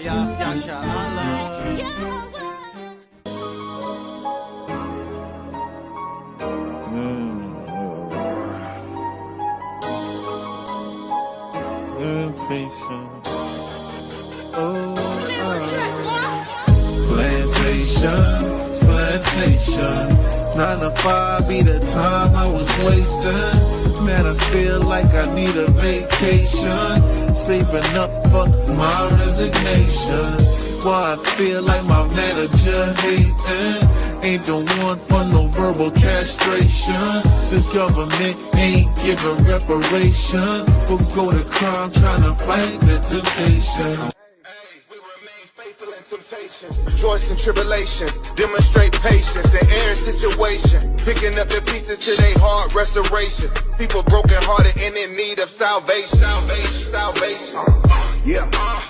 Yasha Allah. Plantation. Oh, plantation. 9 to 5 be the time I was wasting. Man, I feel like I need a vacation. Saving up for my resignation. Why I feel like my manager hating. Ain't the one for no verbal castration. This government ain't giving reparation. We'll go to crime trying to fight the temptation. Rejoice in tribulations, demonstrate patience in every situation, picking up the pieces to their heart restoration. People broken hearted and in need of salvation.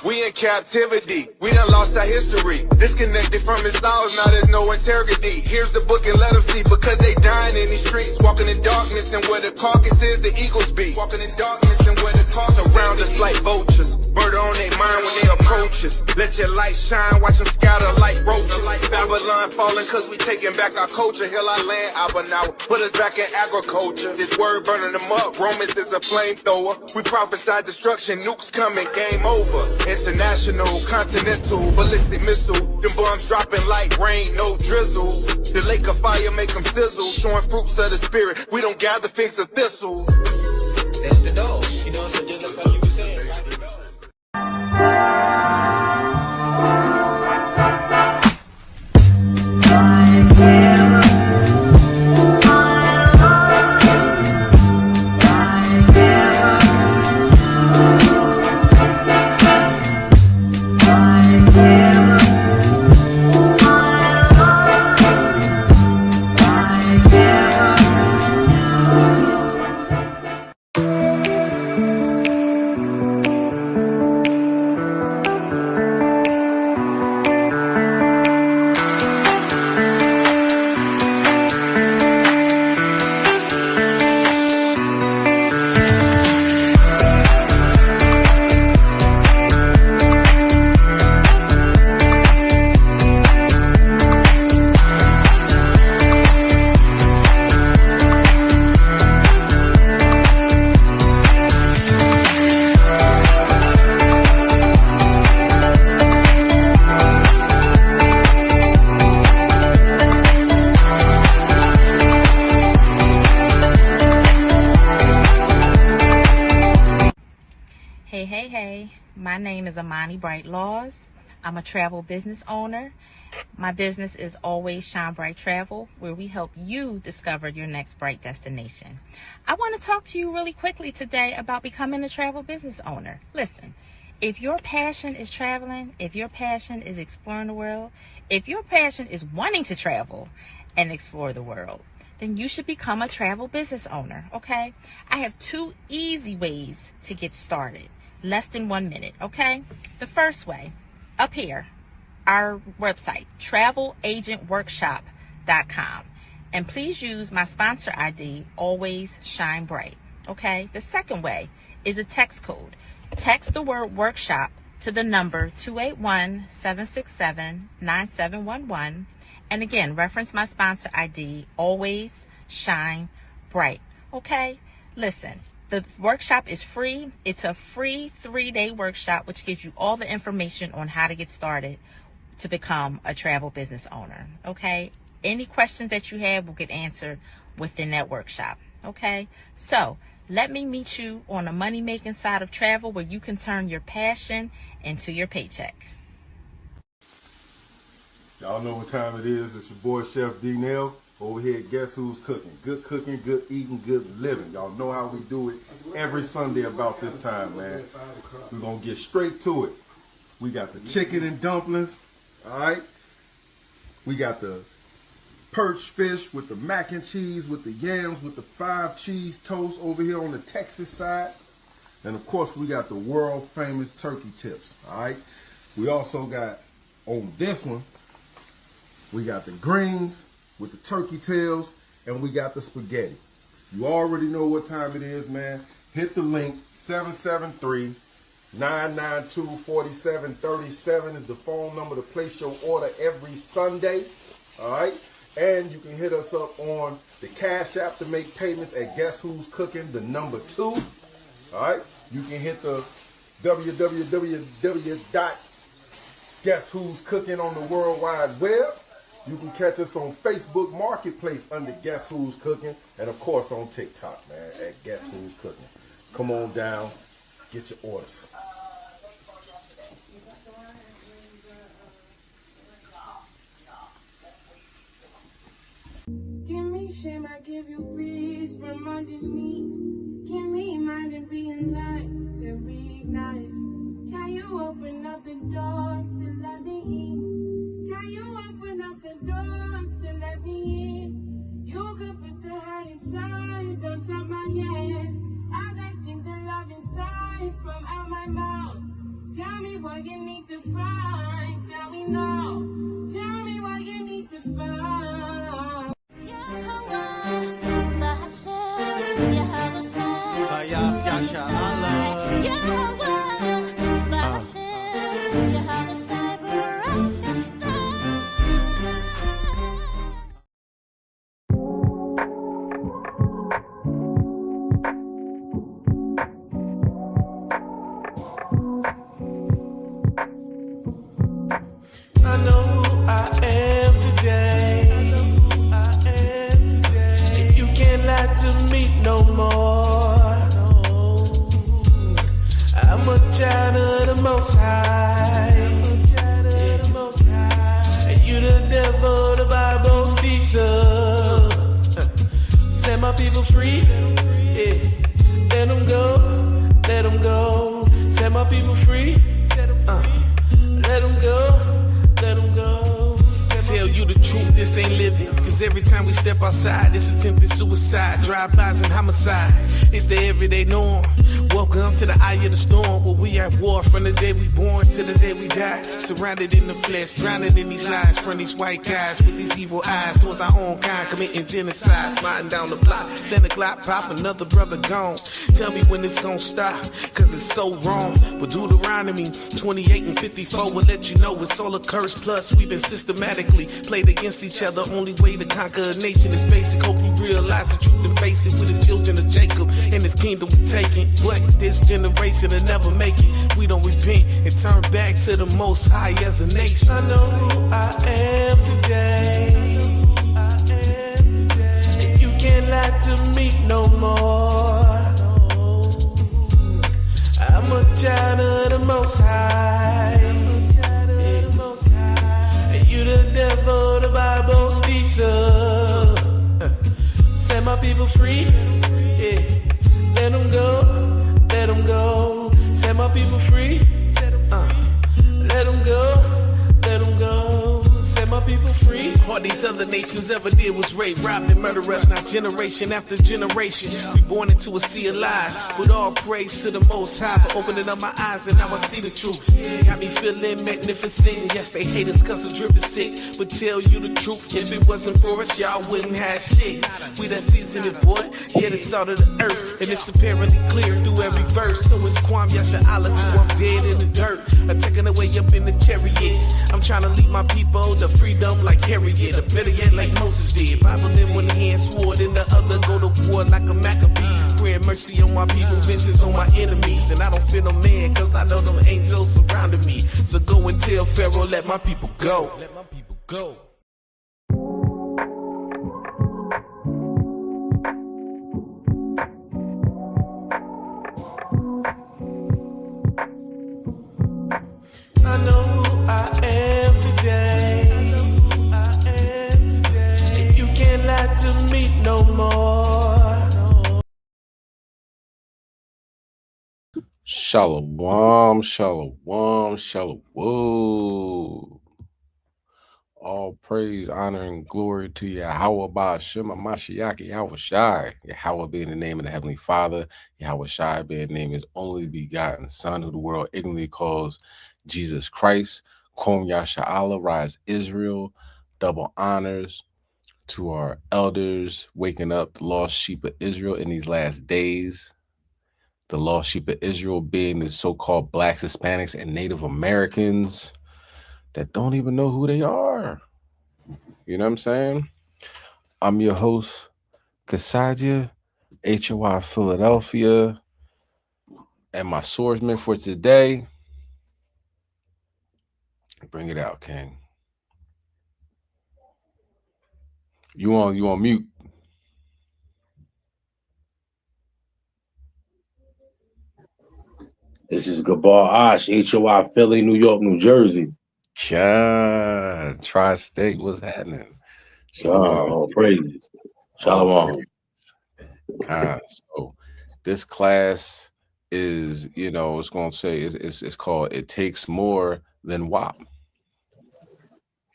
We in captivity, we done lost our history, disconnected from his laws, now there's no integrity. Here's the book and let them see, because they dying in these streets, walking in darkness, and where the carcass is, the eagles be. Walking in darkness and where the carcass around us like vultures, murder on their mind when they approach us. Let your light shine, watch them scatter like roaches. Babylon falling cause we taking back our culture. Heal our land, Abba now, put us back in agriculture. This word burning them up, Romans is a flamethrower. We prophesy destruction, nukes coming, game over. International, continental, ballistic missile. Them bombs dropping like rain, no drizzle. The lake of fire make them sizzle, showing fruits of the spirit. We don't gather figs of thistles. That's the dog, you know, so just like you were saying, Hey, my name is Amani Bright Laws. I'm a travel business owner. My business is Always Shine Bright Travel, where we help you discover your next bright destination. I want to talk to you really quickly today about becoming a travel business owner. Listen, if your passion is traveling, if your passion is exploring the world, if your passion is wanting to travel and explore the world, then you should become a travel business owner, okay? I have 2 easy ways to get started. Less than 1 minute, okay? The first way, up here, our website, travelagentworkshop.com. And please use my sponsor ID, Always Shine Bright, okay? The second way is a text code. Text the word workshop to the number 281-767-9711. And again, reference my sponsor ID, Always Shine Bright, okay? Listen. The workshop is free. It's a free 3-day workshop, which gives you all the information on how to get started to become a travel business owner. Okay. Any questions that you have will get answered within that workshop. Okay. So let me meet you on the money making side of travel, where you can turn your passion into your paycheck. Y'all know what time it is. It's your boy Chef D-Nail. Over here, guess who's cooking? Good cooking, good eating, good living. Y'all know how we do it every Sunday about this time, man. We're going to get straight to it. We got the chicken and dumplings, all right? We got the perch fish with the mac and cheese, with the yams, with the 5 cheese toast over here on the Texas side. And, of course, we got the world famous turkey tips, all right? We also got, on this one, we got the greens with the turkey tails, and we got the spaghetti. You already know what time it is, man. Hit the link, 992-4737 is the phone number to place your order every Sunday. All right. And you can hit us up on the Cash App to make payments at Guess Who's Cooking, the number 2. All right. You can hit the www.guesswho'scooking on the World Wide Web. You can catch us on Facebook Marketplace under Guess Who's Cooking. And, of course, on TikTok, man, at Guess Who's Cooking. Come on down. Get your orders. Give me shame, I give you peace from underneath. Give me mind and being light to reignite. Can you open up the doors to let me in? Can you open up the doors to let me in? You could put the heart inside, don't touch my head. As I sing the love inside from out my mouth. Tell me what you need to find. Tell me now. Tell me what you need to find. I know who I am today. And you can't lie to me no more. I'm a child of the Most High. And you the devil, the Bible speaks of. Set my people free. Yeah. Let them go. Let them go. Set my people free. Let them go. Let them go. Tell you the truth, this ain't living. Cause every time we step outside, it's attempted suicide, drive-bys and homicide. It's the everyday norm. Welcome to the eye of the storm, where we at war from the day we born to the day we die. Surrounded in the flesh, drowning in these lies from these white guys with these evil eyes towards our own kind, committing genocide. Sliding down the block, then the Glock pop, another brother gone. Tell me when it's gonna stop, cause it's so wrong. But Deuteronomy 28 and 54 will let you know it's all a curse. Plus, we've been systematically played against each other. Only way to conquer a nation is basic. Hope you realize the truth and face it. With the children of Jacob and his kingdom we taking. But this generation will never make it. We don't repent and turn back to the Most High as a nation. I know who I am today. And you can't lie to me no more. I'm a child of the Most High. And you the devil, the Bible speaks of. Set my people free. Yeah. Let them go. Let them go. Set my people free. Let them go. Let them go. Set my people free. All these other nations ever did was rape, rob, and murder us. Now generation after generation, we born into a sea of lies. With all praise to the Most High for opening up my eyes, and now I see the truth. Got me feeling magnificent. Yes, they hate us cause the drip is sick, but tell you the truth, if it wasn't for us, y'all wouldn't have shit. We that seasoned it, boy. Yeah, the salt of the earth, and it's apparently clear through every verse. So it's Kwam Yashala too, I'm dead in the dirt. I'm taking away up in the chariot. I'm trying to lead my people to freedom like Harriet, or better yet like Moses did. Bible in one hand, sword in the other, go to war like a Maccabee. Praying mercy on my people, vengeance on my enemies. And I don't fear no man, cause I know them angels surrounding me. So go and tell Pharaoh, let my people go. Let my people go. I know who I am today. And you can't lie to me no more. Shalom, shalom, shalom. All praise, honor, and glory to Yahweh Ba'ashem Mashiach, Yahweh Shai. Yahweh being the name of the Heavenly Father, Yahweh Shai being the name of his only begotten Son, who the world ignorantly calls Jesus Christ. Kom Yasha'Allah, rise Israel. Double honors to our elders, waking up the lost sheep of Israel in these last days. the lost sheep of Israel being the so-called blacks, Hispanics, and Native Americans that don't even know who they are. You know what I'm saying? I'm your host, Chassadyah, HOI Philadelphia, and my swordsman for today. Bring it out, King. You on mute. This is Gabar Ash, HOI Philly, New York, New Jersey. Tri-State, what's happening? Shalom. All praises. Shalom. So this class is, it's going to say it's called It Takes More Than WAP.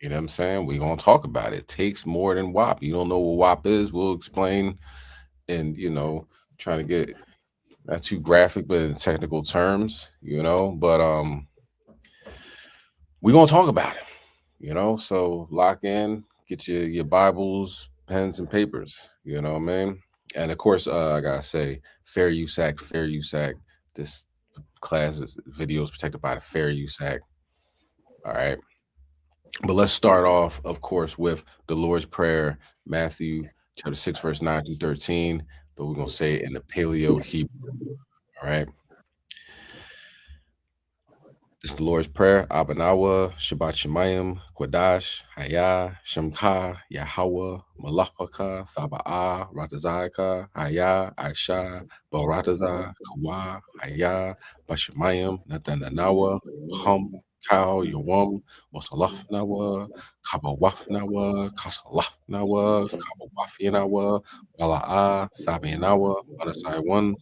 You know what I'm saying? We're going to talk about it. It takes more than WAP. You don't know what WAP is, we'll explain, and, trying to get not too graphic, but in technical terms, but we're going to talk about it, so lock in, get your Bibles, pens, and papers, you know what I mean? And of course, I gotta say, fair use act. This class video is protected by the Fair Use Act. All right. But let's start off, of course, with the Lord's Prayer, Matthew chapter 6, verse 9 through 13. But we're gonna say it in the Paleo Hebrew. All right. This is the Lord's Prayer. Abanawa, Shabbat Shemayim, Kwadash, Haya, Shemcha, Yahweh, Malachaka, Thaba'a, Ratazaka, Haya, Aisha, Barataza, Kawa, Haya, Bashemayim, Natananawa, Hum, Cow, Yawam, Wasalafnawa, Kabawafnawa, Kasalafnawa, Kabawafinawa, Wala'a, Thabinawa, Manasai1,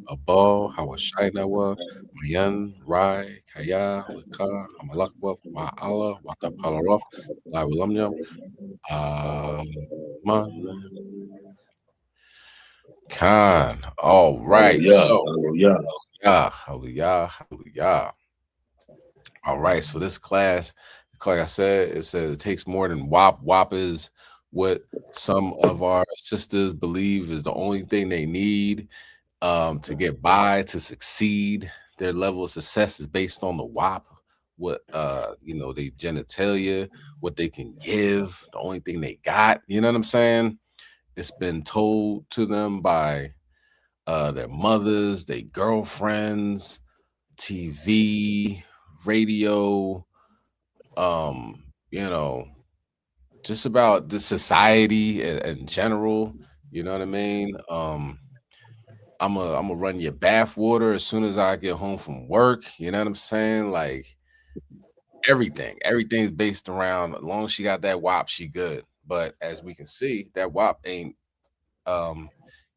Abal, Hawashainawa, Mayan, Rai, Kaya, Laka, Hamalakwa, Wa'ala, Watapalaraf, Lawilamnyam, Khan. All right. Hallelujah. All right. So this class, like I said, it says it takes more than WAP. WAP is what some of our sisters believe is the only thing they need to get by, to succeed. Their level of success is based on the WAP, what they genitalia, what they can give, the only thing they got. You know what I'm saying? It's been told to them by their mothers, their girlfriends, TV, radio, just about the society in general. You know what I mean? I'm gonna run your bath water as soon as I get home from work. You know what I'm saying? Like everything's based around, as long as she got that WAP, she good. But as we can see, that WAP ain't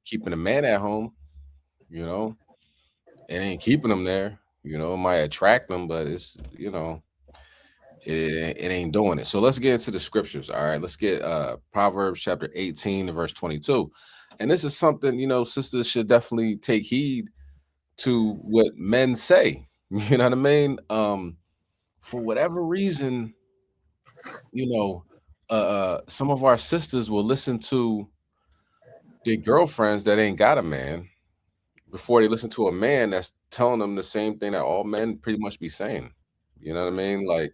keeping a man at home. It ain't keeping them there. It might attract them, but it's it ain't doing it. So let's get into the scriptures. All right, let's get Proverbs chapter 18 verse 22. And this is something, sisters should definitely take heed to what men say. You know what I mean? For whatever reason, some of our sisters will listen to their girlfriends that ain't got a man before they listen to a man that's telling them the same thing that all men pretty much be saying. You know what I mean? Like,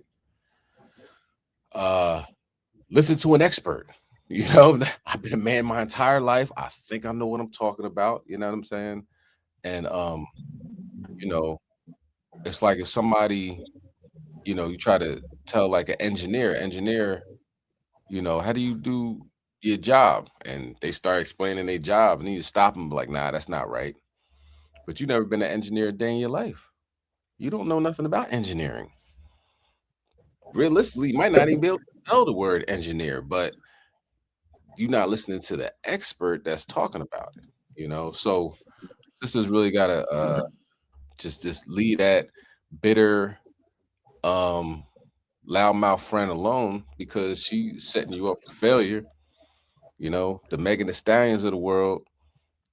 listen to an expert. I've been a man my entire life. I think I know what I'm talking about. You know what I'm saying? And it's like if somebody, you try to tell like an engineer, how do you do your job? And they start explaining their job, and you stop them like, nah, that's not right. But you never been an engineer a day in your life. You don't know nothing about engineering. Realistically, you might not even be able to spell the word engineer, but you're not listening to the expert that's talking about it. So this has really got to just leave that bitter loudmouth friend alone, because she's setting you up for failure. The Megan Thee Stallions of the world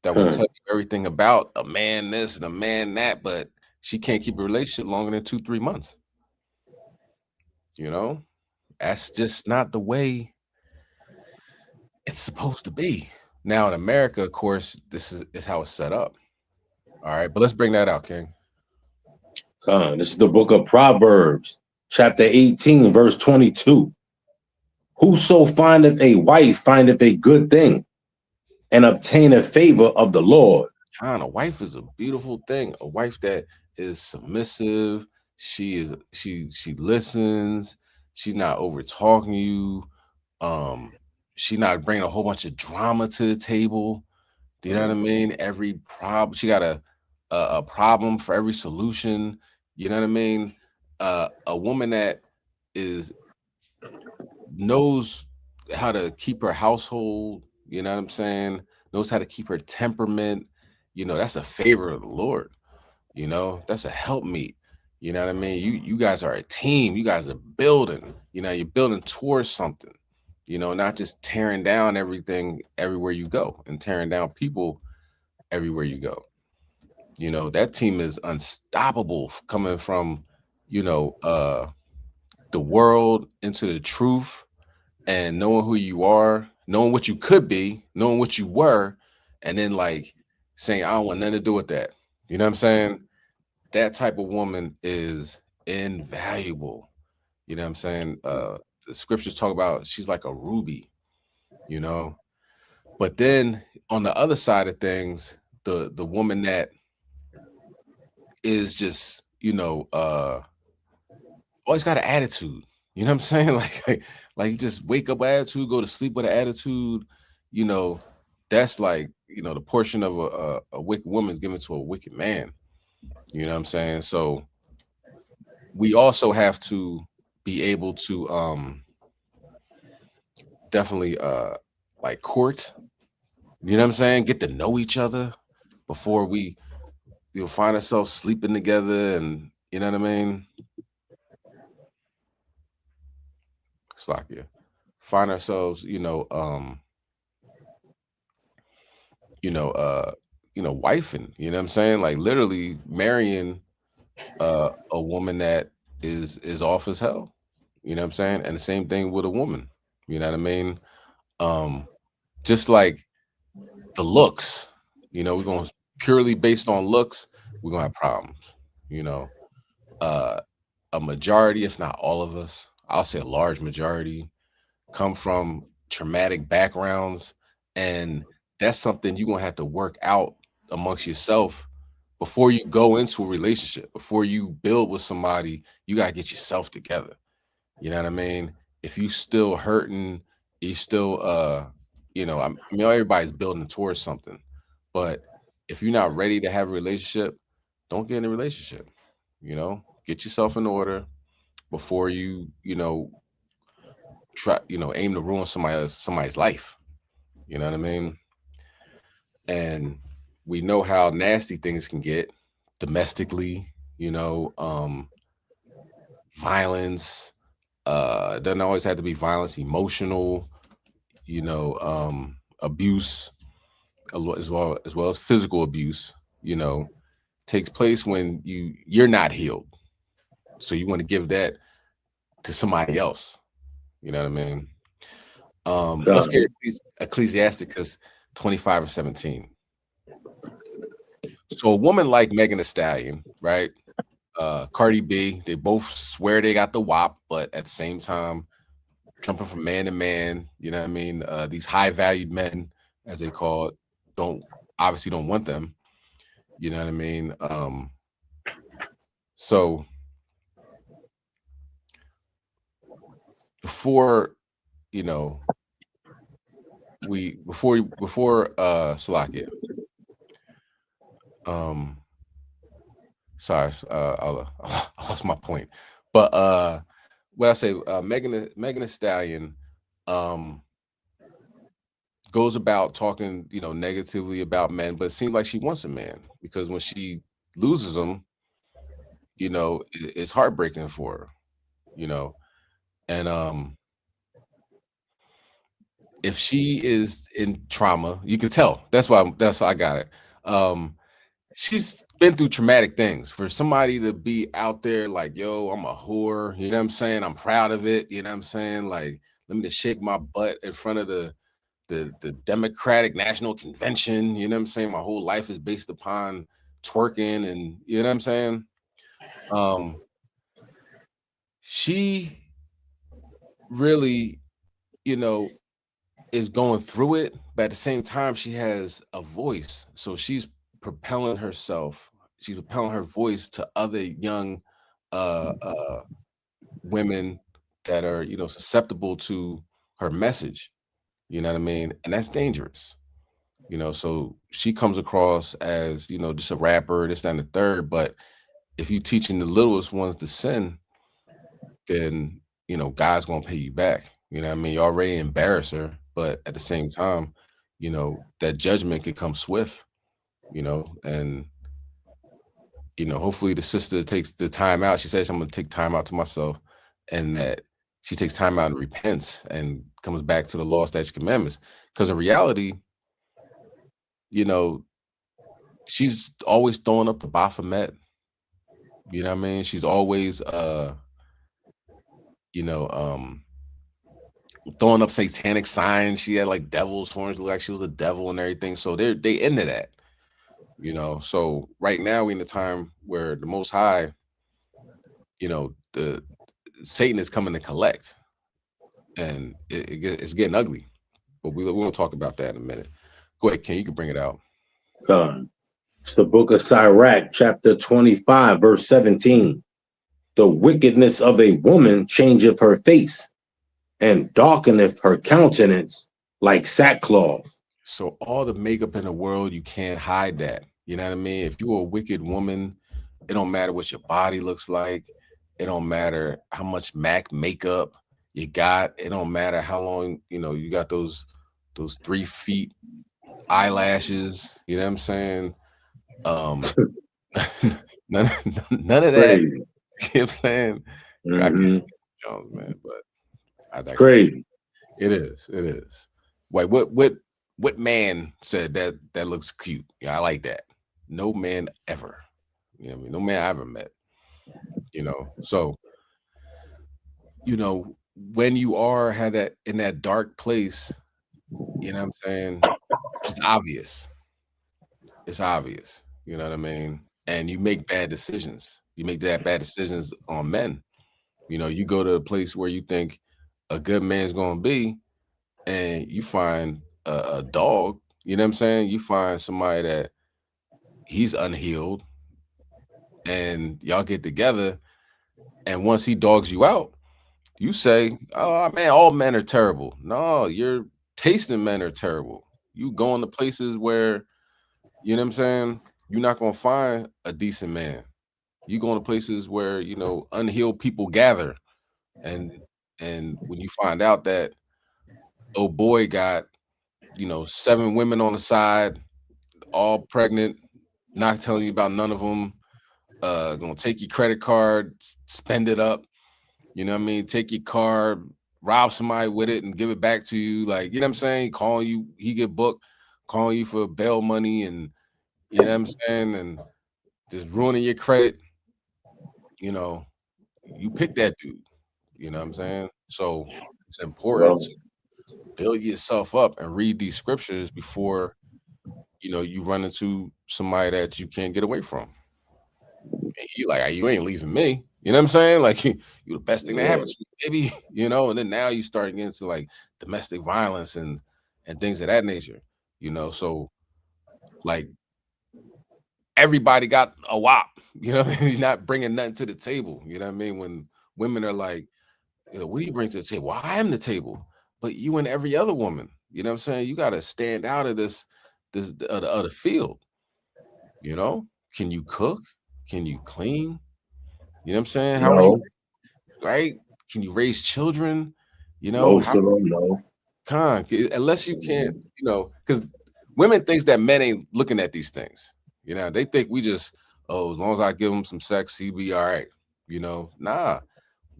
that will tell you everything about a man this and a man that, but she can't keep a relationship longer than 2-3 months. That's just not the way it's supposed to be. Now in America, of course, this is how it's set up. All right, but let's bring that out, King. This is the book of Proverbs, chapter 18, verse 22. Whoso findeth a wife findeth a good thing, and obtaineth favor of the Lord. A wife is a beautiful thing. A wife that is submissive. She listens. She's not over talking you. She not bringing a whole bunch of drama to the table. Do you know what I mean? Every problem, she got a problem for every solution. You know what I mean? A woman that knows how to keep her household. You know what I'm saying? Knows how to keep her temperament. You know, that's a favor of the Lord. You know, that's a helpmeet. You know what I mean? You guys are a team. You guys are building. You know, you're building towards something. You know, not just tearing down everything everywhere you go and tearing down people everywhere you go. You know, that team is unstoppable coming from, you know, the world into the truth and knowing who you are, knowing what you could be, knowing what you were, and then like saying, I don't want nothing to do with that. You know what I'm saying? That type of woman is invaluable. You know what I'm saying? The scriptures talk about she's like a ruby, you know. But then on the other side of things, the woman that is just, you know, always got an attitude. You know what I'm saying? Like you just wake up with attitude, go to sleep with an attitude. You know, that's like, you know, the portion of a wicked woman is given to a wicked man. You know what I'm saying? So we also have to be able to definitely like court. You know what I'm saying? Get to know each other before we'll find ourselves sleeping together, and you know what I mean? It's like, yeah, find ourselves, wifing, you know what I'm saying? Like literally marrying a woman that is off as hell. You know what I'm saying? And the same thing with a woman. You know what I mean? Just like the looks, you know, we're going purely based on looks, we're gonna have problems, you know. A majority, if not all of us, I'll say a large majority, come from traumatic backgrounds, and that's something you're gonna have to work out amongst yourself before you go into a relationship. Before you build with somebody, you gotta get yourself together. You know what I mean? If you still hurting, you still I mean everybody's building towards something, but if you're not ready to have a relationship, don't get in a relationship. You know, get yourself in order before you try, aim to ruin somebody's life. You know what I mean? And we know how nasty things can get domestically, violence. It doesn't always have to be violence, emotional, abuse, as well as physical abuse, takes place when you're not healed. So you want to give that to somebody else. You know what I mean? Let's get Ecclesiasticus 25 and 17. So a woman like Megan Thee Stallion, right? Cardi B, they both swear they got the WAP, but at the same time, jumping from man to man, you know what I mean? These high valued men, as they call it, don't want them. You know what I mean? So before Salakia. Sorry, I lost my point. But what I say, Megan Thee Stallion goes about talking, negatively about men, but it seems like she wants a man, because when she loses them, it's heartbreaking for her, and if she is in trauma, you can tell. That's why I got it. She's been through traumatic things. For somebody to be out there like, yo, I'm a whore, you know what I'm saying? I'm proud of it, you know what I'm saying? Like, let me just shake my butt in front of the Democratic National Convention, you know what I'm saying? My whole life is based upon twerking, and you know what I'm saying. She really, you know, is going through it, but at the same time, she has a voice. So she's propelling herself. She's propelling her voice to other young women that are, you know, susceptible to her message. You know what I mean? And that's dangerous. You know, so she comes across as, you know, just a rapper, this, that, and the third. But if you teaching the littlest ones to sin, then you know God's gonna pay you back. You know what I mean? You already embarrass her, but at the same time, you know, that judgment could come swift, you know, and you know, hopefully the sister takes the time out. She says, I'm gonna take time out to myself, and that she takes time out and repents and comes back to the law, statutes, commandments. Because in reality, you know, she's always throwing up the Baphomet. You know what I mean? She's always you know, throwing up satanic signs. She had like devil's horns, look like she was a devil and everything. So they into that, you know. So right now we in the time where the Most High, you know, the Satan is coming to collect, and it's getting ugly. But we'll talk about that in a minute. Go ahead, Ken. You can bring it out. It's the book of Sirach, chapter 25, verse 17. The wickedness of a woman changeth her face, and darkeneth her countenance like sackcloth. So all the makeup in the world, you can't hide that. You know what I mean? If you're a wicked woman, it don't matter what your body looks like. It don't matter how much MAC makeup you got. It don't matter how long, you know, you got those 3 feet eyelashes. You know what I'm saying? none of that. You know what I'm saying? I can't Jones, man, but It's crazy. It is. Wait, what man said that looks cute? Yeah, I like that. No man ever. You know what I mean? No man I ever met. You know, so you know, when you had that in that dark place, you know what I'm saying? It's obvious. It's obvious. You know what I mean? And you make bad decisions. You make bad decisions on men. You know, you go to a place where you think a good man's gonna be, and you find a dog. You know what I'm saying? You find somebody that he's unhealed, and y'all get together, and once he dogs you out, you say, "Oh man, all men are terrible." No, you're tasting men are terrible. You going to places where, you know what I'm saying, you're not gonna find a decent man. You going to places where, you know, unhealed people gather, and when you find out that oh boy got, you know, 7 women on the side, all pregnant, not telling you about none of them, gonna take your credit card, spend it up, you know what I mean? Take your car, rob somebody with it and give it back to you. Like, you know what I'm saying? Calling you, he get booked, calling you for bail money, and you know what I'm saying? And just ruining your credit, you know, you pick that dude, you know what I'm saying? So it's important to build yourself up and read these scriptures before, you know, you run into somebody that you can't get away from. And you like, you ain't leaving me. You know what I'm saying? Like you the best thing that happened to me, baby. You know, and then now you start getting into like domestic violence and things of that nature. You know, so like everybody got a WAP. You know, you're not bringing nothing to the table. You know what I mean? When women are like, you know, what do you bring to the table? Well, I am the table, but you and every other woman. You know what I'm saying? You got to stand out of this other field. You know, can you cook? Can you clean? You know what I'm saying? How are you? Right? Can you raise children? You know, Most of them, no. Unless you can't, you know, because women thinks that men ain't looking at these things. You know, they think we just, oh, as long as I give him some sex, he be all right. You know, nah,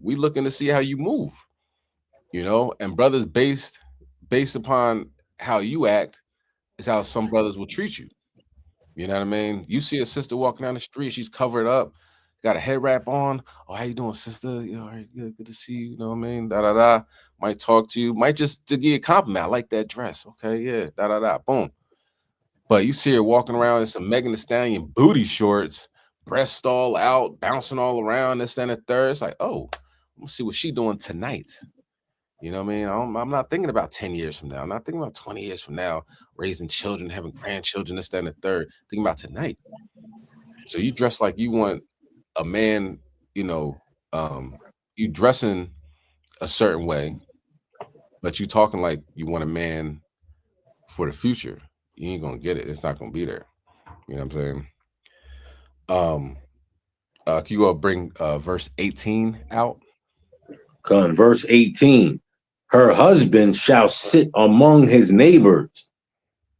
we looking to see how you move. You know, and brothers based upon how you act is how some brothers will treat you. You know what I mean? You see a sister walking down the street, she's covered up, got a head wrap on. Oh, how you doing, sister? You know, all right, good to see you. You know what I mean? Da da da. Might talk to you, might just to give you a compliment. I like that dress. Okay, yeah, da da da. Boom. But you see her walking around in some Megan Thee Stallion booty shorts, breast all out, bouncing all around, this and the third. It's like, oh, let's see what she doing tonight. You know what I mean? I'm not thinking about 10 years from now. I'm not thinking about 20 years from now, raising children, having grandchildren, this, that, and the third. Thinking about tonight. So you dress like you want a man, you know, you dressing a certain way, but you talking like you want a man for the future. You ain't gonna get it. It's not gonna be there. You know what I'm saying? Can you go bring verse 18 out? Verse 18. Her husband shall sit among his neighbors,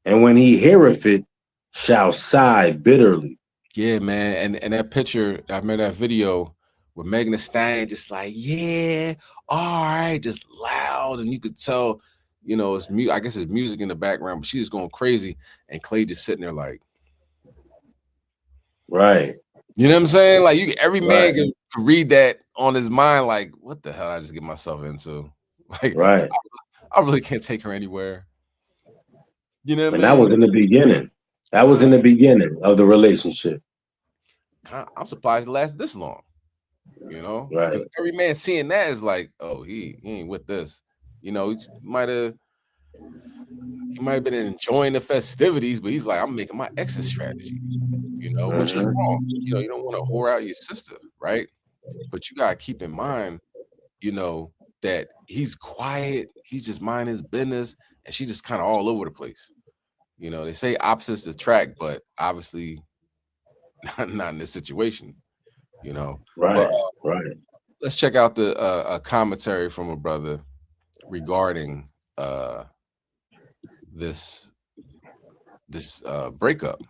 and when he heareth it, shall sigh bitterly. Yeah, man. And that picture, I remember that video with Megan Thee Stallion just like, yeah, all right, just loud. And you could tell, you know, it's I guess it's music in the background, but she's going crazy. And Clay just sitting there like, right. You know what I'm saying? Like every man can read that on his mind, like, what the hell I just get myself into? Like, right. I really can't take her anywhere. You know what I mean? That was in the beginning. That was in the beginning of the relationship. I'm surprised it lasted this long. You know, right? Because every man seeing that is like, oh, he ain't with this. You know, he might have been enjoying the festivities, but he's like, I'm making my exit strategy. You know, which is wrong. You know, you don't want to whore out your sister, right? But you gotta keep in mind, you know, that he's quiet, he's just minding his business, and she just kind of all over the place. You know, they say opposites attract, but obviously not in this situation. You know, right? But, right. Let's check out the a commentary from a brother regarding this breakup.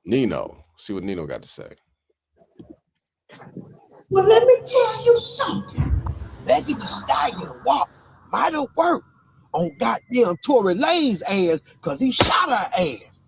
Nino, see what Nino got to say. Well, let me tell you something. Megan Thee Stallion WAP might have worked on goddamn Tory Lane's ass because he shot her ass.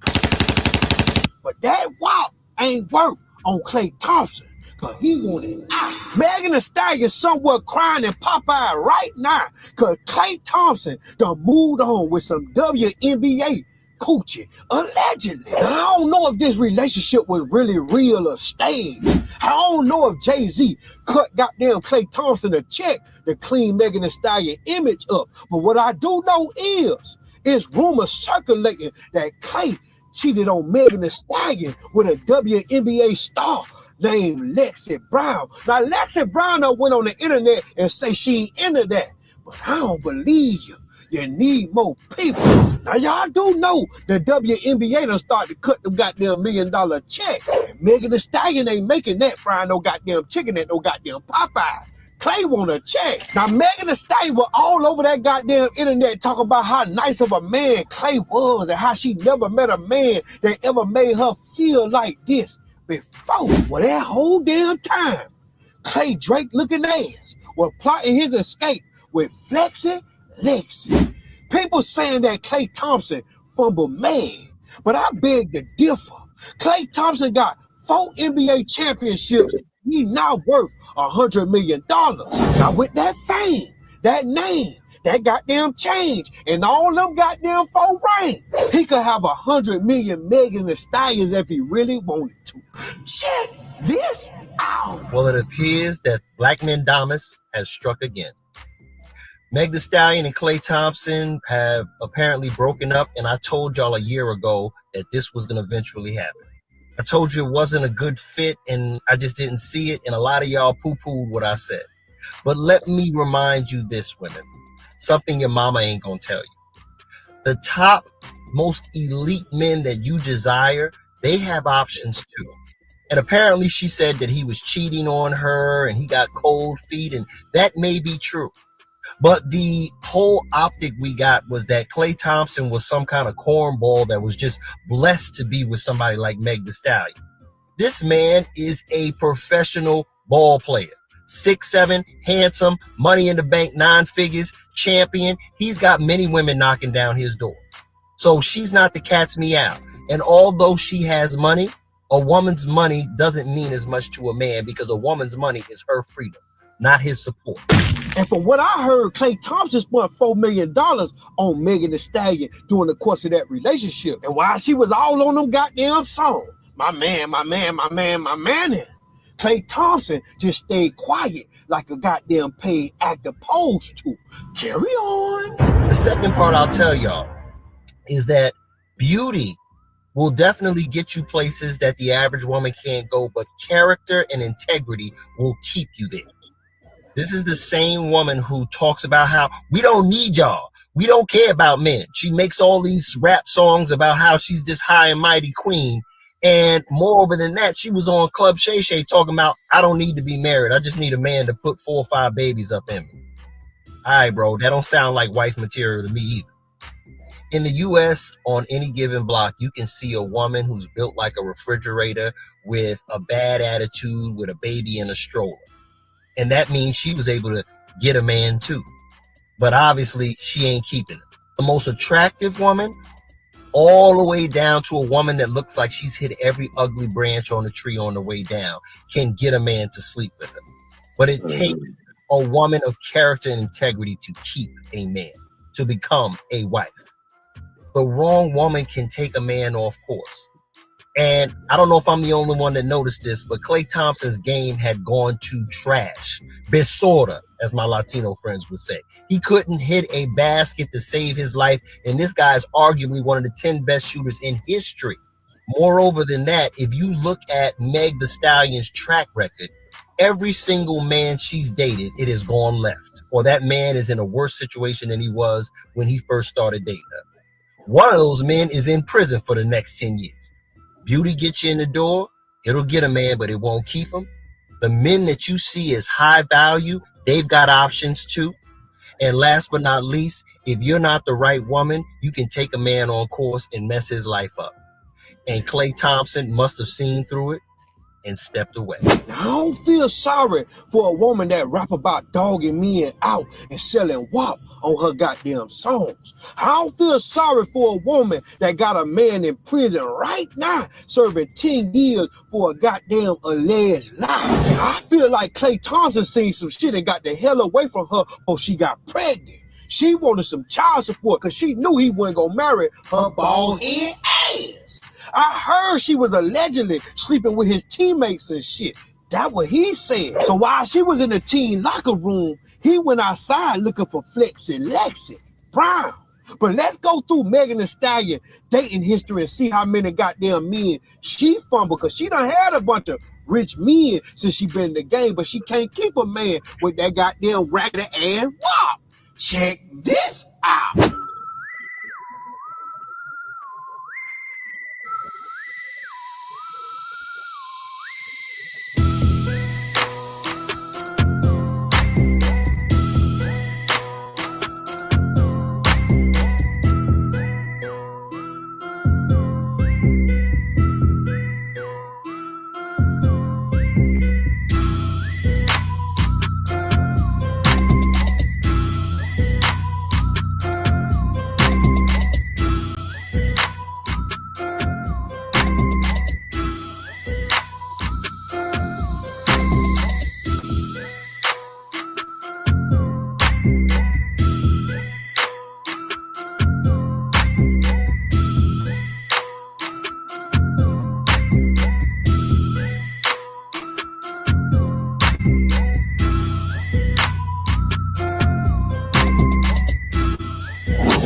But that WAP ain't worked on Klay Thompson because he wanted out. Megan Thee Stallion somewhere crying in Popeye right now because Klay Thompson done moved on with some WNBA coochie, allegedly. Now, I don't know if this relationship was really real or staged. I don't know if Jay-Z cut goddamn Klay Thompson a check to clean Megan Thee Stallion image up. But what I do know is rumors circulating that Klay cheated on Megan Thee Stallion with a WNBA star named Lexi Brown. Now, Lexi Brown went on the internet and say she ain't into that. But I don't believe you. You need more people. Now, y'all do know the WNBA done started to cut them goddamn $1 million check. And Megan Thee Stallion ain't making that frying no goddamn chicken at no goddamn Popeye. Klay want a check. Now, Megan Thee Stallion was all over that goddamn internet talking about how nice of a man Klay was and how she never met a man that ever made her feel like this before. Well, that whole damn time, Klay Drake looking ass was plotting his escape with Flexi Lexi. People saying that Klay Thompson fumbled mad, but I beg to differ. Klay Thompson got 4 NBA championships. He now worth $100 million. Now with that fame, that name, that goddamn change, and all them goddamn 4 rings, he could have 100 million Megan Thee Stallions if he really wanted to. Check this out. Well, it appears that Black Mendamus has struck again. Meg Thee Stallion and Klay Thompson have apparently broken up, and I told y'all a year ago that this was going to eventually happen. I told you it wasn't a good fit, and I just didn't see it, and a lot of y'all poo-pooed what I said. But let me remind you this, women, something your mama ain't going to tell you. The top, most elite men that you desire, they have options too. And apparently she said that he was cheating on her and he got cold feet, and that may be true. But the whole optic we got was that Klay Thompson was some kind of cornball that was just blessed to be with somebody like Meg Thee Stallion. This man is a professional ball player. 6'7", handsome, money in the bank, 9 figures, champion. He's got many women knocking down his door. So she's not the cat's meow. And although she has money, a woman's money doesn't mean as much to a man because a woman's money is her freedom, not his support. And from what I heard, Klay Thompson spent $4 million on Megan Thee Stallion during the course of that relationship. And while she was all on them goddamn songs, my man, Klay Thompson just stayed quiet like a goddamn paid actor supposed to. Carry on. The second part I'll tell y'all is that beauty will definitely get you places that the average woman can't go, but character and integrity will keep you there. This is the same woman who talks about how we don't need y'all. We don't care about men. She makes all these rap songs about how she's this high and mighty queen. And moreover than that, she was on Club Shay Shay talking about, I don't need to be married. I just need a man to put 4 or 5 babies up in me. All right, bro, that don't sound like wife material to me either. In the U.S., on any given block, you can see a woman who's built like a refrigerator with a bad attitude, with a baby in a stroller. And that means she was able to get a man too. But obviously, she ain't keeping it. The most attractive woman, all the way down to a woman that looks like she's hit every ugly branch on the tree on the way down, can get a man to sleep with her. But it takes a woman of character and integrity to keep a man, to become a wife. The wrong woman can take a man off course. And I don't know if I'm the only one that noticed this, but Klay Thompson's game had gone to trash. Besorda, as my Latino friends would say. He couldn't hit a basket to save his life, and this guy is arguably one of the 10 best shooters in history. Moreover than that, if you look at Meg Thee Stallion's track record, every single man she's dated, it has gone left. Or that man is in a worse situation than he was when he first started dating her. One of those men is in prison for the next 10 years. Beauty gets you in the door, it'll get a man, but it won't keep him. The men that you see as high value, they've got options too. And last but not least, if you're not the right woman, you can take a man on course and mess his life up. And Klay Thompson must have seen through it and stepped away. Now, I don't feel sorry for a woman that rap about dogging men out and selling WAP on her goddamn songs. I don't feel sorry for a woman that got a man in prison right now serving 10 years for a goddamn alleged lie. I feel like Klay Thompson seen some shit and got the hell away from her before she got pregnant. She wanted some child support because she knew he wasn't gonna marry her bald head ass. I heard she was allegedly sleeping with his teammates and shit. That's what he said. So while she was in the teen locker room, he went outside looking for Flexi Lexi Brown. But let's go through Megan Thee Stallion dating history and see how many goddamn men she fumbled, because she done had a bunch of rich men since she been in the game, but she can't keep a man with that goddamn raggedy ass WAP. Check this out.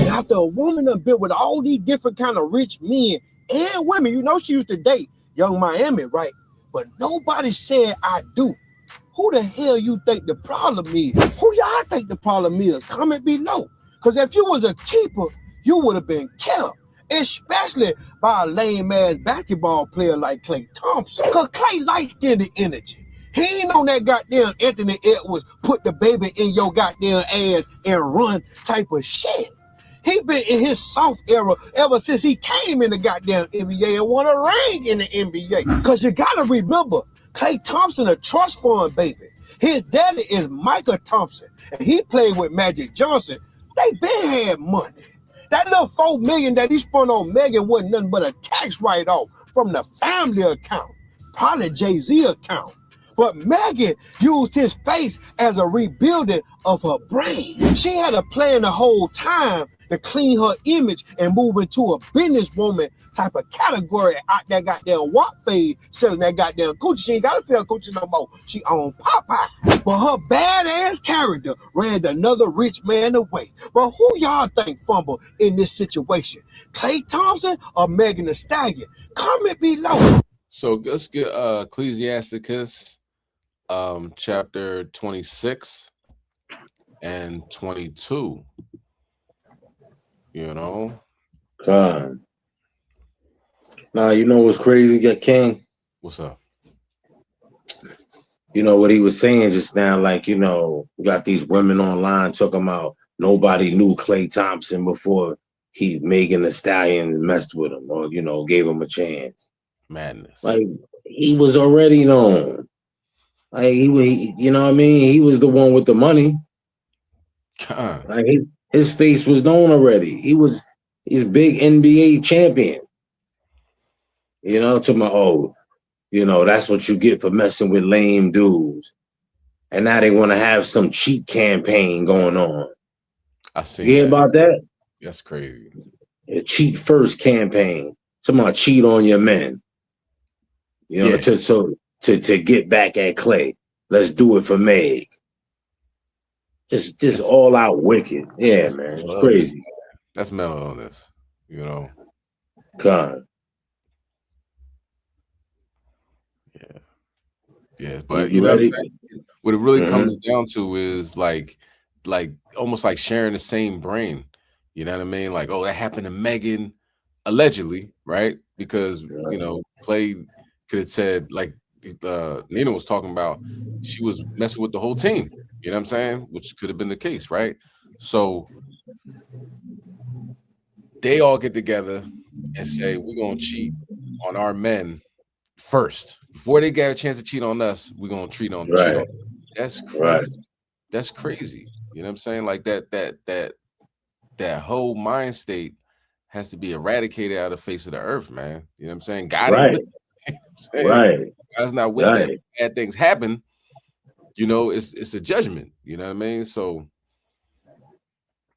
After a woman done been with all these different kind of rich men and women, you know she used to date Young Miami, right? But nobody said I do. Who the hell you think the problem is? Who y'all think the problem is? Comment below. Because if you was a keeper, you would have been kept. Especially by a lame-ass basketball player like Klay Thompson. Because Klay light-skinned energy. He ain't on that goddamn Anthony Edwards put the baby in your goddamn ass and run type of shit. He been in his soft era ever since he came in the goddamn NBA and won a ring in the NBA. Because you got to remember, Klay Thompson a trust fund baby. His daddy is Micah Thompson, and he played with Magic Johnson. They been had money. That little $4 million that he spent on Megan wasn't nothing but a tax write-off from the family account, probably Jay-Z account. But Megan used his face as a rebuilding of her brain. She had a plan the whole time to clean her image and move into a businesswoman type of category out that goddamn WAP fade, selling that goddamn Gucci. She ain't gotta sell Gucci no more. She owned Popeye. But her badass character ran another rich man away. But who y'all think fumbled in this situation? Klay Thompson or Megan Thee Stallion? Comment below. So let's get Ecclesiasticus chapter 26 and 22. You know? God. Nah, you know what's crazy, King? What's up? You know what he was saying just now, like, you know, we got these women online talking about nobody knew Klay Thompson before Megan Thee Stallion messed with him or, you know, gave him a chance. Madness. Like, he was already known. Like, you know what I mean? He was the one with the money. Like, his face was known already. He's big NBA champion. You know, to my you know, that's what you get for messing with lame dudes. And now they want to have some cheat campaign going on. I see. You hear about that? That's crazy. A cheat first campaign. Somebody cheat on your men. You know, to get back at Klay. Let's do it for Meg. Just all out wicked. Yeah, man. It's crazy. That's mental illness, you know. God. Yeah, but you know what it really comes down to is like almost like sharing the same brain. You know what I mean? Like, oh, that happened to Megan, allegedly, right? Because you know, Klay could have said, like Nina was talking about, she was messing with the whole team. You know what I'm saying? Which could have been the case, right? So they all get together and say, we're gonna cheat on our men first. Before they get a chance to cheat on us, we're gonna cheat on them. That's crazy. Right. That's crazy. You know what I'm saying? Like that whole mind state has to be eradicated out of the face of the earth, man. You know what I'm saying? God ain't with it. Right. God's not with that. Bad things happen. You know, it's a judgment. You know what I mean? So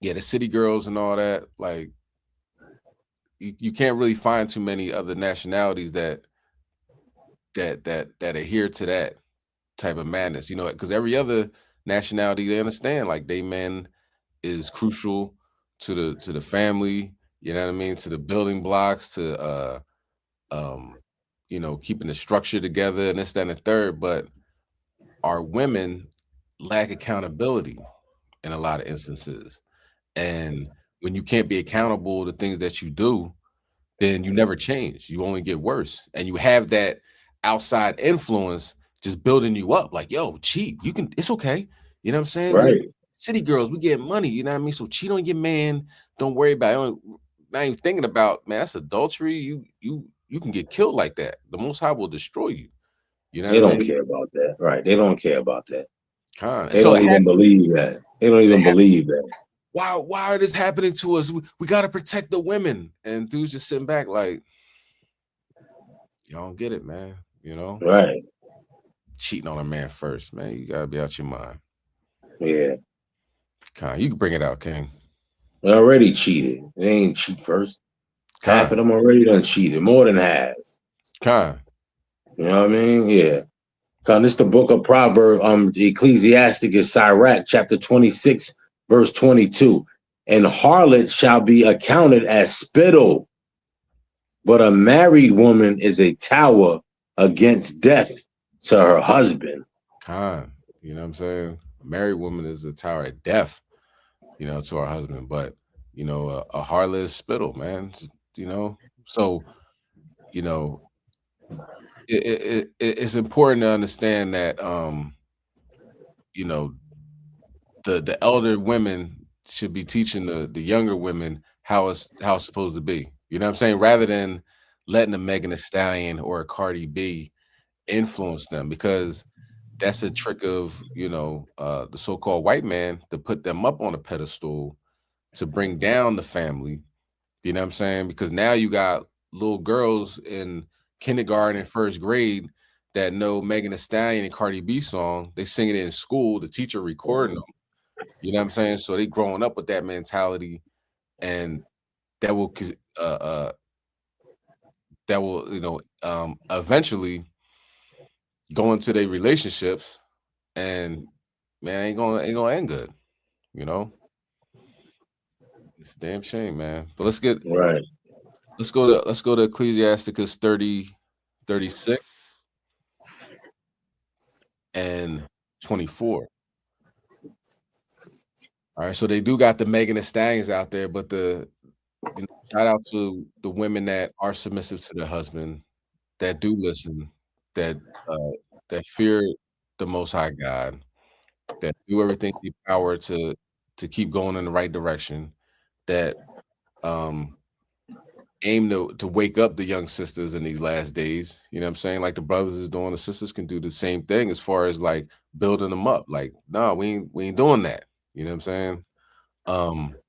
yeah, the city girls and all that, like you can't really find too many other nationalities that adhere to that type of madness, you know, because every other nationality, they understand like they men is crucial to the family, you know what I mean, to the building blocks, to you know, keeping the structure together and this, that, and the third. But our women lack accountability in a lot of instances. And when you can't be accountable to things that you do, then you never change. You only get worse. And you have that outside influence just building you up. Like, yo, cheat. You can, it's okay. You know what I'm saying? Right. City girls, we get money. You know what I mean? So cheat on your man. Don't worry about it. Not even thinking about, man, that's adultery. You can get killed like that. The Most High will destroy you. You know they what I don't mean? care about that. Right. They don't care about that. They so don't even believe that. They don't even believe that. Why are this happening to us? We got to protect the women. And dudes just sitting back like, y'all don't get it, man. You know? Right. Cheating on a man first, man. You got to be out your mind. Yeah. You can bring it out, King. They already cheated. They ain't cheat first. Half of them already done cheated. More than half. You know what I mean? Yeah. This is the book of Proverbs, Ecclesiasticus, Sirach, chapter 26, verse 22. And harlot shall be accounted as spittle, but a married woman is a tower against death to her husband. You know what I'm saying? A married woman is a tower of death, you know, to her husband. But, you know, a harlot is spittle, man. You know, so, you know, it's important to understand that, you know, the elder women should be teaching the younger women how it's supposed to be. You know what I'm saying? Rather than letting a Megan Thee Stallion or a Cardi B influence them, because that's a trick of, you know, the so-called white man to put them up on a pedestal to bring down the family. You know what I'm saying? Because now you got little girls in kindergarten and first grade that know Megan Thee Stallion and Cardi B song, they sing it in school, the teacher recording them. You know what I'm saying? So they growing up with that mentality, and that will eventually go into their relationships, and man, ain't gonna end good. You know, it's a damn shame, man. But let's go to Ecclesiasticus 30:36 and 24. All right, so they do got the Megan Thee Stallions out there, but shout out to the women that are submissive to their husband, that do listen, that that fear the Most High God, that do everything in their power to keep going in the right direction, that aim to wake up the young sisters in these last days. You know what I'm saying? Like the brothers is doing, the sisters can do the same thing as far as like building them up. Like, no, we ain't doing that. You know what I'm saying?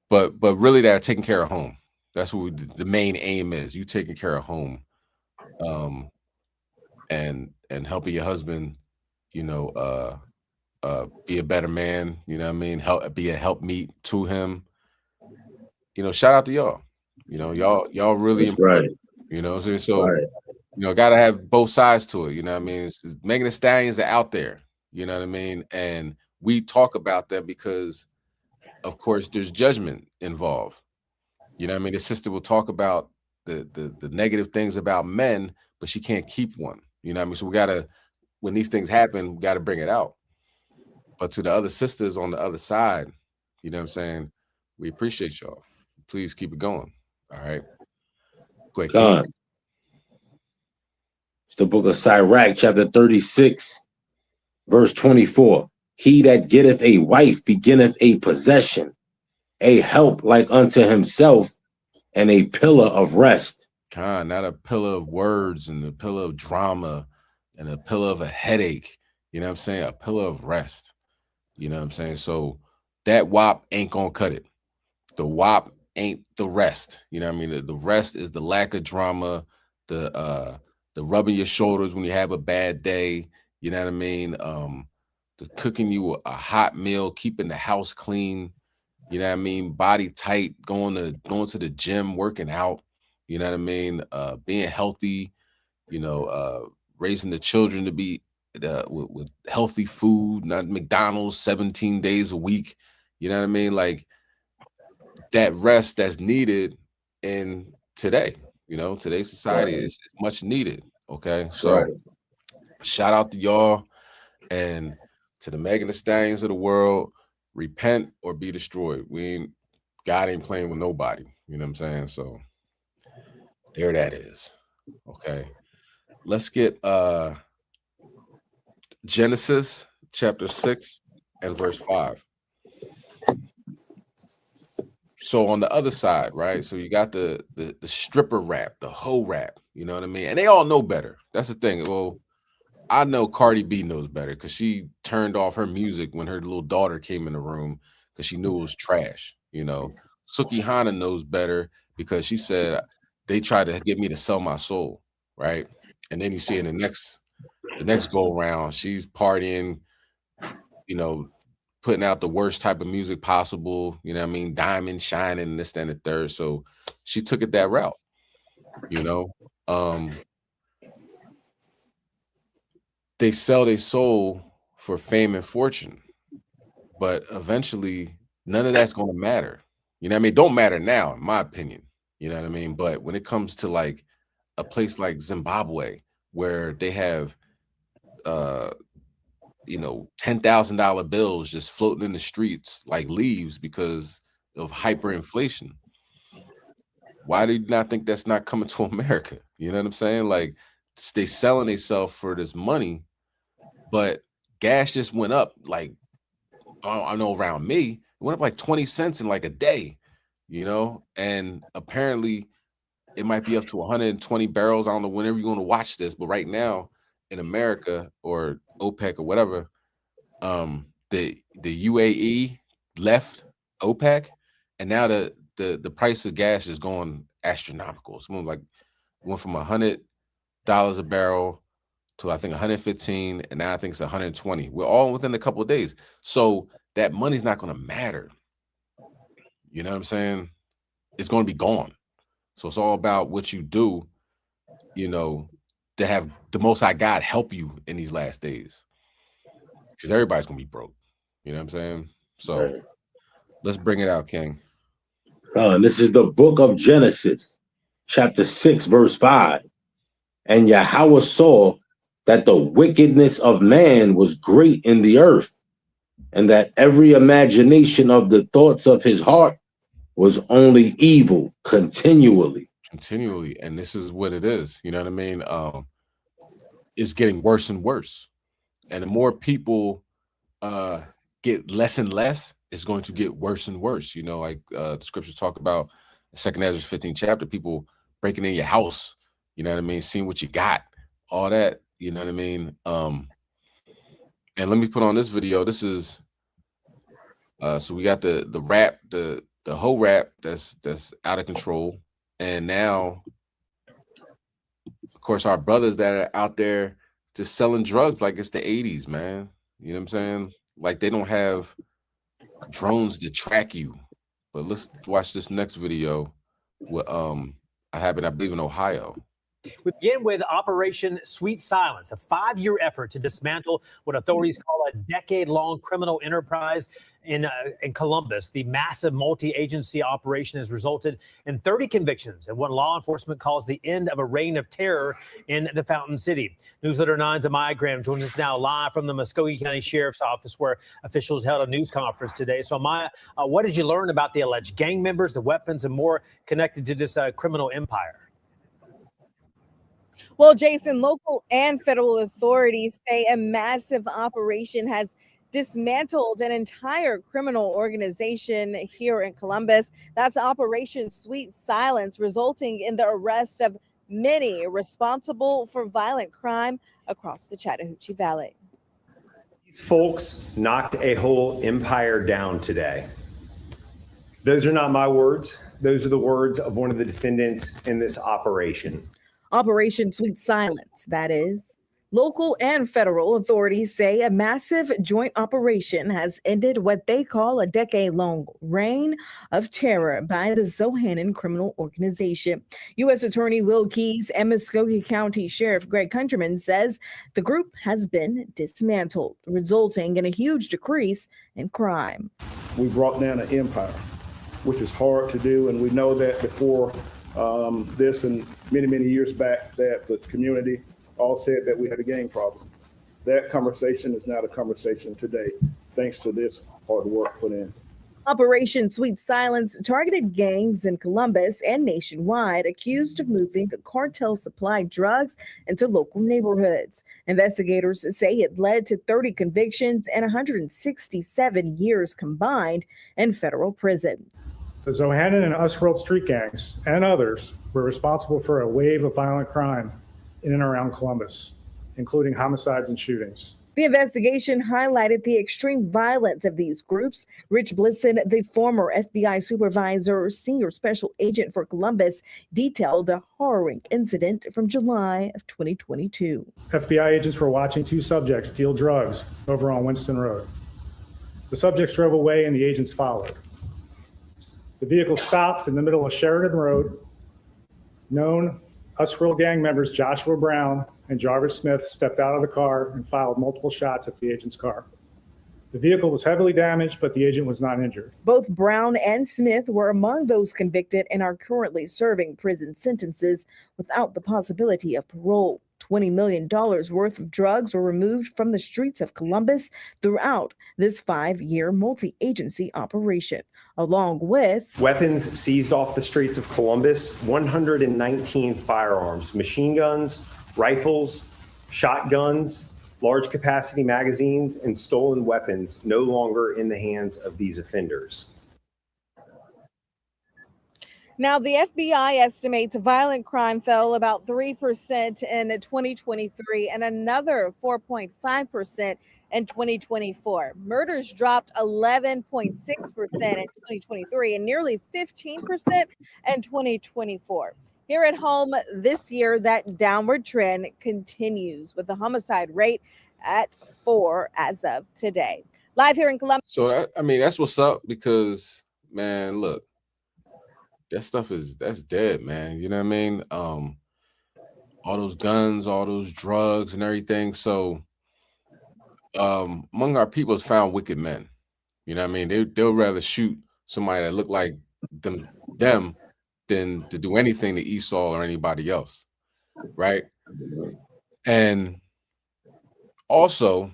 But really, they're taking care of home. That's what the main aim is. You taking care of home, and helping your husband, you know, be a better man. You know what I mean? Be a helpmeet to him. You know, shout out to y'all. You know, y'all really important. You know, so you know, gotta have both sides to it. You know what I mean? It's Megan Thee Stallions are out there. You know what I mean? And we talk about them because, of course, there's judgment involved. You know what I mean? The sister will talk about the negative things about men, but she can't keep one. You know what I mean? So we gotta, when these things happen, we gotta bring it out. But to the other sisters on the other side, you know what I'm saying? We appreciate y'all. Please keep it going. All right. Go ahead, God. It's the book of Sirach, chapter 36, verse 24. He that getteth a wife beginneth a possession, a help like unto himself, and a pillar of rest. Not a pillar of words and a pillar of drama and a pillar of a headache. You know what I'm saying? A pillar of rest. You know what I'm saying? So that WAP ain't gonna cut it. The WAP ain't the rest. You know what I mean? The rest is the lack of drama, the rubbing your shoulders when you have a bad day. You know what I mean? The cooking you a hot meal, keeping the house clean. You know what I mean? Body tight, going to the gym, working out. You know what I mean? Being healthy. You know, raising the children to be with healthy food, not McDonald's 17 days a week. You know what I mean? Like that rest that's needed in today. You know, today's society is much needed. Okay, so shout out to y'all and to the Megan Thee Stallions of the world. Repent or be destroyed. God ain't playing with nobody. You know what I'm saying? So there that is. Okay. Let's get Genesis chapter 6 and verse 5. So on the other side, right? So you got the stripper rap, the hoe rap, you know what I mean? And they all know better. That's the thing. Well, I know Cardi B knows better because she turned off her music when her little daughter came in the room because she knew it was trash. You know, Suki Hana knows better because she said they tried to get me to sell my soul, right? And then you see in the next go around, she's partying, you know, putting out the worst type of music possible, you know what I mean? Diamond shining, this, that, and the third. So she took it that route, you know. They sell their soul for fame and fortune, but eventually none of that's going to matter. You know what I mean? Don't matter now, in my opinion. You know what I mean? But when it comes to like a place like Zimbabwe, where they have you know, $10,000 bills just floating in the streets like leaves because of hyperinflation. Why do you not think that's not coming to America? You know what I'm saying? Like they selling themselves for this money, but gas just went up like I know around me, it went up like 20 cents in like a day, you know, and apparently it might be up to 120 barrels. I don't know whenever you're going to watch this, but right now in America or OPEC or whatever, the UAE left OPEC, and now the price of gas is going astronomical. It's more like went from $100 a barrel to I think 115, and now I think it's 120. We're all within a couple of days. So that money's not going to matter. You know what I'm saying? It's going to be gone. So it's all about what you do, you know, to have the Most High God help you in these last days. Because everybody's going to be broke. You know what I'm saying? So let's bring it out, King. This is the book of Genesis, chapter 6, verse 5. And Yahweh saw that the wickedness of man was great in the earth, and that every imagination of the thoughts of his heart was only evil continually. And this is what it is. You know what I mean? It's getting worse and worse. And the more people get less and less, it's going to get worse and worse. You know, like the scriptures talk about 2nd Ezra 15th chapter, people breaking in your house, you know what I mean, seeing what you got, all that, you know what I mean? And let me put on this video. This is so we got the rap, the whole rap that's out of control. And now, of course, our brothers that are out there just selling drugs like it's the 80s, man. You know what I'm saying? Like they don't have drones to track you. But let's watch this next video. What happened, I believe, in Ohio. We begin with Operation Sweet Silence, a 5-year effort to dismantle what authorities call a decade-long criminal enterprise in Columbus. The massive multi-agency operation has resulted in 30 convictions and what law enforcement calls the end of a reign of terror in the Fountain City. Newsletter 9's Amaya Graham joins us now live from the Muskogee County Sheriff's Office, where officials held a news conference today. So, Amaya, what did you learn about the alleged gang members, the weapons, and more connected to this criminal empire? Well, Jason, local and federal authorities say a massive operation has dismantled an entire criminal organization here in Columbus. That's Operation Sweet Silence, resulting in the arrest of many responsible for violent crime across the Chattahoochee Valley. These folks knocked a whole empire down today. Those are not my words. Those are the words of one of the defendants in this operation. Operation Sweet Silence, that is. Local and federal authorities say a massive joint operation has ended what they call a decade-long reign of terror by the Zohannan criminal organization. U.S. Attorney Will Keyes and Muskogee County Sheriff Greg Countryman says the group has been dismantled, resulting in a huge decrease in crime. We brought down an empire, which is hard to do, and we know that before this and many years back that the community all said that we had a gang problem. That conversation is not a conversation today, thanks to this hard work put in. Operation Sweet Silence targeted gangs in Columbus and nationwide accused of moving cartel-supplied drugs into local neighborhoods. Investigators say it led to 30 convictions and 167 years combined in federal prison. The Zohannan and Usworld street gangs and others were responsible for a wave of violent crime in and around Columbus, including homicides and shootings. The investigation highlighted the extreme violence of these groups. Rich Blisson, the former FBI supervisor, senior special agent for Columbus, detailed a harrowing incident from July of 2022. FBI agents were watching two subjects deal drugs over on Winston Road. The subjects drove away and the agents followed. The vehicle stopped in the middle of Sheridan Road. Known Usworld gang members Joshua Brown and Jarvis Smith stepped out of the car and fired multiple shots at the agent's car. The vehicle was heavily damaged, but the agent was not injured. Both Brown and Smith were among those convicted and are currently serving prison sentences without the possibility of parole. $20 million worth of drugs were removed from the streets of Columbus throughout this 5-year multi-agency operation, along with weapons seized off the streets of Columbus, 119 firearms, machine guns, rifles, shotguns, large capacity magazines, and stolen weapons no longer in the hands of these offenders. Now, the FBI estimates violent crime fell about 3% in 2023 and another 4.5% in 2024. Murders dropped 11.6% in 2023 and nearly 15% in 2024. Here at home this year, that downward trend continues with the homicide rate at 4 as of today. Live here in Columbus. So that, I mean, that's what's up because, man, look, that stuff that's dead, man. You know what I mean? All those guns, all those drugs and everything. So among our people is found wicked men. You know what I mean? They'll rather shoot somebody that look like them than to do anything to Esau or anybody else. Right. And also,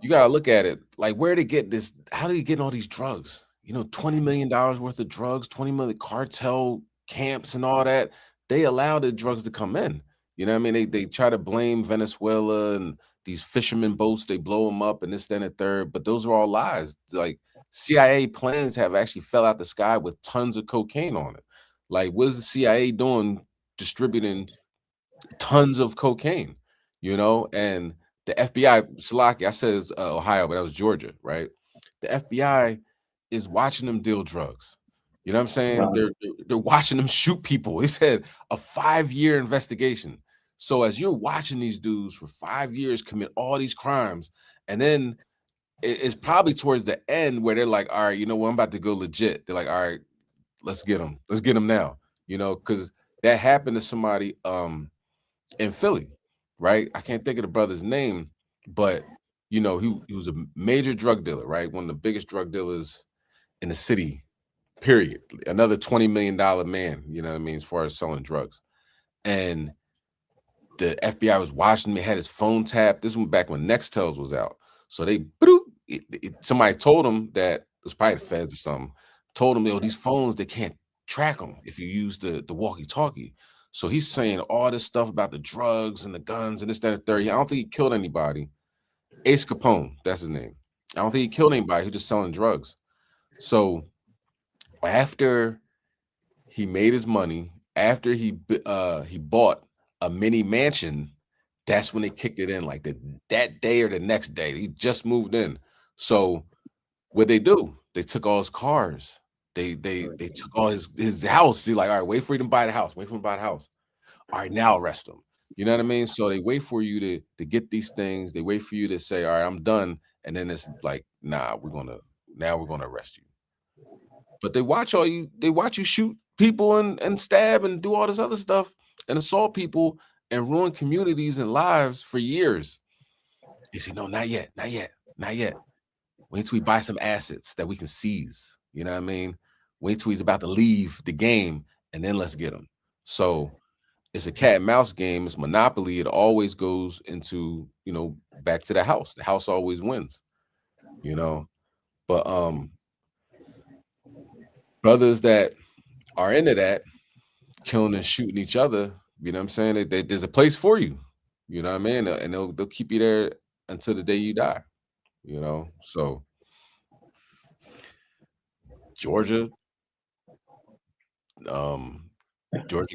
you gotta look at it like where they get this, how do you get all these drugs? You know, $20 million worth of drugs, 20 million cartel camps and all that. They allow the drugs to come in. You know what I mean? They try to blame Venezuela and these fishermen boats, they blow them up and this, then, and third, but those are all lies. Like CIA planes have actually fell out the sky with tons of cocaine on it. Like, what is the CIA doing distributing tons of cocaine? You know, and the FBI, Salaki, I says Ohio, but that was Georgia, right? The FBI is watching them deal drugs. You know what I'm saying? They're watching them shoot people. They said a 5-year investigation. So as you're watching these dudes for 5 years commit all these crimes, and then it's probably towards the end where they're like, all right, you know what, I'm about to go legit. They're like, all right, let's get them. Let's get them now. You know, because that happened to somebody in Philly, right? I can't think of the brother's name, but you know, he was a major drug dealer, right? One of the biggest drug dealers in the city, period. Another $20 million man, you know what I mean, as far as selling drugs. And the FBI was watching him, had his phone tapped. This one back when Nextels was out. So they somebody told him that it was probably the feds or something, told him, yo, these phones, they can't track them if you use the walkie-talkie. So he's saying all this stuff about the drugs and the guns and this, that, and the third. I don't think he killed anybody. Ace Capone, that's his name. I don't think he killed anybody. He was just selling drugs. So after he made his money, after he bought a mini mansion, that's when they kicked it in, like that day or the next day. He just moved in. So what they do? They took all his cars. They took all his house. They're like, all right, wait for you to buy the house. Wait for him to buy the house. All right, now arrest him. You know what I mean? So they wait for you to get these things. They wait for you to say, all right, I'm done. And then it's like, nah, we're gonna arrest you. But they watch you shoot people and stab and do all this other stuff and assault people and ruin communities and lives for years. They say, no, not yet, not yet, not yet. Wait till we buy some assets that we can seize. You know what I mean? Wait till he's about to leave the game, and then let's get him. So it's a cat and mouse game. It's Monopoly. It always goes into, you know, back to the house. The house always wins, you know. But brothers that are into that, killing and shooting each other, you know what I'm saying? There's a place for you, you know what I mean? And they'll keep you there until the day you die, you know. So Georgia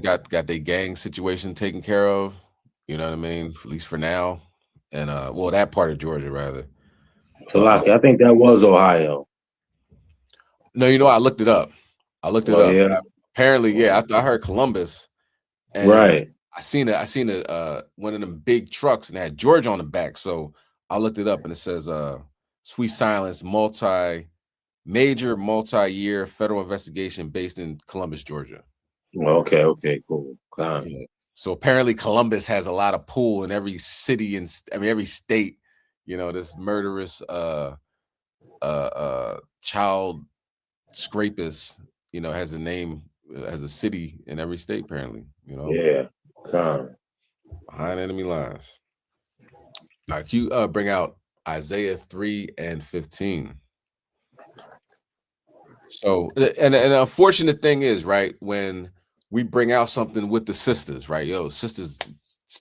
got their gang situation taken care of, you know what I mean? At least for now. And well, that part of Georgia rather. I think that was Ohio. No, you know, I looked it up. Yeah. Apparently, yeah, I heard Columbus. And right. I seen one of them big trucks and it had Georgia on the back. So I looked it up and it says Sweet Silence major multi-year federal investigation based in Columbus, Georgia. Okay, cool. Yeah. So apparently Columbus has a lot of pull in every city and every state, you know, this murderous child scrapist, you know, has a name, has a city in every state apparently, you know. Yeah. Behind enemy lines. All right, can you bring out Isaiah 3:15? So, and the unfortunate thing is, right, when we bring out something with the sisters, right? Yo, sisters,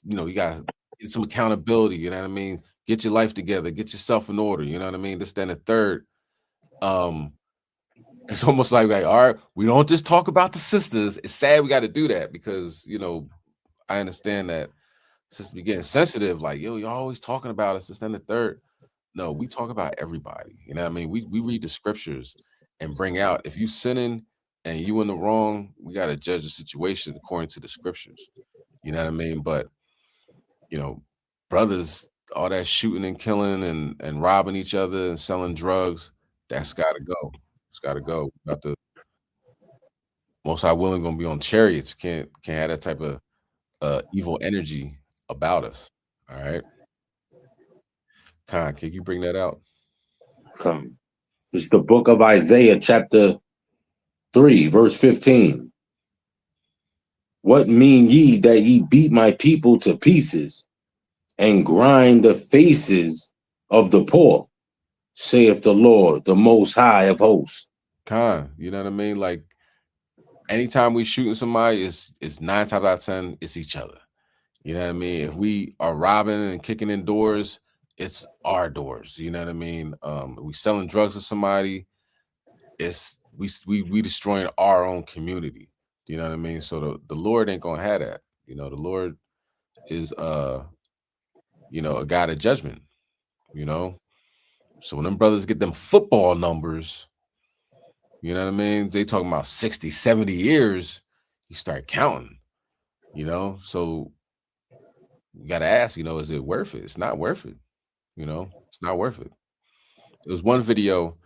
you know, you gotta get some accountability, you know what I mean? Get your life together, get yourself in order, you know what I mean? This, then, the third. It's almost like, all right, we don't just talk about the sisters. It's sad we got to do that because, you know, I understand that sisters be getting sensitive, like, yo, you're always talking about us, this, then, the third. No, we talk about everybody, you know what I mean? We read the scriptures and bring out, if you sinning, and you in the wrong, we got to judge the situation according to the scriptures. You know what I mean? But, you know, brothers, all that shooting and killing and robbing each other and selling drugs, that's got to go. It's got to go. Got the Most High willing going to be on chariots. Can't have that type of evil energy about us. All right. Khan, can you bring that out? Come. It's the book of Isaiah, chapter 3, verse 15. What mean ye that ye beat my people to pieces and grind the faces of the poor, saith the Lord, the Most High of hosts. Khan, you know what I mean? Like, anytime we shooting somebody, it's 9 times out of 10, it's each other. You know what I mean? If we are robbing and kicking in doors, it's our doors. You know what I mean? We selling drugs to somebody, it's we destroying our own community. You know what I mean? So the Lord ain't gonna have that. You know, the Lord is you know, a God of judgment, you know. So when them brothers get them football numbers, you know what I mean? They talking about 60, 70 years, you start counting, you know. So you gotta ask, you know, is it worth it? It's not worth it, you know, it's not worth it. There was one video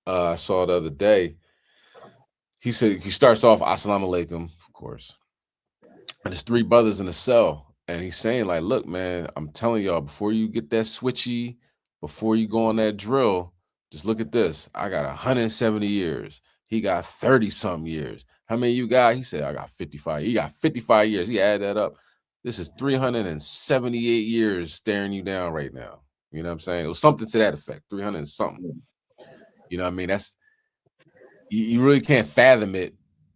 I saw the other day. He said he starts off Assalamu alaikum, of course. And there's 3 brothers in the cell. And he's saying, like, look, man, I'm telling y'all, before you get that switchy, before you go on that drill, just look at this. I got 170 years. He got 30 some years. How many you got? He said, I got 55. He got 55 years. He added that up. This is 378 years staring you down right now. You know what I'm saying? It was something to that effect, 300 and something. You know what I mean? That's, you really can't fathom it,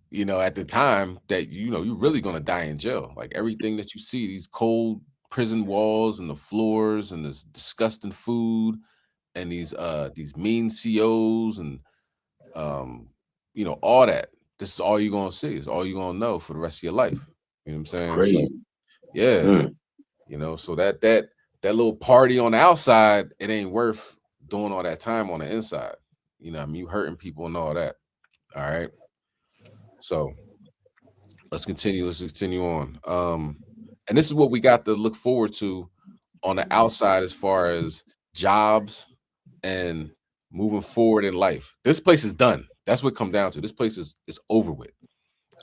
you know, at the time that, you know, you're really going to die in jail. Like everything that you see, these cold prison walls and the floors and this disgusting food and these mean COs and, you know, all that. This is all you're going to see. It's all you're going to know for the rest of your life. You know what I'm saying? Crazy. So, yeah. You know, so that little party on the outside, it ain't worth doing all that time on the inside. You know what I mean? You hurting people and all that. All right. So let's continue on. And this is what we got to look forward to on the outside as far as jobs and moving forward in life. This place is done. That's what it comes down to. This place is over with.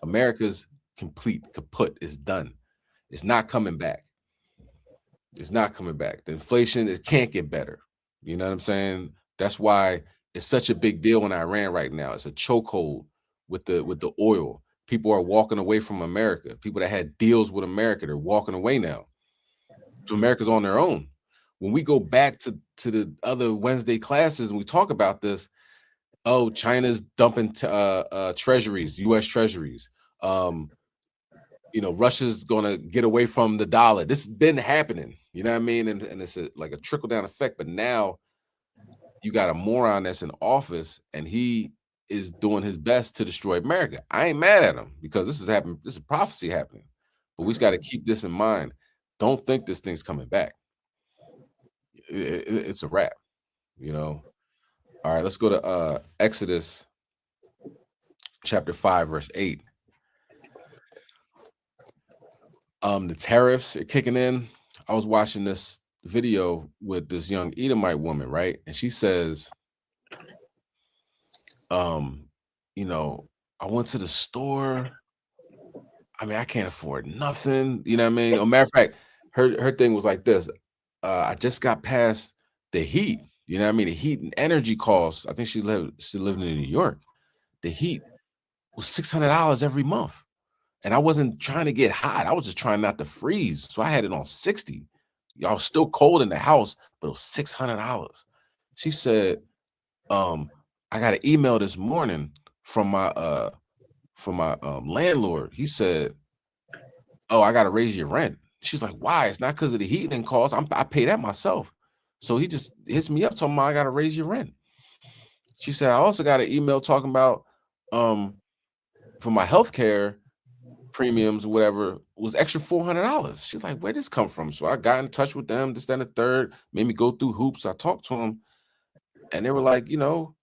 America's complete, kaput, is done. It's not coming back. It's not coming back. The inflation, it can't get better. You know what I'm saying? That's why it's such a big deal in Iran right now. It's a chokehold with the oil. People are walking away from America. People that had deals with America, they're walking away now. So America's on their own. When we go back to the other Wednesday classes and we talk about this, oh, China's dumping treasuries, U.S. treasuries. You know, Russia's gonna get away from the dollar. This has been happening, you know what I mean? And it's like a trickle down effect. But now you got a moron that's in office and he is doing his best to destroy America. I ain't mad at him because this is happening. This is prophecy happening. But we just got to keep this in mind. Don't think this thing's coming back. It's a wrap, you know. All right, let's go to Exodus chapter 5, verse 8. The tariffs are kicking in. I was watching this video with this young Edomite woman, right? And she says, you know, I went to the store. I mean, I can't afford nothing. You know what I mean? As a matter of fact, her thing was like this. I just got past the heat. You know what I mean? The heat and energy costs. I think she lived in New York. The heat was $600 every month. And I wasn't trying to get hot. I was just trying not to freeze. So I had it on 60. Y'all was still cold in the house, but it was $600. She said, I got an email this morning from my landlord. He said, oh, I got to raise your rent. She's like, why? It's not because of the heating costs. I pay that myself. So he just hits me up talking about I got to raise your rent. She said, I also got an email talking about for my healthcare premiums or whatever was extra $400. She's like, where did this come from? So I got in touch with them, this, that, and the third, made me go through hoops. I talked to them and they were like, you know,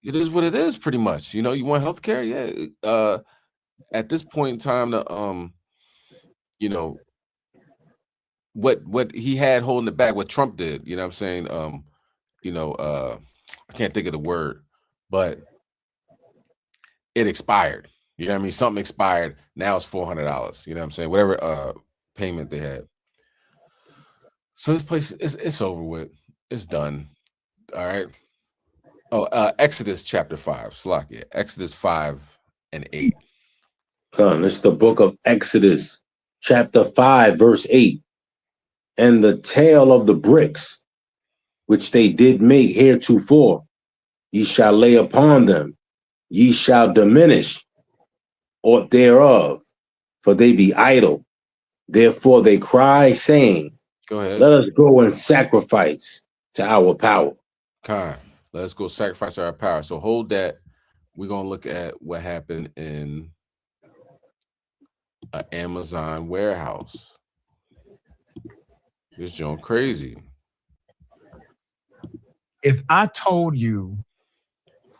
It is what it is, pretty much. You know, you want health care? Yeah. At this point in time, you know, what he had holding it back, what Trump did, you know what I'm saying? I can't think of the word, but it expired. You know what I mean? Something expired. Now it's $400. You know what I'm saying? Whatever payment they had. So this place it's over with. It's done. All right. Oh, Exodus chapter 5. Slakia. Exodus 5 and 8. It's the book of Exodus, chapter 5, verse 8. And the tale of the bricks, which they did make heretofore, ye shall lay upon them, ye shall diminish aught thereof, for they be idle. Therefore they cry, saying, Go ahead. let us go and sacrifice to our power. Let's go sacrifice our power. So hold that. We're going to look at what happened in an Amazon warehouse. This joint crazy. If I told you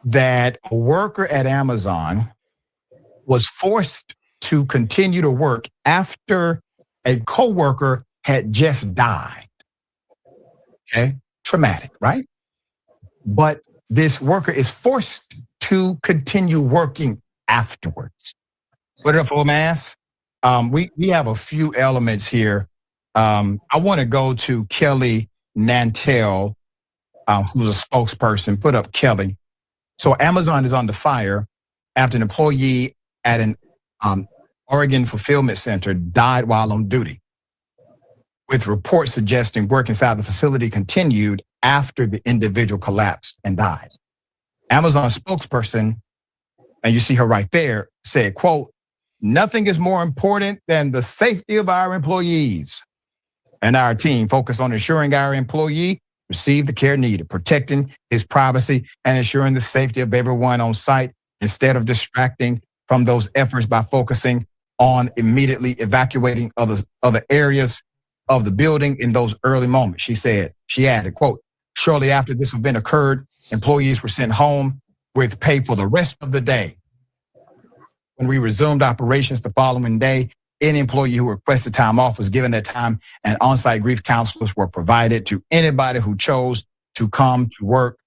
that a worker at Amazon was forced to continue to work after a coworker had just died, okay, traumatic, right? But this worker is forced to continue working afterwards. Put it up for mass. We have a few elements here. I want to go to Kelly Nantel, who's a spokesperson. Put up Kelly. So Amazon is under fire after an employee at an Oregon fulfillment center died while on duty, with reports suggesting work inside the facility continued after the individual collapsed and died. Amazon spokesperson, and you see her right there, said, quote, nothing is more important than the safety of our employees and our team focus on ensuring our employee receive the care needed, protecting his privacy and ensuring the safety of everyone on site instead of distracting from those efforts by focusing on immediately evacuating other areas of the building in those early moments. She added, quote, shortly after this event occurred, employees were sent home with pay for the rest of the day. When we resumed operations the following day, any employee who requested time off was given that time, and on-site grief counselors were provided to anybody who chose to come to work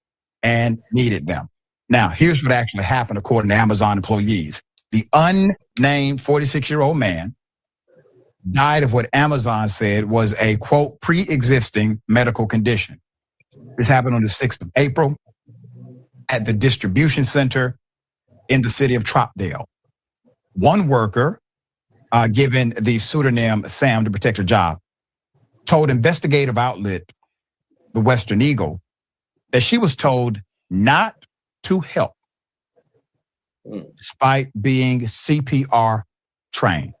and needed them. Now, here's what actually happened according to Amazon employees. The unnamed 46-year-old man died of what Amazon said was a, quote, pre-existing medical condition. This happened on the 6th of April at the distribution center in the city of Tropdale. One worker, given the pseudonym Sam to protect her job, told investigative outlet, the Western Eagle, that she was told not to help despite being CPR trained.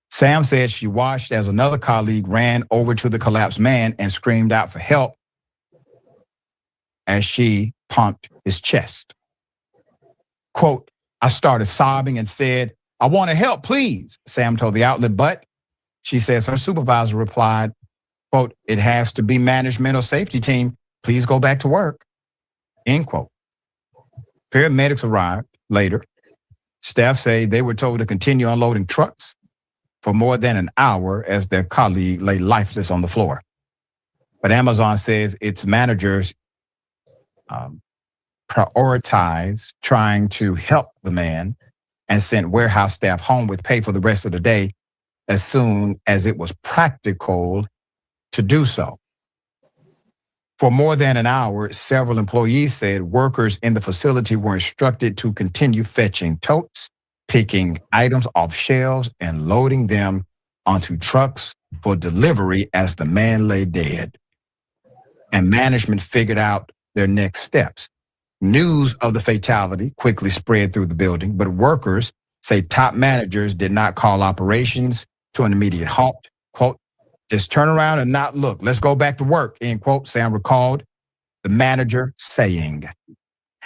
Sam said she watched as another colleague ran over to the collapsed man and screamed out for help as she pumped his chest. Quote, I started sobbing and said, I want to help, please, Sam told the outlet, but she says her supervisor replied, quote, it has to be management or safety team. Please go back to work, end quote. Paramedics arrived later. Staff say they were told to continue unloading trucks for more than an hour as their colleague lay lifeless on the floor. But Amazon says its managers prioritized trying to help the man and sent warehouse staff home with pay for the rest of the day as soon as it was practical to do so. For more than an hour, several employees said workers in the facility were instructed to continue fetching totes, picking items off shelves, and loading them onto trucks for delivery as the man lay dead. And management figured out their next steps. News of the fatality quickly spread through the building, but workers say top managers did not call operations to an immediate halt. Quote, just turn around and not look. Let's go back to work, end quote, Sam recalled the manager saying.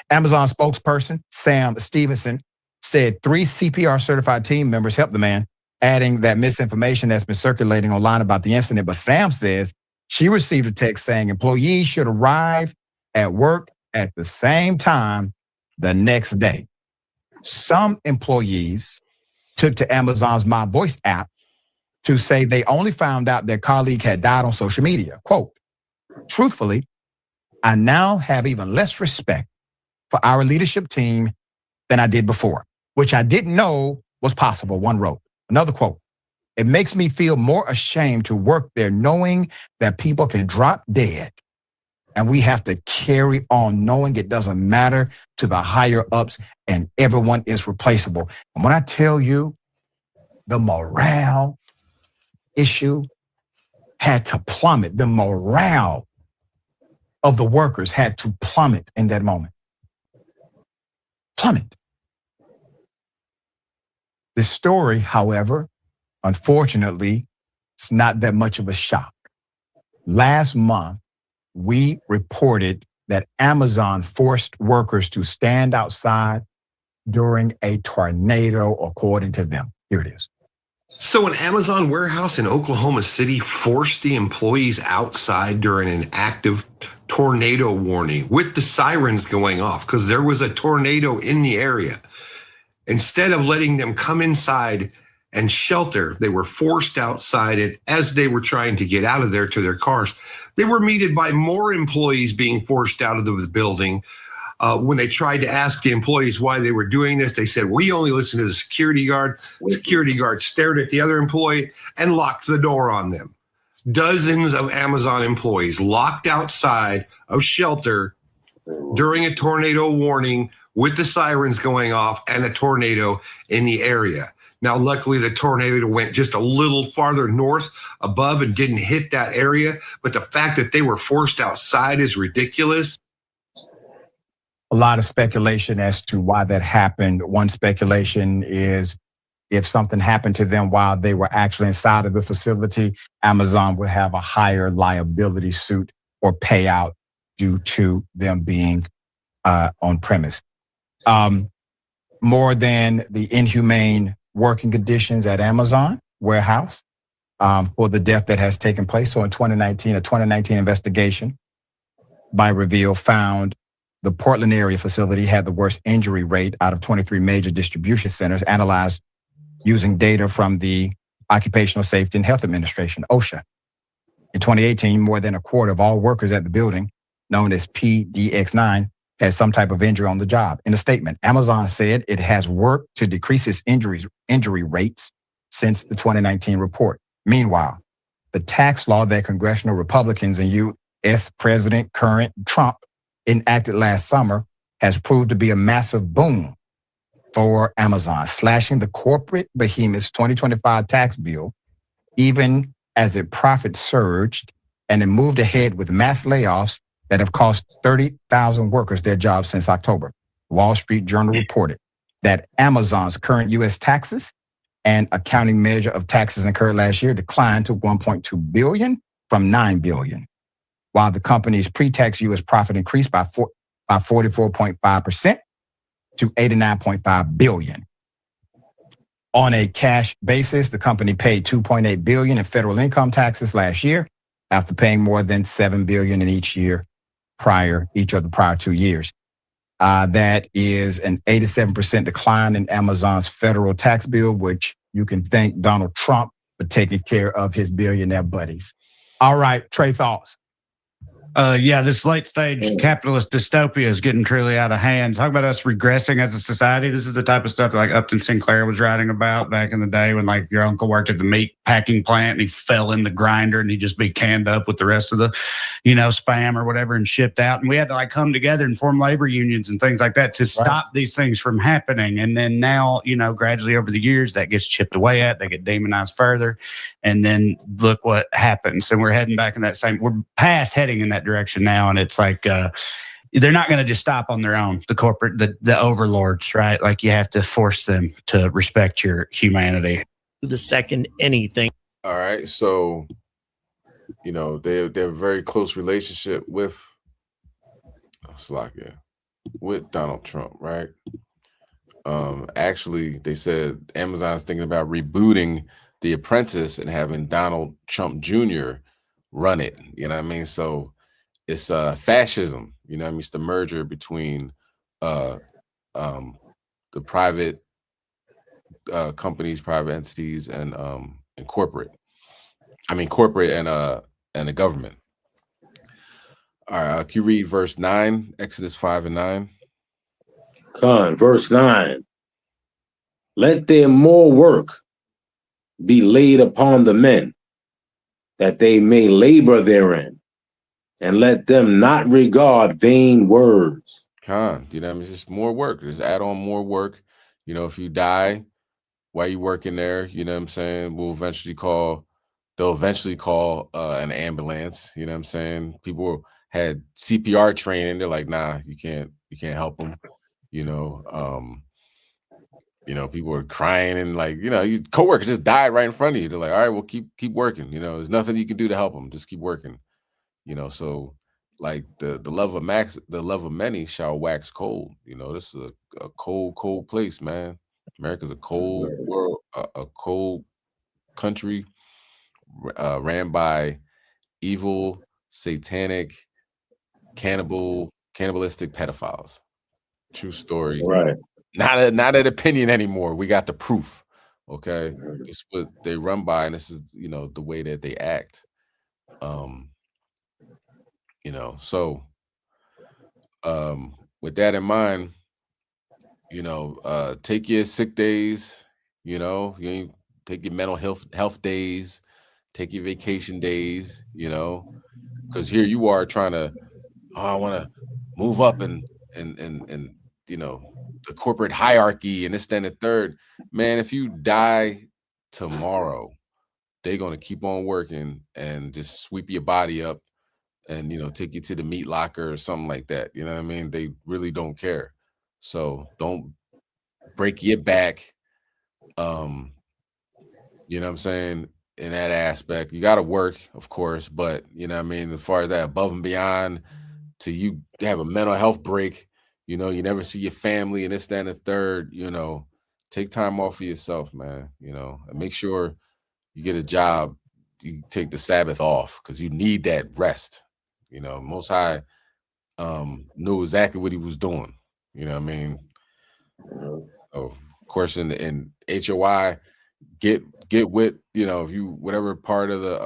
Amazon spokesperson Sam Stevenson said 3 CPR certified team members helped the man, adding that misinformation that's been circulating online about the incident. But Sam says she received a text saying employees should arrive at work at the same time the next day. Some employees took to Amazon's My Voice app to say they only found out their colleague had died on social media. Quote, truthfully, I now have even less respect for our leadership team than I did before, which I didn't know was possible, one wrote. Another quote, it makes me feel more ashamed to work there knowing that people can drop dead and we have to carry on knowing it doesn't matter to the higher ups and everyone is replaceable. And when I tell you the morale issue had to plummet, the morale of the workers had to plummet in that moment. Plummet. This story, however, unfortunately, it's not that much of a shock. Last month, we reported that Amazon forced workers to stand outside during a tornado, according to them. Here it is. So an Amazon warehouse in Oklahoma City forced the employees outside during an active tornado warning with the sirens going off because there was a tornado in the area. Instead of letting them come inside and shelter, they were forced outside it as they were trying to get out of there to their cars. They were meted by more employees being forced out of the building. When they tried to ask the employees why they were doing this, they said, we only listen to the security guard. The security guard stared at the other employee and locked the door on them. Dozens of Amazon employees locked outside of shelter during a tornado warning with the sirens going off and a tornado in the area. Now, luckily, the tornado went just a little farther north above and didn't hit that area. But the fact that they were forced outside is ridiculous. A lot of speculation as to why that happened. One speculation is if something happened to them while they were actually inside of the facility, Amazon would have a higher liability suit or payout due to them being on premise. More than the inhumane working conditions at Amazon warehouse for the death that has taken place. So in 2019, a 2019 investigation by Reveal found the Portland area facility had the worst injury rate out of 23 major distribution centers analyzed using data from the Occupational Safety and Health Administration, OSHA. In 2018, more than a quarter of all workers at the building, known as PDX9, had some type of injury on the job. In a statement, Amazon said it has worked to decrease its injury rates since the 2019 report. Meanwhile, the tax law that congressional Republicans and U.S. President current Trump enacted last summer has proved to be a massive boom for Amazon, slashing the corporate behemoth's 2025 tax bill, even as its profits surged and it moved ahead with mass layoffs that have cost 30,000 workers their jobs since October. Wall Street Journal reported that Amazon's current U.S. taxes and accounting measure of taxes incurred last year declined to $1.2 billion from $9 billion, while the company's pre-tax U.S. profit increased by 44.5% to $89.5 billion. On a cash basis, the company paid $2.8 billion in federal income taxes last year after paying more than $7 billion in each of the prior 2 years. That is an 87% decline in Amazon's federal tax bill, which you can thank Donald Trump for taking care of his billionaire buddies. All right, Trey, thoughts? Yeah, this late stage capitalist dystopia is getting truly out of hand. Talk about us regressing as a society. This is the type of stuff that like Upton Sinclair was writing about back in the day when like your uncle worked at the meat packing plant and he fell in the grinder and he'd just be canned up with the rest of the, spam or whatever and shipped out. And we had to like come together and form labor unions and things like that to stop these things from happening. And then now, gradually over the years that gets chipped away at, they get demonized further. And then look what happens. And we're heading back in we're past heading in that direction now. And it's like, they're not going to just stop on their own. The corporate, the overlords, right? Like you have to force them to respect your humanity. The second anything. All right. So, they have a very close relationship with Donald Trump, right? Actually, they said Amazon's thinking about rebooting The Apprentice and having Donald Trump Jr. run it. You know what I mean? So it's fascism. You know what I mean? It's the merger between the private companies, private entities, and corporate. I mean corporate and the government. All right, can you read verse 9, Exodus 5 and 9? Verse 9. Let their more work be laid upon the men, that they may labor therein, and let them not regard vain words. You know what I mean? It's just more work. Just add on more work. You know, if you die while you working there, you know what I'm saying, they'll eventually call an ambulance. You know what I'm saying? People had CPR training. They're like, nah, you can't help them. You know, people are crying and like, your coworkers just died right in front of you. They're like, all right, well, keep working. You know, there's nothing you can do to help them. Just keep working. You know, so like the love of many shall wax cold. You know, this is a cold place, man. America's a cold world, a cold country ran by evil, satanic, cannibalistic pedophiles. True story. Right. Not an opinion anymore. We got the proof. Okay. This is what they run by, and this is, the way that they act. So with that in mind, take your sick days, you take your mental health days, take your vacation days, because here you are trying to, I want to move up and the corporate hierarchy and this, then the third. Man, if you die tomorrow, they're gonna keep on working and just sweep your body up and take you to the meat locker or something like that. You know what I mean? They really don't care. So don't break your back. You know what I'm saying? In that aspect, you got to work, of course, but you know what I mean? As far as that above and beyond, to you have a mental health break, you never see your family and this, that, and the third, take time off for yourself, man, and make sure you get a job, you take the Sabbath off because you need that rest. Most High knew exactly what he was doing. You know what I mean? So, of course, in HOI, get with, if you, whatever part of the,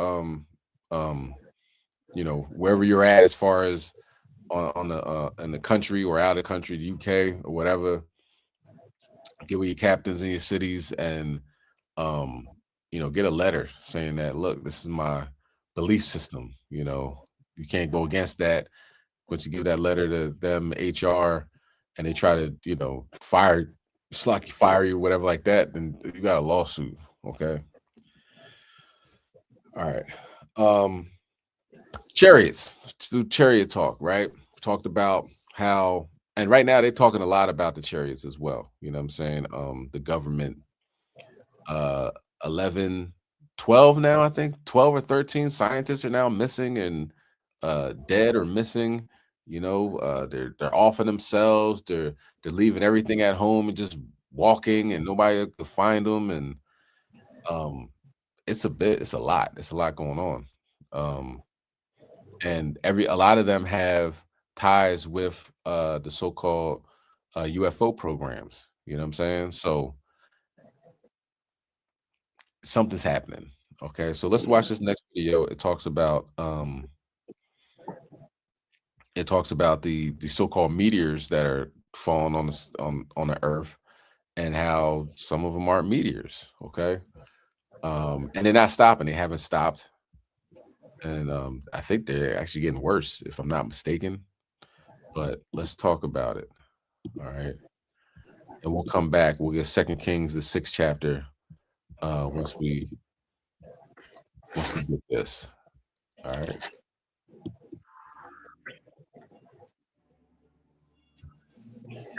wherever you're at, as far as on the in the country or out of the country, the UK or whatever, get with your captains in your cities and, get a letter saying that, look, this is my belief system. You can't go against that. Once you give that letter to them, HR, and they try to, fire you, whatever like that, then you got a lawsuit. Okay. All right. Chariots. Let's do chariot talk, right? We talked about how, and right now they're talking a lot about the chariots as well. You know what I'm saying? The government, 11, 12 now, I think 12 or 13 scientists are now missing and dead or missing. They're offing themselves. They're leaving everything at home and just walking, and nobody could find them. And it's a lot going on. And a lot of them have ties with the so-called UFO programs. You know what I'm saying? So something's happening. Okay, so let's watch this next video. It talks about the so-called meteors that are falling on the earth, and how some of them aren't meteors. Okay. And they're not stopping. They haven't stopped. And I think they're actually getting worse, if I'm not mistaken. But let's talk about it. All right. And we'll come back. We'll get 2 Kings, the 6th chapter, once we get this. All right.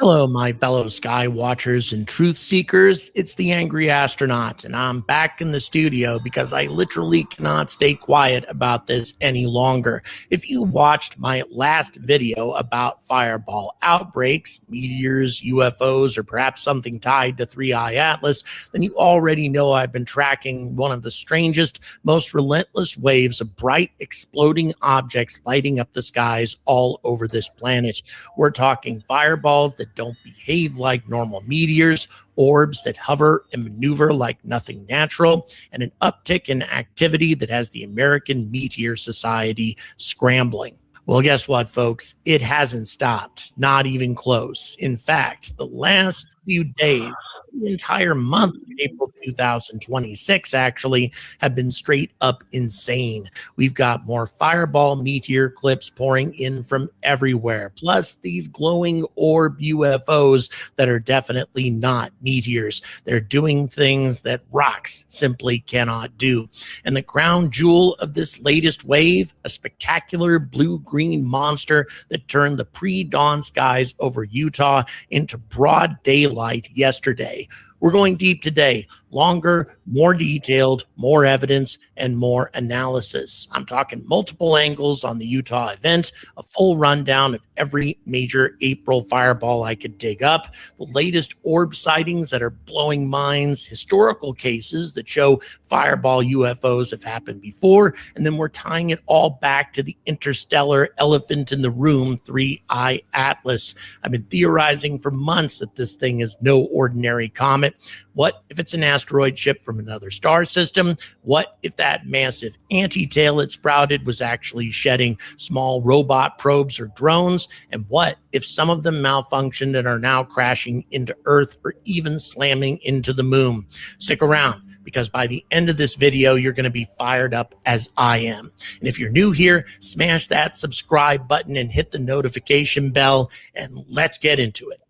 Hello, my fellow sky watchers and truth seekers. It's the Angry Astronaut, and I'm back in the studio because I literally cannot stay quiet about this any longer. If you watched my last video about fireball outbreaks, meteors, UFOs, or perhaps something tied to 3i Atlas, then you already know I've been tracking one of the strangest, most relentless waves of bright, exploding objects lighting up the skies all over this planet. We're talking fireballs that don't behave like normal meteors, orbs that hover and maneuver like nothing natural, and an uptick in activity that has the American Meteor Society scrambling. Well, guess what, folks? It hasn't stopped, not even close. In fact, the last few days, the entire month of April 2026 actually have been straight up insane. We've got more fireball meteor clips pouring in from everywhere, plus these glowing orb UFOs that are definitely not meteors. They're doing things that rocks simply cannot do. And the crown jewel of this latest wave, a spectacular blue-green monster that turned the pre-dawn skies over Utah into broad daylight yesterday. We're going deep today, longer, more detailed, more evidence, and more analysis. I'm talking multiple angles on the Utah event, a full rundown of every major April fireball I could dig up, the latest orb sightings that are blowing minds, historical cases that show fireball UFOs have happened before, and then we're tying it all back to the interstellar elephant in the room, 3i Atlas. I've been theorizing for months that this thing is no ordinary comet. What if it's an asteroid ship from another star system? What if that massive anti-tail it sprouted was actually shedding small robot probes or drones? And what if some of them malfunctioned and are now crashing into Earth or even slamming into the moon? Stick around, because by the end of this video, you're going to be fired up as I am. And if you're new here, smash that subscribe button and hit the notification bell, and let's get into it.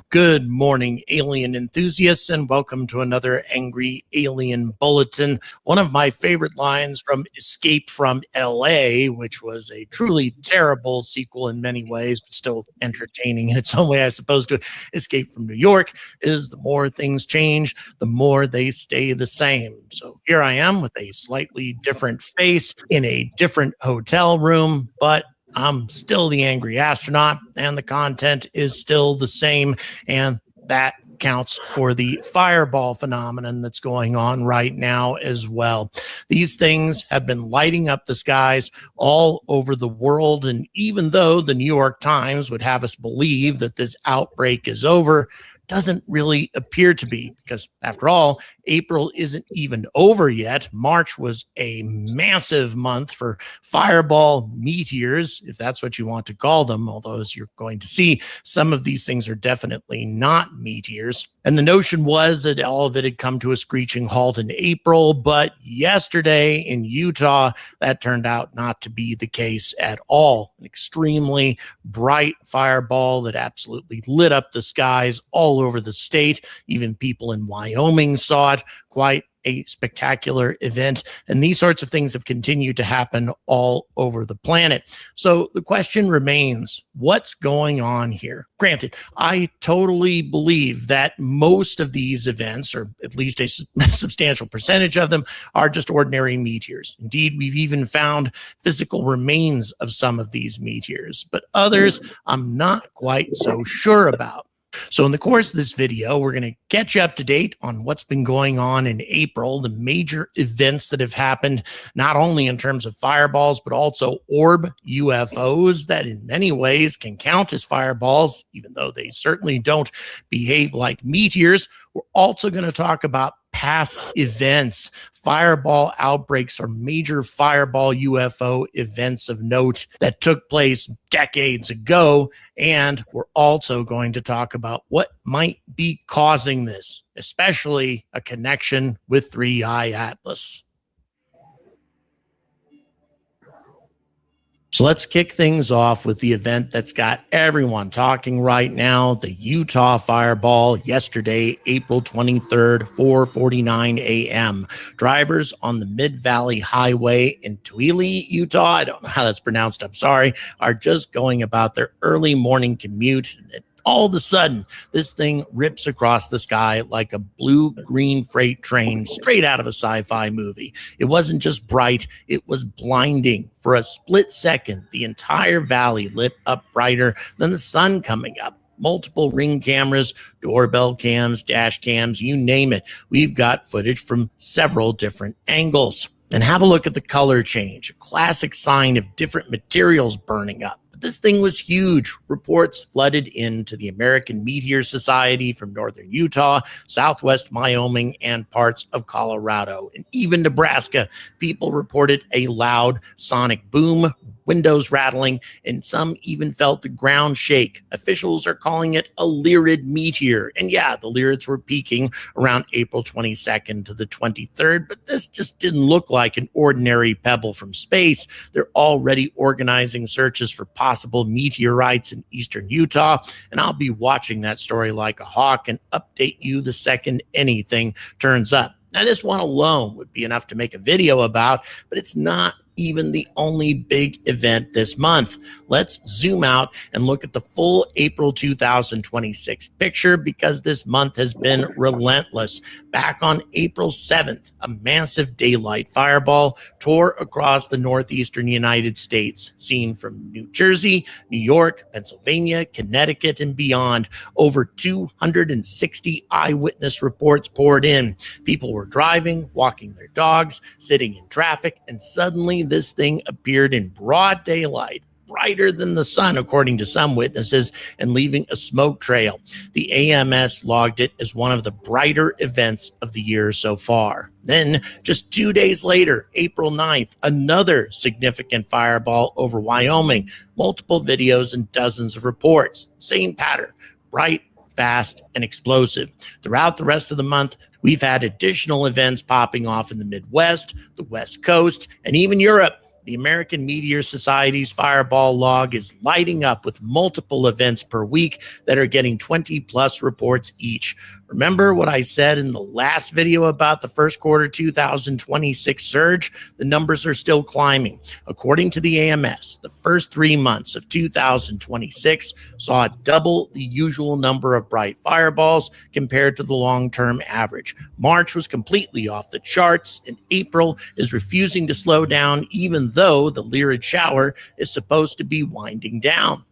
Good morning, alien enthusiasts, and welcome to another Angry Alien Bulletin. One of my favorite lines from Escape from LA, which was a truly terrible sequel in many ways, but still entertaining in its own way, I suppose, to Escape from New York, is the more things change, the more they stay the same. So here I am with a slightly different face in a different hotel room, but I'm still the Angry Astronaut, and the content is still the same, and that counts for the fireball phenomenon that's going on right now as well. These things have been lighting up the skies all over the world, and even though the New York Times would have us believe that this outbreak is over, doesn't really appear to be, because after all, April isn't even over yet. March was a massive month for fireball meteors, if that's what you want to call them, although as you're going to see, some of these things are definitely not meteors. And the notion was that all of it had come to a screeching halt in April, but yesterday in Utah, that turned out not to be the case at all. An extremely bright fireball that absolutely lit up the skies all over the state. Even people in Wyoming saw it. Quite a spectacular event, and these sorts of things have continued to happen all over the planet. So the question remains, what's going on here? Granted, I totally believe that most of these events, or at least a substantial percentage of them, are just ordinary meteors. Indeed, we've even found physical remains of some of these meteors, but others I'm not quite so sure about. So in the course of this video, we're going to catch you up to date on what's been going on in April, the major events that have happened, not only in terms of fireballs, but also orb UFOs that in many ways can count as fireballs, even though they certainly don't behave like meteors. We're also going to talk about past events, fireball outbreaks, or major fireball UFO events of note that took place decades ago. And we're also going to talk about what might be causing this, especially a connection with 3i Atlas. So let's kick things off with the event that's got everyone talking right now, the Utah fireball yesterday, April 23rd, 4:49 a.m. Drivers on the Mid-Valley Highway in Tooele, Utah, I don't know how that's pronounced, I'm sorry, are just going about their early morning commute. And all of a sudden, this thing rips across the sky like a blue-green freight train straight out of a sci-fi movie. It wasn't just bright, it was blinding. For a split second, the entire valley lit up brighter than the sun coming up. Multiple ring cameras, doorbell cams, dash cams, you name it. We've got footage from several different angles. And have a look at the color change, a classic sign of different materials burning up. This thing was huge. Reports flooded into the American Meteor Society from northern Utah, southwest Wyoming, and parts of Colorado, and even Nebraska. People reported a loud sonic boom, windows rattling, and some even felt the ground shake. Officials are calling it a Lyrid meteor. And yeah, the Lyrids were peaking around April 22nd to the 23rd, but this just didn't look like an ordinary pebble from space. They're already organizing searches for possible meteorites in eastern Utah, and I'll be watching that story like a hawk and update you the second anything turns up. Now, this one alone would be enough to make a video about, but it's not even the only big event this month. Let's zoom out and look at the full April 2026 picture, because this month has been relentless. Back on April 7th, a massive daylight fireball tore across the northeastern United States, seen from New Jersey, New York, Pennsylvania, Connecticut, and beyond. Over 260 eyewitness reports poured in. People were driving, walking their dogs, sitting in traffic, and suddenly this thing appeared in broad daylight, brighter than the sun, according to some witnesses, and leaving a smoke trail. The AMS logged it as one of the brighter events of the year so far. Then, just 2 days later, April 9th, another significant fireball over Wyoming. Multiple videos and dozens of reports. Same pattern, bright, fast, and explosive. Throughout the rest of the month, we've had additional events popping off in the Midwest, the West Coast, and even Europe. The American Meteor Society's fireball log is lighting up with multiple events per week that are getting 20 plus reports each. Remember what I said in the last video about the first quarter 2026 surge? The numbers are still climbing. According to the AMS, the first 3 months of 2026 saw double the usual number of bright fireballs compared to the long-term average. March was completely off the charts, and April is refusing to slow down, even though the Lyrid shower is supposed to be winding down.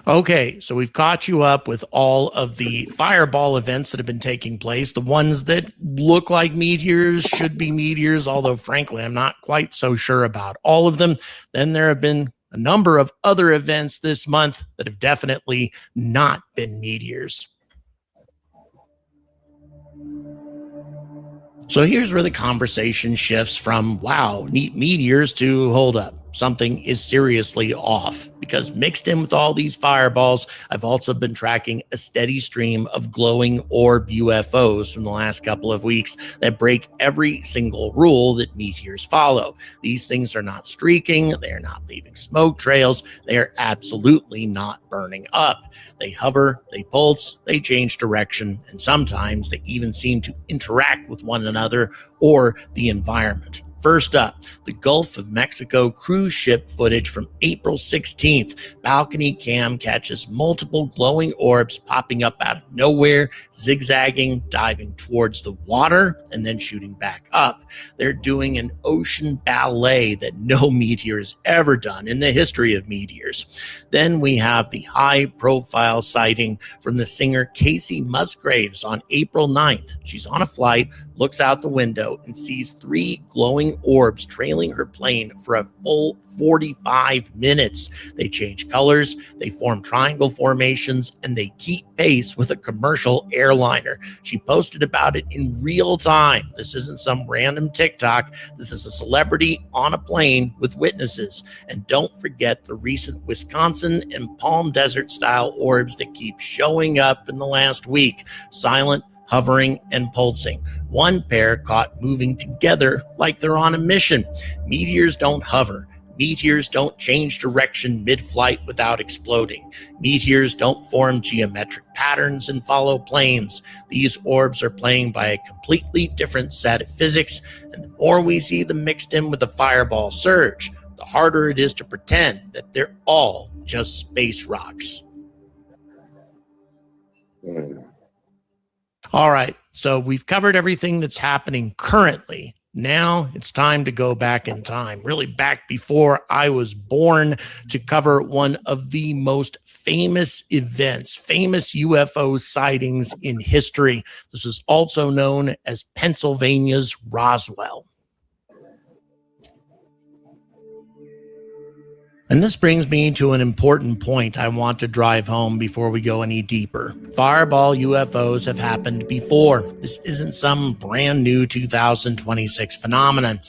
Okay, so we've caught you up with all of the fireball events that have been taking place. The ones that look like meteors should be meteors, although frankly, I'm not quite so sure about all of them. Then there have been a number of other events this month that have definitely not been meteors. So here's where the conversation shifts from, wow, neat meteors, to hold up. Something is seriously off, because mixed in with all these fireballs, I've also been tracking a steady stream of glowing orb UFOs from the last couple of weeks that break every single rule that meteors follow. These things are not streaking, they are not leaving smoke trails, they are absolutely not burning up. They hover, they pulse, they change direction, and sometimes they even seem to interact with one another or the environment. First up, the Gulf of Mexico cruise ship footage from April 16th. Balcony cam catches multiple glowing orbs popping up out of nowhere, zigzagging, diving towards the water, and then shooting back up. They're doing an ocean ballet that no meteor has ever done in the history of meteors. Then we have the high-profile sighting from the singer Casey Musgraves on April 9th. She's on a flight, looks out the window, and sees 3 glowing orbs trailing her plane for a full 45 minutes. They change colors, they form triangle formations, and they keep pace with a commercial airliner. She posted about it in real time. This isn't some random TikTok. This is a celebrity on a plane with witnesses. And don't forget the recent Wisconsin and Palm Desert style orbs that keep showing up in the last week. Silent, hovering and pulsing. One pair caught moving together like they're on a mission. Meteors don't hover. Meteors don't change direction mid-flight without exploding. Meteors don't form geometric patterns and follow planes. These orbs are playing by a completely different set of physics, and the more we see them mixed in with the fireball surge, the harder it is to pretend that they're all just space rocks. All right, so we've covered everything that's happening currently. Now it's time to go back in time, really back before I was born, to cover one of the most famous events, famous UFO sightings in history. This is also known as Pennsylvania's Roswell. And this brings me to an important point I want to drive home before we go any deeper. Fireball UFOs have happened before. This isn't some brand new 2026 phenomenon.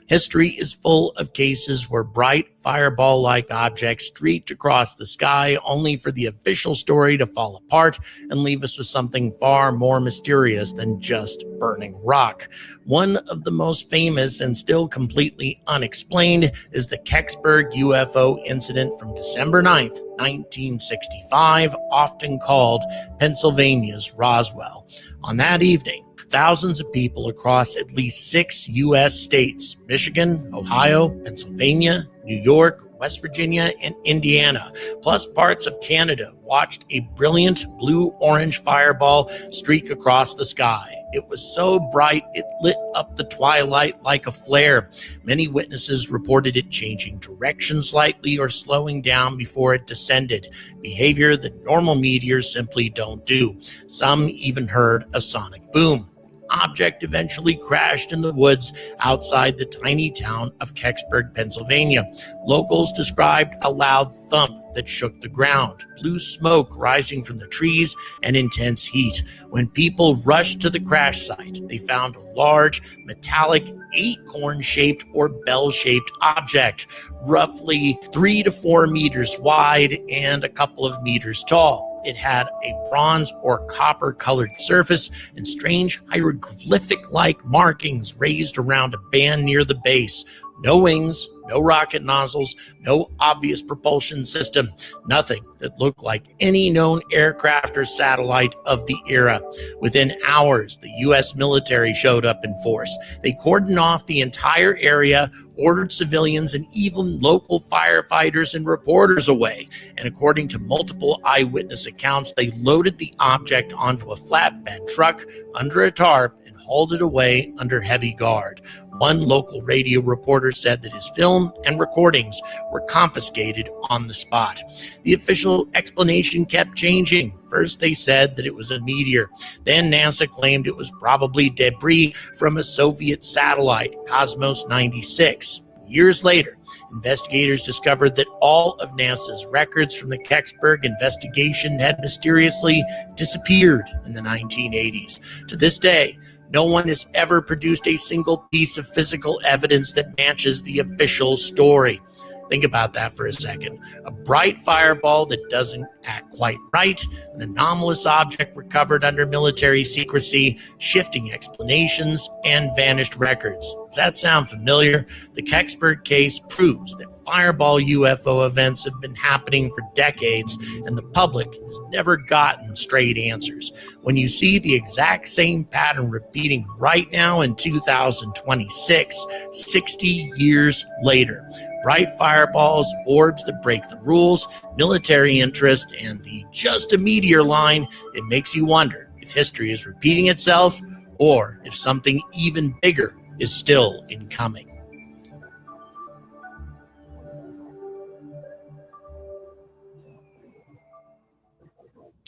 History is full of cases where bright fireball-like objects streaked across the sky only for the official story to fall apart and leave us with something far more mysterious than just burning rock. One of the most famous and still completely unexplained is the Kecksburg UFO incident from December 9th, 1965, often called Pennsylvania's Roswell. On that evening, thousands of people across at least 6 U.S. states, Michigan, Ohio, Pennsylvania, New York, West Virginia, and Indiana, plus parts of Canada, watched a brilliant blue-orange fireball streak across the sky. It was so bright, it lit up the twilight like a flare. Many witnesses reported it changing direction slightly or slowing down before it descended, behavior that normal meteors simply don't do. Some even heard a sonic boom. Object eventually crashed in the woods outside the tiny town of Kecksburg, Pennsylvania. Locals described a loud thump that shook the ground, blue smoke rising from the trees, and intense heat. When people rushed to the crash site, they found a large, metallic, acorn-shaped or bell-shaped object, roughly 3 to 4 meters wide and a couple of meters tall. It had a bronze or copper-colored surface and strange hieroglyphic-like markings raised around a band near the base. No wings, no rocket nozzles, no obvious propulsion system, nothing that looked like any known aircraft or satellite of the era. Within hours, the U.S. military showed up in force. They cordoned off the entire area, ordered civilians and even local firefighters and reporters away. And according to multiple eyewitness accounts, they loaded the object onto a flatbed truck under a tarp and hauled it away under heavy guard. One local radio reporter said that his film and recordings were confiscated on the spot. The official explanation kept changing. First, they said that it was a meteor. Then NASA claimed it was probably debris from a Soviet satellite, Cosmos 96. Years later, investigators discovered that all of NASA's records from the Kecksburg investigation had mysteriously disappeared in the 1980s. To this day, no one has ever produced a single piece of physical evidence that matches the official story. Think about that for a second. A bright fireball that doesn't act quite right, an anomalous object recovered under military secrecy, shifting explanations, and vanished records. Does that sound familiar? The Kecksburg case proves that fireball UFO events have been happening for decades, and the public has never gotten straight answers. When you see the exact same pattern repeating right now in 2026, 60 years later, bright fireballs, orbs that break the rules, military interest, and the just a meteor line, it makes you wonder if history is repeating itself or if something even bigger is still incoming.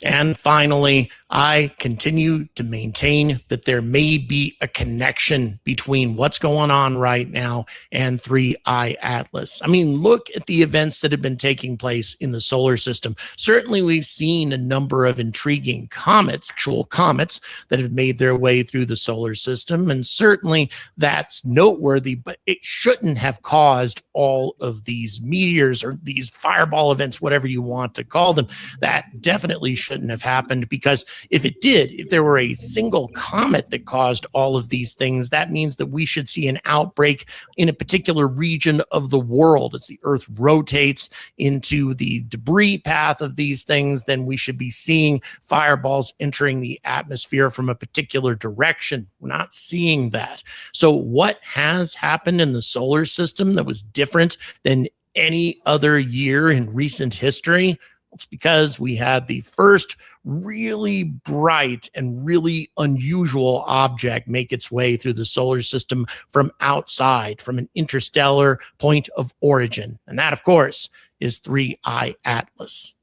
And finally, I continue to maintain that there may be a connection between what's going on right now and 3I Atlas. I mean, look at the events that have been taking place in the solar system. Certainly, we've seen a number of intriguing comets, actual comets, that have made their way through the solar system. And certainly that's noteworthy, but it shouldn't have caused all of these meteors or these fireball events, whatever you want to call them. That definitely should shouldn't have happened, because if it did, if there were a single comet that caused all of these things, that means that we should see an outbreak in a particular region of the world. As the Earth rotates into the debris path of these things, then we should be seeing fireballs entering the atmosphere from a particular direction. We're not seeing that. So what has happened in the solar system that was different than any other year in recent history? It's because we had the first really bright and really unusual object make its way through the solar system from outside, from an interstellar point of origin. And that, of course, is 3I Atlas.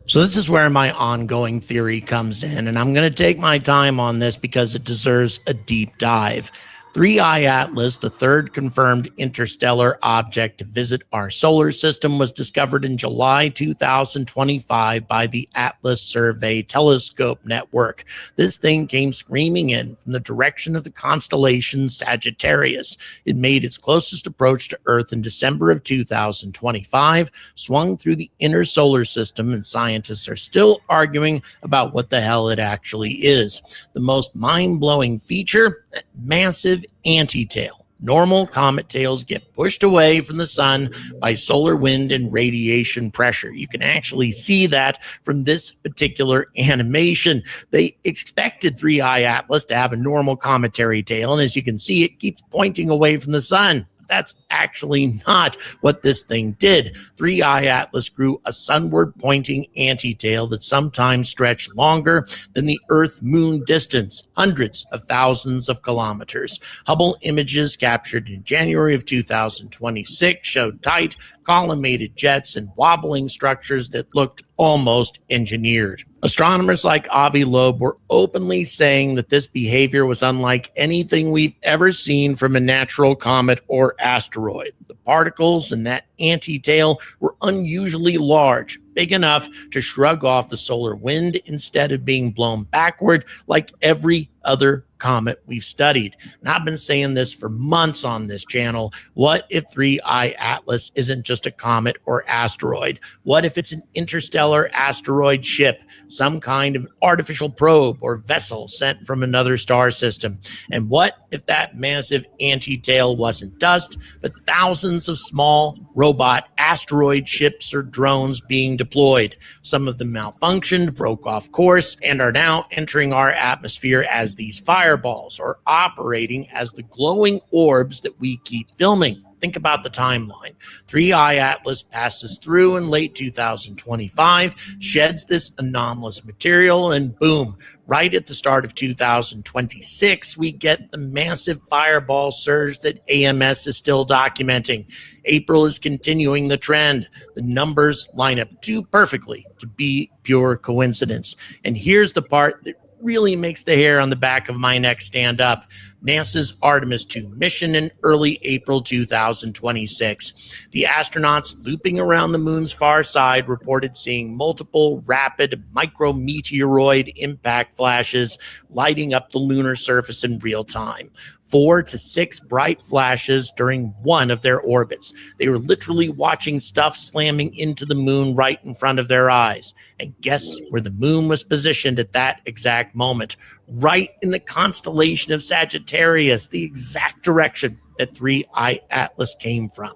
So this is where my ongoing theory comes in, and I'm going to take my time on this because it deserves a deep dive. 3I Atlas, the third confirmed interstellar object to visit our solar system, was discovered in July 2025 by the Atlas Survey Telescope Network. This thing came screaming in from the direction of the constellation Sagittarius. It made its closest approach to Earth in December of 2025, swung through the inner solar system, and scientists are still arguing about what the hell it actually is. The most mind-blowing feature, that massive anti-tail. Normal comet tails get pushed away from the sun by solar wind and radiation pressure. You can actually see that from this particular animation. They expected 3I Atlas to have a normal cometary tail, and as you can see, it keeps pointing away from the sun. That's actually not what this thing did. 3I Atlas grew a sunward pointing anti-tail that sometimes stretched longer than the Earth-Moon distance, hundreds of thousands of kilometers. Hubble images captured in January of 2026 showed tight, collimated jets and wobbling structures that looked almost engineered. Astronomers like Avi Loeb were openly saying that this behavior was unlike anything we've ever seen from a natural comet or asteroid. The particles in that anti-tail were unusually large, big enough to shrug off the solar wind instead of being blown backward like every other comet we've studied. And I've been saying this for months on this channel. What if 3I Atlas isn't just a comet or asteroid? What if it's an interstellar asteroid ship, some kind of artificial probe or vessel sent from another star system? And what if that massive anti-tail wasn't dust, but thousands of small robot asteroid ships or drones being deployed? Some of them malfunctioned, broke off course, and are now entering our atmosphere as these fireballs, or operating as the glowing orbs that we keep filming. Think about the timeline. 3I Atlas passes through in late 2025, sheds this anomalous material, and boom, right at the start of 2026, we get the massive fireball surge that AMS is still documenting. April is continuing the trend. The numbers line up too perfectly to be pure coincidence. And here's the part that really makes the hair on the back of my neck stand up. NASA's Artemis II mission in early April 2026. The astronauts looping around the moon's far side reported seeing multiple rapid micrometeoroid impact flashes lighting up the lunar surface in real time. 4 to 6 bright flashes during one of their orbits. They were literally watching stuff slamming into the moon right in front of their eyes. And guess where the moon was positioned at that exact moment? Right in the constellation of Sagittarius, the exact direction that 3I Atlas came from.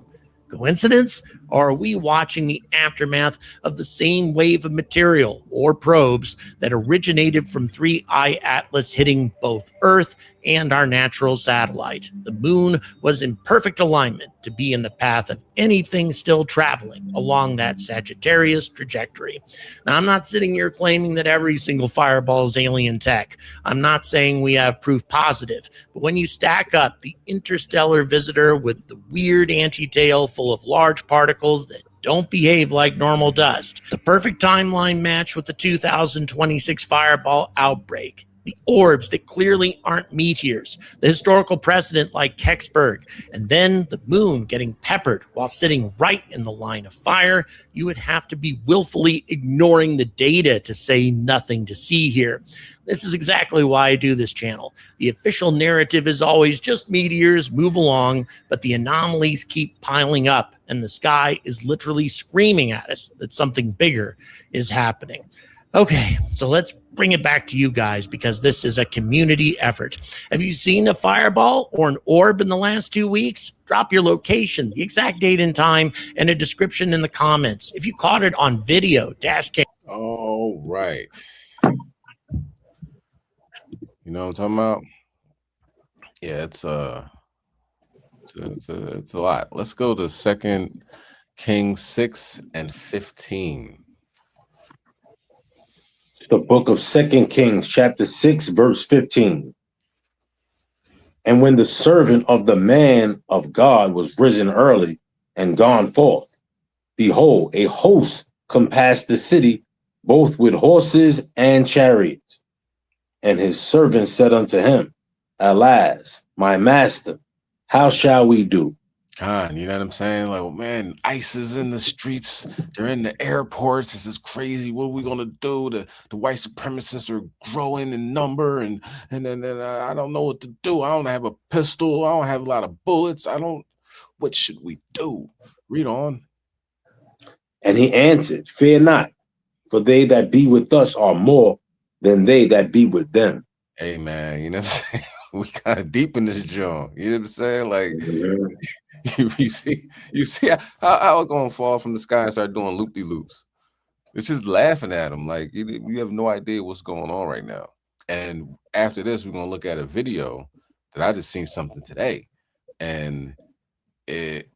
Coincidence? Or are we watching the aftermath of the same wave of material or probes that originated from 3I Atlas hitting both Earth and our natural satellite? The moon was in perfect alignment to be in the path of anything still traveling along that Sagittarius trajectory. Now, I'm not sitting here claiming that every single fireball is alien tech. I'm not saying we have proof positive, but when you stack up the interstellar visitor with the weird anti-tail full of large particles that don't behave like normal dust, the perfect timeline match with the 2026 fireball outbreak, The orbs that clearly aren't meteors, the historical precedent like Kecksburg, and then the moon getting peppered while sitting right in the line of fire. You would have to be willfully ignoring the data to say nothing to see here. This is exactly why I do this channel. The official narrative is always just meteors, move along, but the anomalies keep piling up, and the sky is literally screaming at us that something bigger is happening. Okay, so let's bring it back to you guys because this is a community effort. Have you seen a fireball or an orb in the last 2 weeks? Drop your location, the exact date and time, and a description in the comments. If you caught it on video, dash cam. All right. You know what I'm talking about? Yeah, it's a lot. Let's go to 2 Kings 6 and 15. The book of 2 Kings, chapter 6, verse 15. And when the servant of the man of God was risen early and gone forth, behold, a host compassed the city, both with horses and chariots. And his servant said unto him, Alas, my master, how shall we do? God, you know what I'm saying? Like, well, man, ICE is in the streets. They're in the airports. This is crazy. What are we gonna do? The white supremacists are growing in number, and then I don't know what to do. I don't have a pistol. I don't have a lot of bullets. What should we do? Read on. And he answered, Fear not, for they that be with us are more than they that be with them. Hey, man, you know what I'm saying? We kind of deep in this joint. You know what I'm saying? Like, you see how it gonna fall from the sky and start doing loop-de-loops. It's just laughing at them. Like, you have no idea what's going on right now. And after this, we're gonna look at a video that I just seen something today, and it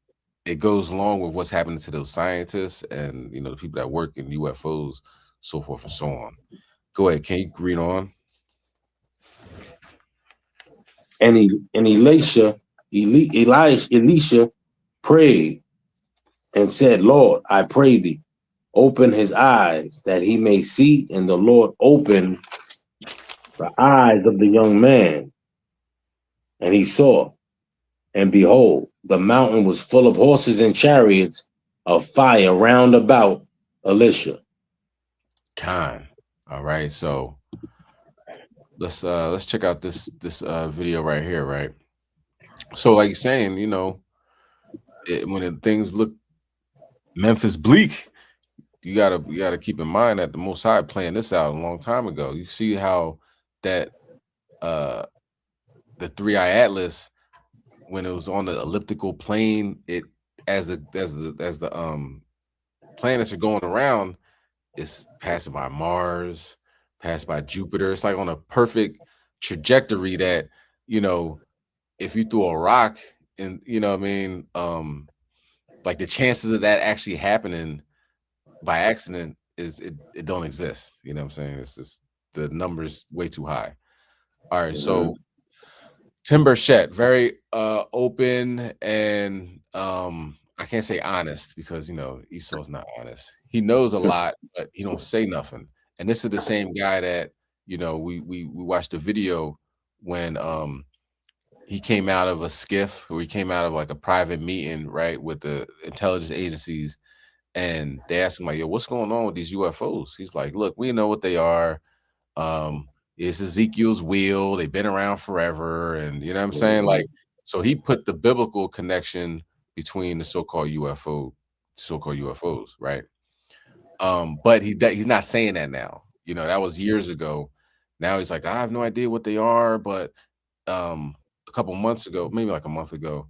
goes along with what's happening to those scientists and the people that work in UFOs, so forth and so on. Go ahead, can you read on? And Elisha prayed and said, Lord, I pray thee, open his eyes that he may see. And the Lord opened the eyes of the young man, and he saw. And behold, the mountain was full of horses and chariots of fire round about Elisha. Khan. All right, so let's check out this video right here, right? So like you're saying, when things look Memphis bleak, you gotta keep in mind that the Most High planned this out a long time ago. You see how that the 3-eye Atlas, when it was on the elliptical plane, it as the planets are going around, it's passing by Mars, passed by Jupiter. It's like on a perfect trajectory that, if you threw a rock and, like the chances of that actually happening by accident it don't exist. You know what I'm saying? It's just the numbers way too high. All right, so Tim Burchett, very open and I can't say honest because Esau's not honest. He knows a lot, but he don't say nothing. And this is the same guy that we watched the video when he came out of a skiff, or he came out of like a private meeting, right, with the intelligence agencies, and they asked him like, "Yo, what's going on with these UFOs?" He's like, "Look, we know what they are. It's Ezekiel's wheel. They've been around forever, and you know what I'm saying." Like, so he put the biblical connection between the so-called UFOs, right? But he's not saying that now. That was years ago. Now he's like, I have no idea what they are, but a couple months ago, maybe like a month ago,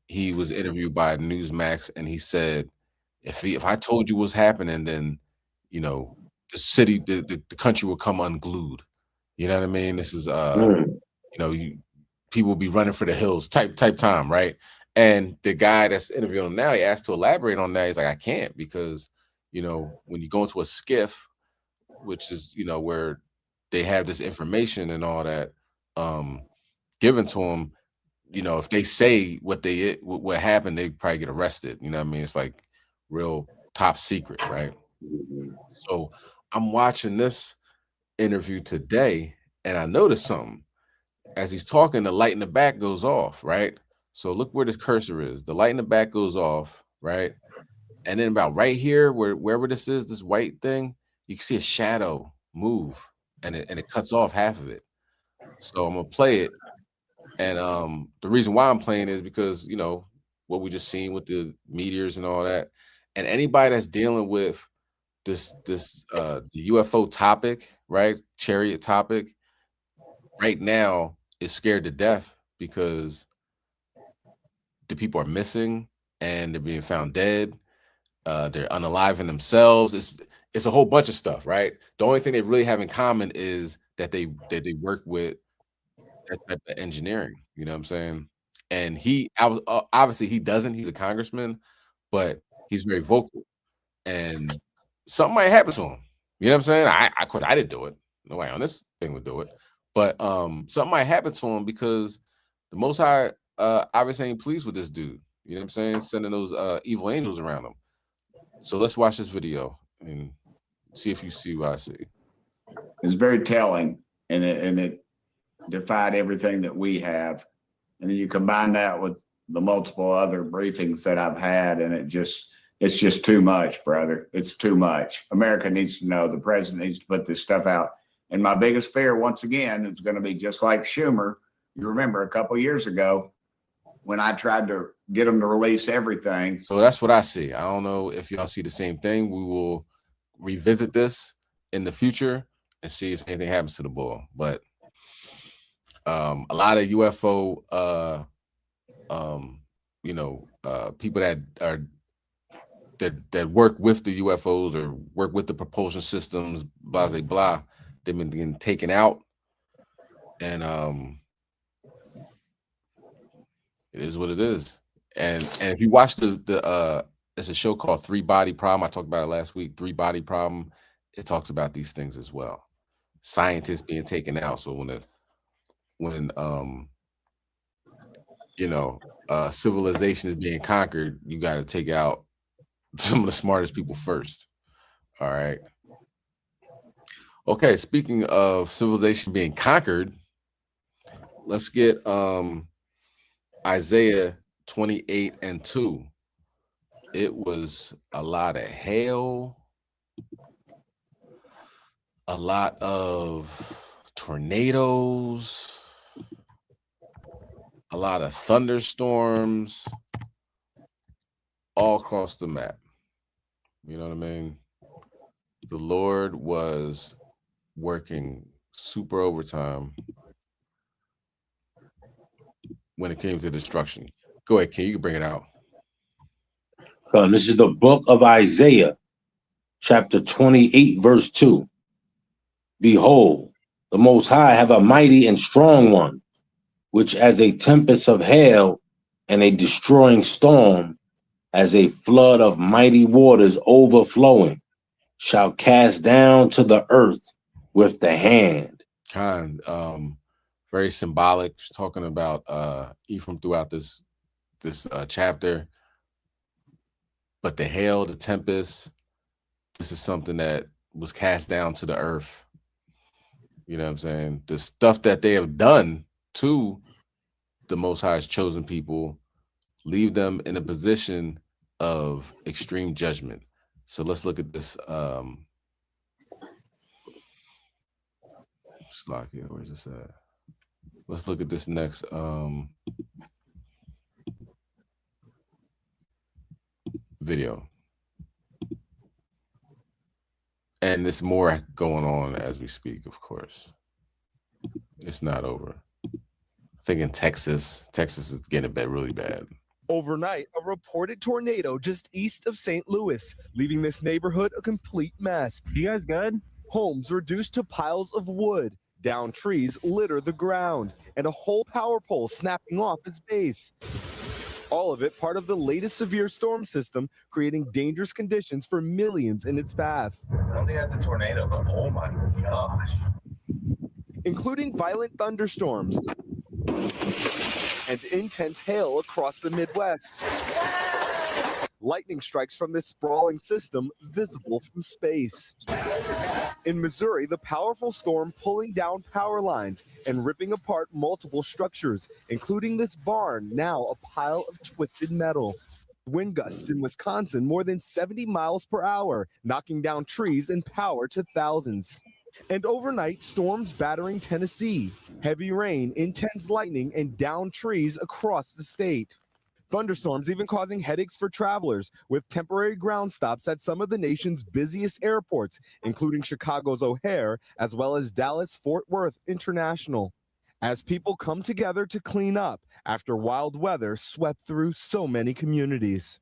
he was interviewed by Newsmax, and he said, if I told you what's happening, then the city, the country will come unglued. You know what I mean? This is people will be running for the hills type time, right? And the guy that's interviewing him now, he asked to elaborate on that. He's like, I can't, because when you go into a skiff, which is where they have this information and all that given to them, if they say what happened, they probably get arrested. You know what I mean? It's like real top secret, right? So I'm watching this interview today, And I noticed something. As he's talking, the light in the back goes off, right? So look where this cursor is. The light in the back goes off, right? And then about right here, wherever this is, this white thing, you can see a shadow move, and it cuts off half of it. So I'm gonna play it. And the reason why I'm playing is because, you know, what we just seen with the meteors and all that. And anybody that's dealing with the UFO topic, right? Chariot topic, right now is scared to death because the people are missing and they're being found dead. They're unaliving themselves. It's a whole bunch of stuff, right? The only thing they really have in common is that they work with that type of engineering. You know what I'm saying? And obviously he doesn't. He's a congressman, but he's very vocal. And something might happen to him. You know what I'm saying? I course I didn't do it. Nobody on this thing would do it. But something might happen to him because the Most High obviously ain't pleased with this dude. You know what I'm saying? Sending those evil angels around him. So let's watch this video and see if you see what I see. It's very telling, and it defied everything that we have. And then you combine that with the multiple other briefings that I've had, and it's just too much, brother. It's too much. America needs to know. The president needs to put this stuff out. And my biggest fear, once again, is going to be just like Schumer. You remember a couple of years ago when I tried to get them to release everything. So that's what I see. I don't know if y'all see the same thing. We will revisit this in the future and see if anything happens to the bull. But a lot of UFO, people that work with the UFOs or work with the propulsion systems, blah, blah, blah, they've been getting taken out. And it is what it is. And if you watch it's a show called 3 Body Problem. I talked about it last week. 3 Body Problem. It talks about these things as well. Scientists being taken out. So when civilization is being conquered, you got to take out some of the smartest people first. All right. Okay. Speaking of civilization being conquered, let's get Isaiah 28:2. It was a lot of hail, a lot of tornadoes, a lot of thunderstorms all across the map. You know what I mean? The Lord was working super overtime when it came to destruction. Go ahead, King. You can bring it out. This is the book of Isaiah, chapter 28, verse 2. Behold, the Most High have a mighty and strong one, which as a tempest of hail and a destroying storm, as a flood of mighty waters overflowing, shall cast down to the earth with the hand. Very symbolic. Just talking about Ephraim throughout this chapter. But the hail, the tempest, this is something that was cast down to the earth. You know what I'm saying? The stuff that they have done to the Most High's chosen people leave them in a position of extreme judgment. So let's look at this. Slovakia, where's this at? Let's look at this next video. And there's more going on as we speak, of course. It's not over. I think in Texas is getting really bad. Overnight, a reported tornado just east of St. Louis, leaving this neighborhood a complete mess. You guys good? Homes reduced to piles of wood, downed trees litter the ground, and a whole power pole snapping off its base. All of it part of the latest severe storm system, creating dangerous conditions for millions in its path. I don't think that's a tornado, but oh my gosh. Including violent thunderstorms and intense hail across the Midwest. lightning strikes from this sprawling system visible from space. In Missouri, the powerful storm pulling down power lines and ripping apart multiple structures, including this barn, now a pile of twisted metal. Wind gusts in Wisconsin more than 70 miles per hour, knocking down trees and power to thousands. And overnight, storms battering Tennessee. Heavy rain, intense lightning, and downed trees across the state. Thunderstorms even causing headaches for travelers, with temporary ground stops at some of the nation's busiest airports, including Chicago's O'Hare, as well as Dallas-Fort Worth International, as people come together to clean up after wild weather swept through so many communities.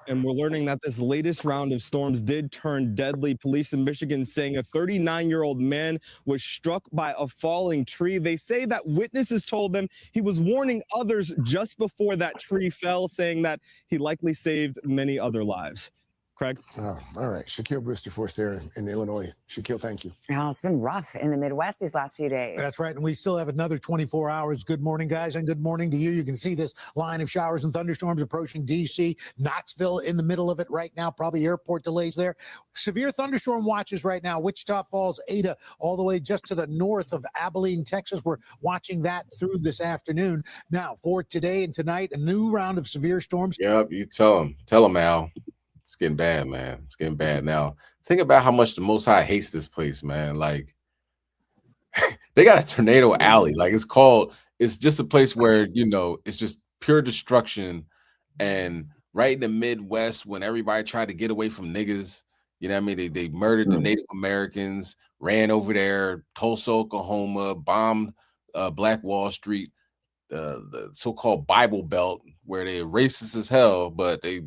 And we're learning that this latest round of storms did turn deadly. Police in Michigan saying a 39-year-old man was struck by a falling tree. They say that witnesses told them he was warning others just before that tree fell, saying that he likely saved many other lives. Craig? All right. Shaquille Brewster for us there in Illinois. Shaquille, thank you. Oh, it's been rough in the Midwest these last few days. That's right. And we still have another 24 hours. Good morning, guys, and good morning to you. You can see this line of showers and thunderstorms approaching D.C. Knoxville in the middle of it right now. Probably airport delays there. Severe thunderstorm watches right now. Wichita Falls, Ada, all the way just to the north of Abilene, Texas. We're watching that through this afternoon. Now, for today and tonight, a new round of severe storms. Yep, you tell them, Al. It's getting bad, man. It's getting bad. Now, think about how much the Most High hates this place, man. Like, they got a tornado alley. Like, it's just a place where, it's just pure destruction. And right in the Midwest, when everybody tried to get away from niggas, you know what I mean? They murdered the Native Americans, ran over there, Tulsa, Oklahoma, bombed Black Wall Street, the so-called Bible Belt, where they're racist as hell, but they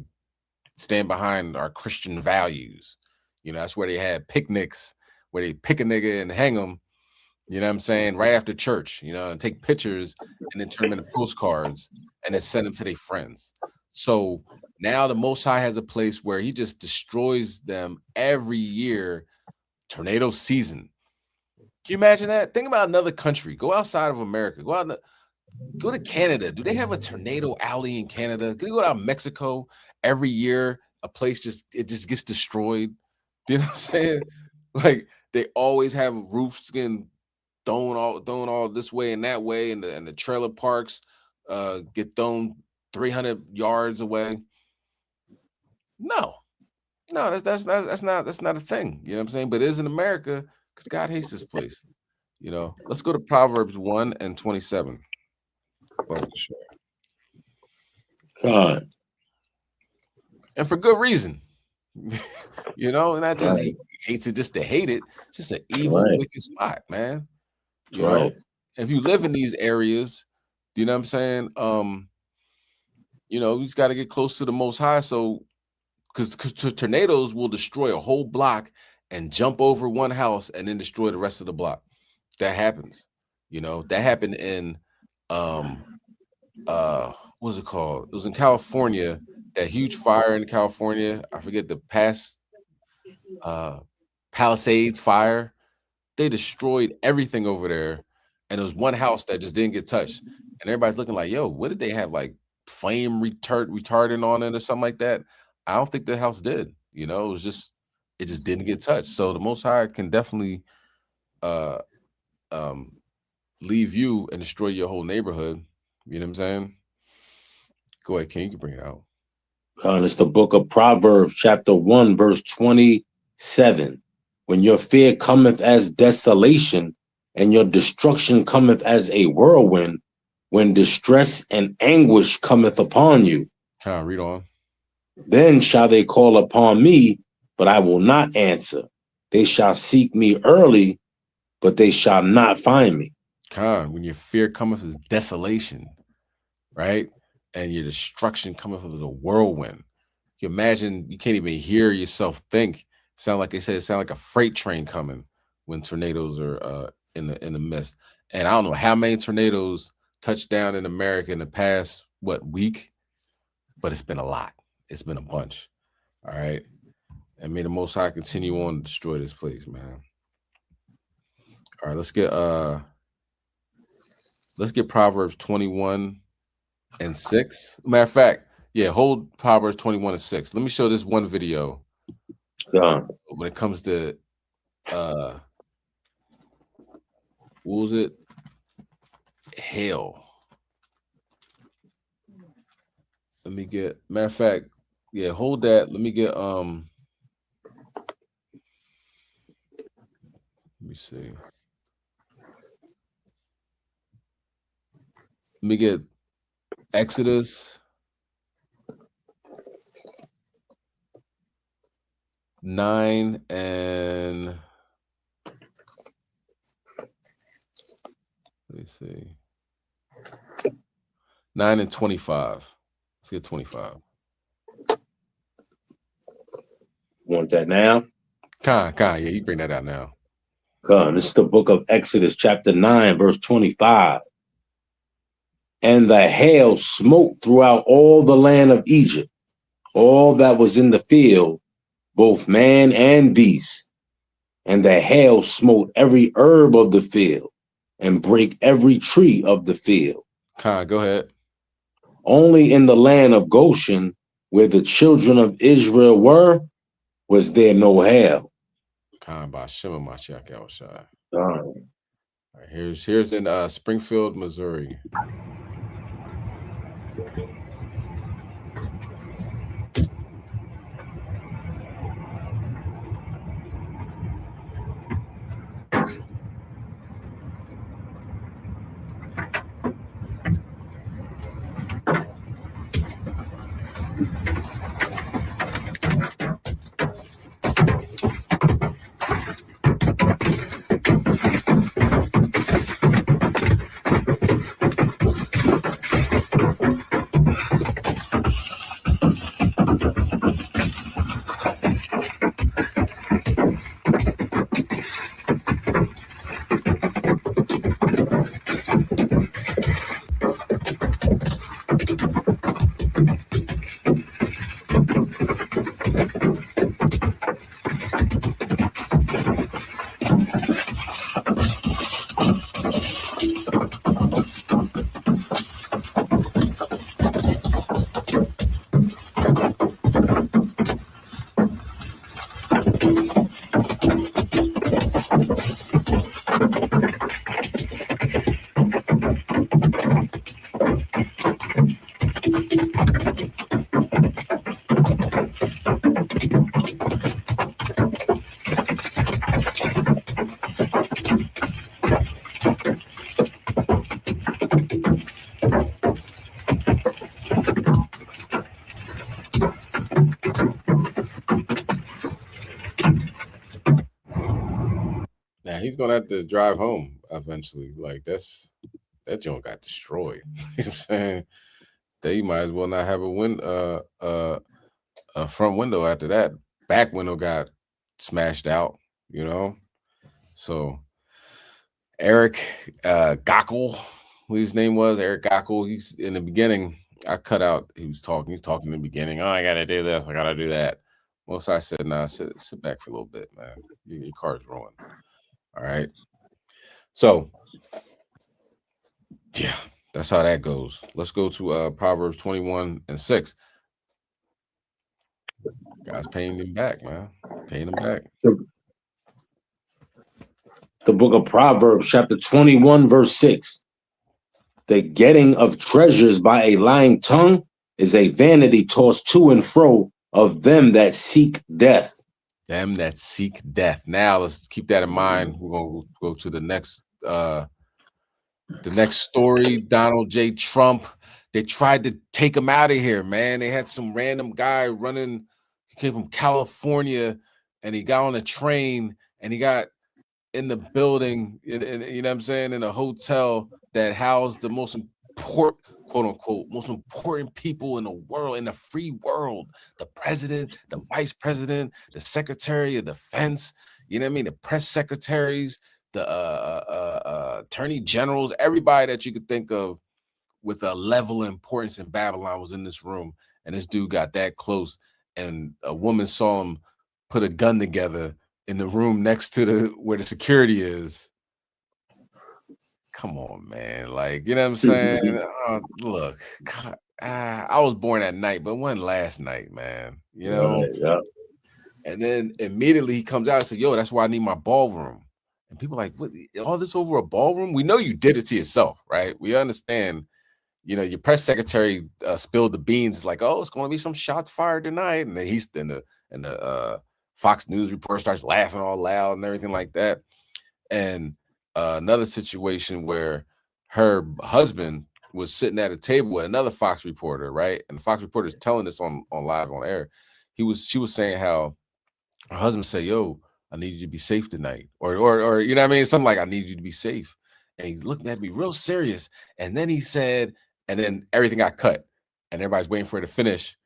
stand behind our Christian values. That's where they had picnics, where they pick a nigga and hang him, you know what I'm saying, right after church, and take pictures and then turn them into postcards and then send them to their friends. So now the Most High has a place where he just destroys them every year. Tornado season. Can you imagine that? Think about another country. Go outside of America. Go to Canada. Do they have a tornado alley in Canada? Can you go to Mexico? Every year, a place just gets destroyed. You know what I'm saying? Like, they always have roofs getting thrown all this way and that way, and the trailer parks get thrown 300 yards away. No, that's not a thing. You know what I'm saying? But it is in America because God hates this place. Let's go to Proverbs 1:27. God. And for good reason. Not just he hates it just to hate it. It's just an evil, wicked spot, man. You know, if you live in these areas, you know what I'm saying? You just got to get close to the Most High. So, because tornadoes will destroy a whole block and jump over one house and then destroy the rest of the block. That happens. That happened in what's it called? It was in California. That huge fire in California. I forget the Palisades fire. They destroyed everything over there, and there was one house that just didn't get touched. And everybody's looking like, "Yo, what did they have? Like flame retardant on it or something like that?" I don't think the house did. It just didn't get touched. So the Most High can definitely leave you and destroy your whole neighborhood. You know what I'm saying? Go ahead, King. You can bring it out. It's the book of Proverbs, chapter 1, verse 27. When your fear cometh as desolation, and your destruction cometh as a whirlwind, when distress and anguish cometh upon you. Read on. Then shall they call upon me, but I will not answer. They shall seek me early, but they shall not find me. When your fear cometh as desolation, right? And your destruction coming from the whirlwind. You imagine you can't even hear yourself think. Sound like they said, it sound like a freight train coming when tornadoes are in the midst. And I don't know how many tornadoes touched down in America in the past week, but it's been a lot. It's been a bunch. All right. And may the Most High continue on to destroy this place, man. All right, let's get Proverbs 21:6. Matter of fact, Yeah, hold Proverbs 21:6. Let me show this one video. When it comes to what was it? Hell. Let me get, matter of fact, yeah, hold that. Let me get let me see. Let me get Exodus 9 and let me see. 9 and 25. Let's get 25. Want that now? Con, yeah, you bring that out now. This is the book of Exodus, chapter 9, verse 25. And the hail smote throughout all the land of Egypt, all that was in the field, both man and beast. And the hail smote every herb of the field, and brake every tree of the field. Con, go ahead. Only in the land of Goshen, where the children of Israel were, was there no hail. Con by Shema Mashiach Yahushua. All right, here's in Springfield, Missouri. Now he's gonna have to drive home eventually. Like that joint got destroyed. You know what I'm saying? They might as well not have a front window after that. Back window got smashed out, you know. So Eric Gockel, who his name was, Eric Gockel, he's in the beginning. I cut out, he's talking in the beginning. Oh, I gotta do this, I gotta do that. Most I said, nah, sit back for a little bit, man. Your car's ruined. All right. So yeah, that's how that goes. Let's go to Proverbs 21:6. God's paying him back, man. Paying him back. The book of Proverbs, chapter 21, verse 6. The getting of treasures by a lying tongue is a vanity tossed to and fro of them that seek death. Them that seek death. Now let's keep that in mind. We're gonna go to the next story. Donald J. Trump. They tried to take him out of here, man. They had some random guy running. He came from California, and he got on a train, and he got in the building, you know what I'm saying, in a hotel that housed the most important, quote unquote, most important people in the world, in the free world. The president, the vice president, the secretary of defense, you know what I mean? The press secretaries, the attorney generals, everybody that you could think of with a level of importance in Babylon was in this room. And this dude got that close, and a woman saw him put a gun together in the room next to where the security is. Come on, man. Like, you know what I'm saying? Look, God, I was born at night, but it wasn't last night, man. You know? Right, yeah. And then immediately he comes out and says, yo, that's why I need my ballroom. And people are like, what, all this over a ballroom? We know you did it to yourself, right? We understand, you know, your press secretary spilled the beans. It's like, oh, it's going to be some shots fired tonight. And then the Fox News reporter starts laughing all loud and everything like that. And another situation where her husband was sitting at a table with another Fox reporter, right? And the Fox reporter is telling this on live on air. She was saying how her husband said, yo, I need you to be safe tonight. Or you know what I mean? Something like, I need you to be safe. And he looked at me real serious. And then he said, and then everything got cut. And everybody's waiting for it to finish.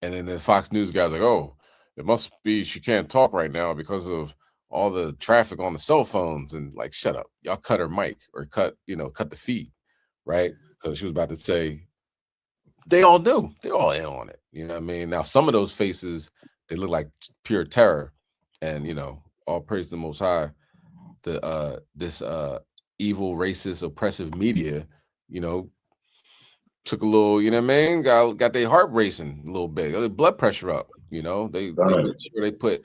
And then the Fox News guy's like, oh, it must be she can't talk right now because of all the traffic on the cell phones. And like, shut up. Y'all cut her mic or cut the feed, right? Because she was about to say, they all knew. They're all in on it. You know what I mean? Now, some of those faces, they look like pure terror. And, you know, all praise to the Most High. This evil, racist, oppressive media, you know, took a little, you know what I mean? Got their heart racing a little bit, their blood pressure up, you know. They made sure they put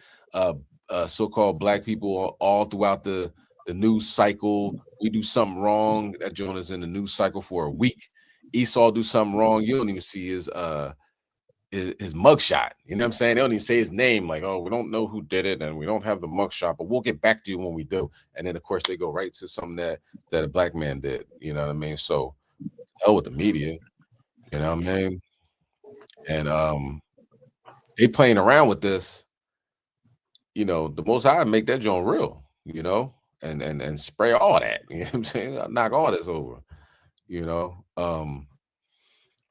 so-called black people all throughout the news cycle. We do something wrong, that joint is in the news cycle for a week. Esau do something wrong, you don't even see his mugshot. You know what I'm saying? They don't even say his name, like, oh, we don't know who did it and we don't have the mugshot, but we'll get back to you when we do. And then of course they go right to something that a black man did. You know what I mean? So hell with the media, you know what I mean? And they playing around with this, you know, the Most High make that joint real, you know, and spray all that. You know what I'm saying? Knock all this over, you know.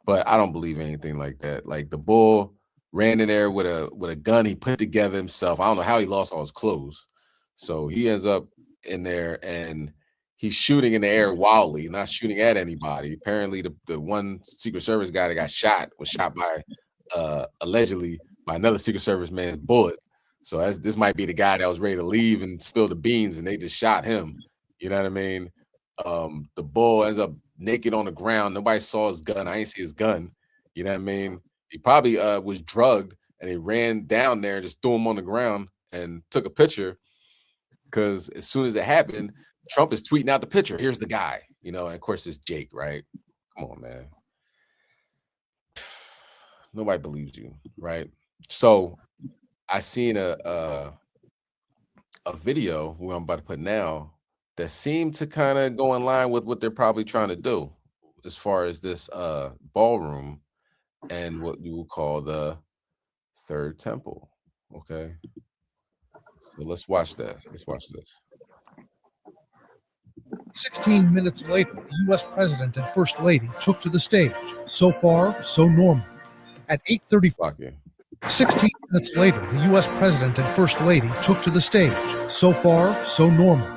But I don't believe anything like that. Like the bull ran in there with a gun he put together himself. I don't know how he lost all his clothes. So he ends up in there and he's shooting in the air wildly, not shooting at anybody. Apparently the one Secret Service guy that got shot was shot by allegedly by another Secret Service man's bullet. So this might be the guy that was ready to leave and spill the beans and they just shot him. You know what I mean? The bull ends up naked on the ground. Nobody saw his gun. I ain't see his gun. You know what I mean? He probably was drugged and he ran down there and just threw him on the ground and took a picture. Because as soon as it happened, Trump is tweeting out the picture. Here's the guy, you know, and of course it's Jake, right? Come on, man. Nobody believes you, right? So I seen a video who I'm about to put now that seemed to kind of go in line with what they're probably trying to do as far as this ballroom and what you would call the third temple. Okay. So let's watch this. Let's watch this. 16 minutes later, the U.S. President and First Lady took to the stage. So far, so normal. At 8:30, 16 minutes later, the U.S. President and First Lady took to the stage. So far, so normal.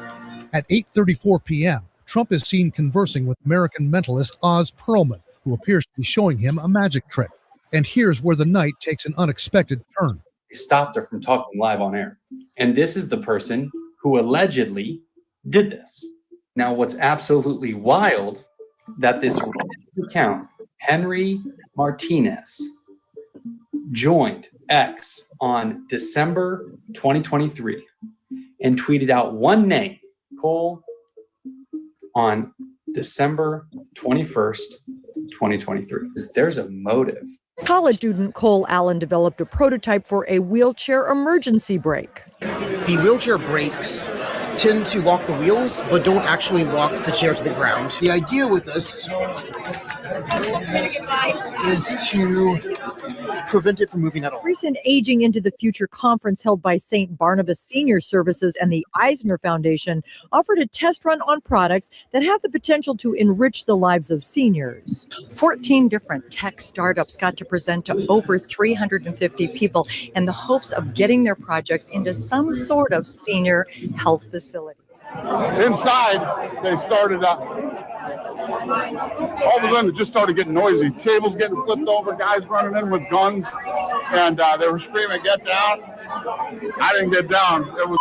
At 8:34 p.m., Trump is seen conversing with American mentalist Oz Perlman, who appears to be showing him a magic trick. And here's where the night takes an unexpected turn. They stopped her from talking live on air. And this is the person who allegedly did this. Now, what's absolutely wild, that this account, Henry Martinez, joined X on December 2023 and tweeted out one name, Cole, on December 21st, 2023. There's a motive. College student Cole Allen developed a prototype for a wheelchair emergency brake. The wheelchair brakes tend to lock the wheels, but don't actually lock the chair to the ground. The idea with this is to prevent it from moving at all. Recent Aging into the Future conference held by St. Barnabas Senior Services and the Eisner Foundation offered a test run on products that have the potential to enrich the lives of seniors. 14 different tech startups got to present to over 350 people in the hopes of getting their projects into some sort of senior health facility. Inside, they started up. All of a sudden, it just started getting noisy. Tables getting flipped over, guys running in with guns, and they were screaming, "Get down!" I didn't get down. It was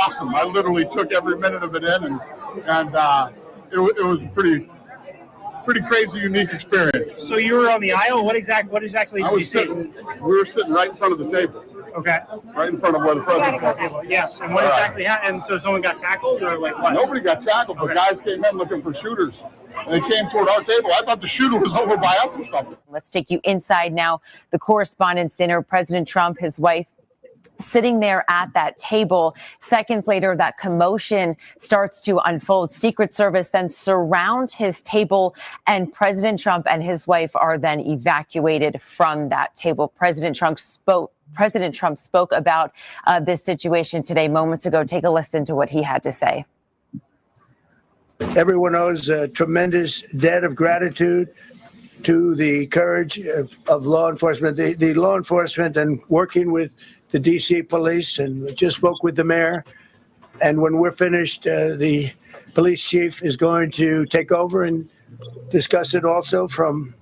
awesome. I literally took every minute of it in, and it was pretty pretty crazy, unique experience. So you were on the aisle. What exactly I did you was see? we were sitting right in front of the table. Okay. Right in front of where the president was. Yes. And what exactly happened? So someone got tackled or like what? Nobody got tackled, but guys came in looking for shooters. And they came toward our table. I thought the shooter was over by us or something. Let's take you inside now. The Correspondents' Dinner, President Trump, his wife, sitting there at that table. Seconds later, that commotion starts to unfold. Secret Service then surrounds his table, and President Trump and his wife are then evacuated from that table. President Trump spoke about this situation today moments ago. Take a listen to what he had to say. Everyone owes a tremendous debt of gratitude to the courage of law enforcement, the law enforcement, and working with the D.C. police, and just spoke with the mayor. And when we're finished, the police chief is going to take over and discuss it also from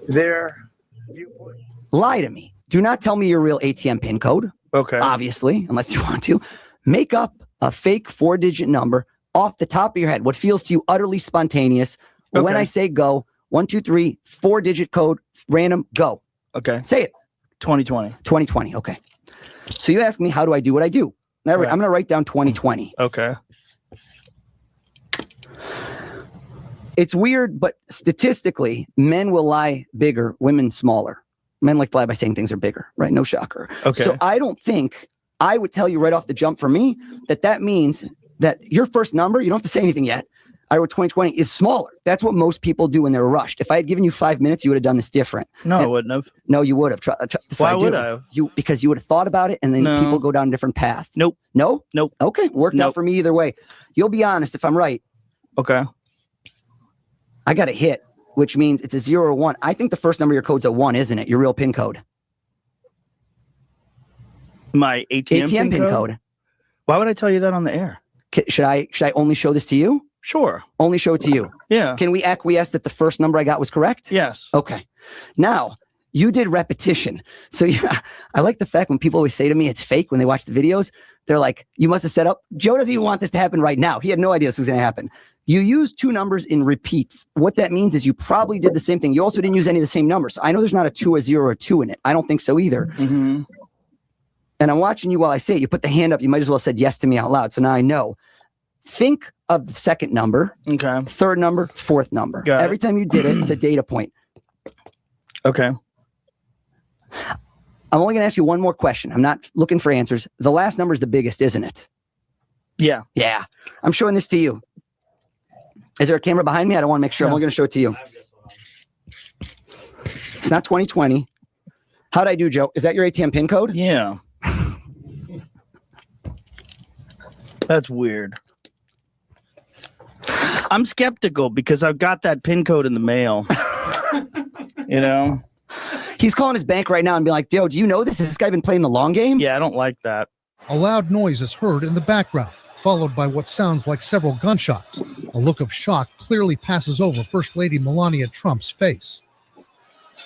their viewpoint. Lie to me. Do not tell me your real ATM PIN code. Okay. Obviously, unless you want to. Make up a fake 4-digit number off the top of your head, what feels to you utterly spontaneous. Okay. When I say go, 1, 2, 3, 4-digit code, random, go. Okay. Say it. 2020. 2020. Okay. So you ask me, how do I do what I do? Now, I'm going to write down 2020. Okay. It's weird, but statistically, men will lie bigger, women smaller. Men like to lie by saying things are bigger, right? No shocker. Okay. So I don't think I would tell you right off the jump for me that means that your first number, you don't have to say anything yet. I wrote 2020 is smaller. That's what most people do when they're rushed. If I had given you 5 minutes, you would have done this different. No, I wouldn't have. No, you would have. Why would I have? Because you would have thought about it, and then No. people go down a different path. Nope. No? Nope. Okay. Worked out for me either way. You'll be honest if I'm right. Okay. I got a hit, which means it's a 0 or 1. I think the first number of your code's a 1, isn't it? Your real PIN code. My ATM PIN code. Why would I tell you that on the air? Should I only show this to you? Sure. Only show it to you. Yeah. Can we acquiesce that the first number I got was correct? Yes. Okay. Now, you did repetition. So yeah, I like the fact when people always say to me it's fake when they watch the videos, they're like, you must have set up. Joe doesn't even want this to happen right now. He had no idea this was going to happen. You used 2 numbers in repeats. What that means is you probably did the same thing. You also didn't use any of the same numbers. So I know there's not a 2, a 0, or a 2 in it. I don't think so either. Mm-hmm. And I'm watching you while I say it. You put the hand up. You might as well have said yes to me out loud. So now I know. Think of the second number, okay, third number, fourth number. Got Every it. time you did it, it's a data point. Okay. I'm only going to ask you one more question. I'm not looking for answers. The last number is the biggest, isn't it? Yeah. Yeah. I'm showing this to you. Is there a camera behind me? I don't want to make sure. I'm only going to show it to you. It's not 2020. How'd I do, Joe? Is that your ATM PIN code? Yeah. That's weird. I'm skeptical because I've got that PIN code in the mail. You know? He's calling his bank right now and be like, Joe, do you know this? Has this guy been playing the long game? Yeah, I don't like that. A loud noise is heard in the background, followed by what sounds like several gunshots. A look of shock clearly passes over First Lady Melania Trump's face.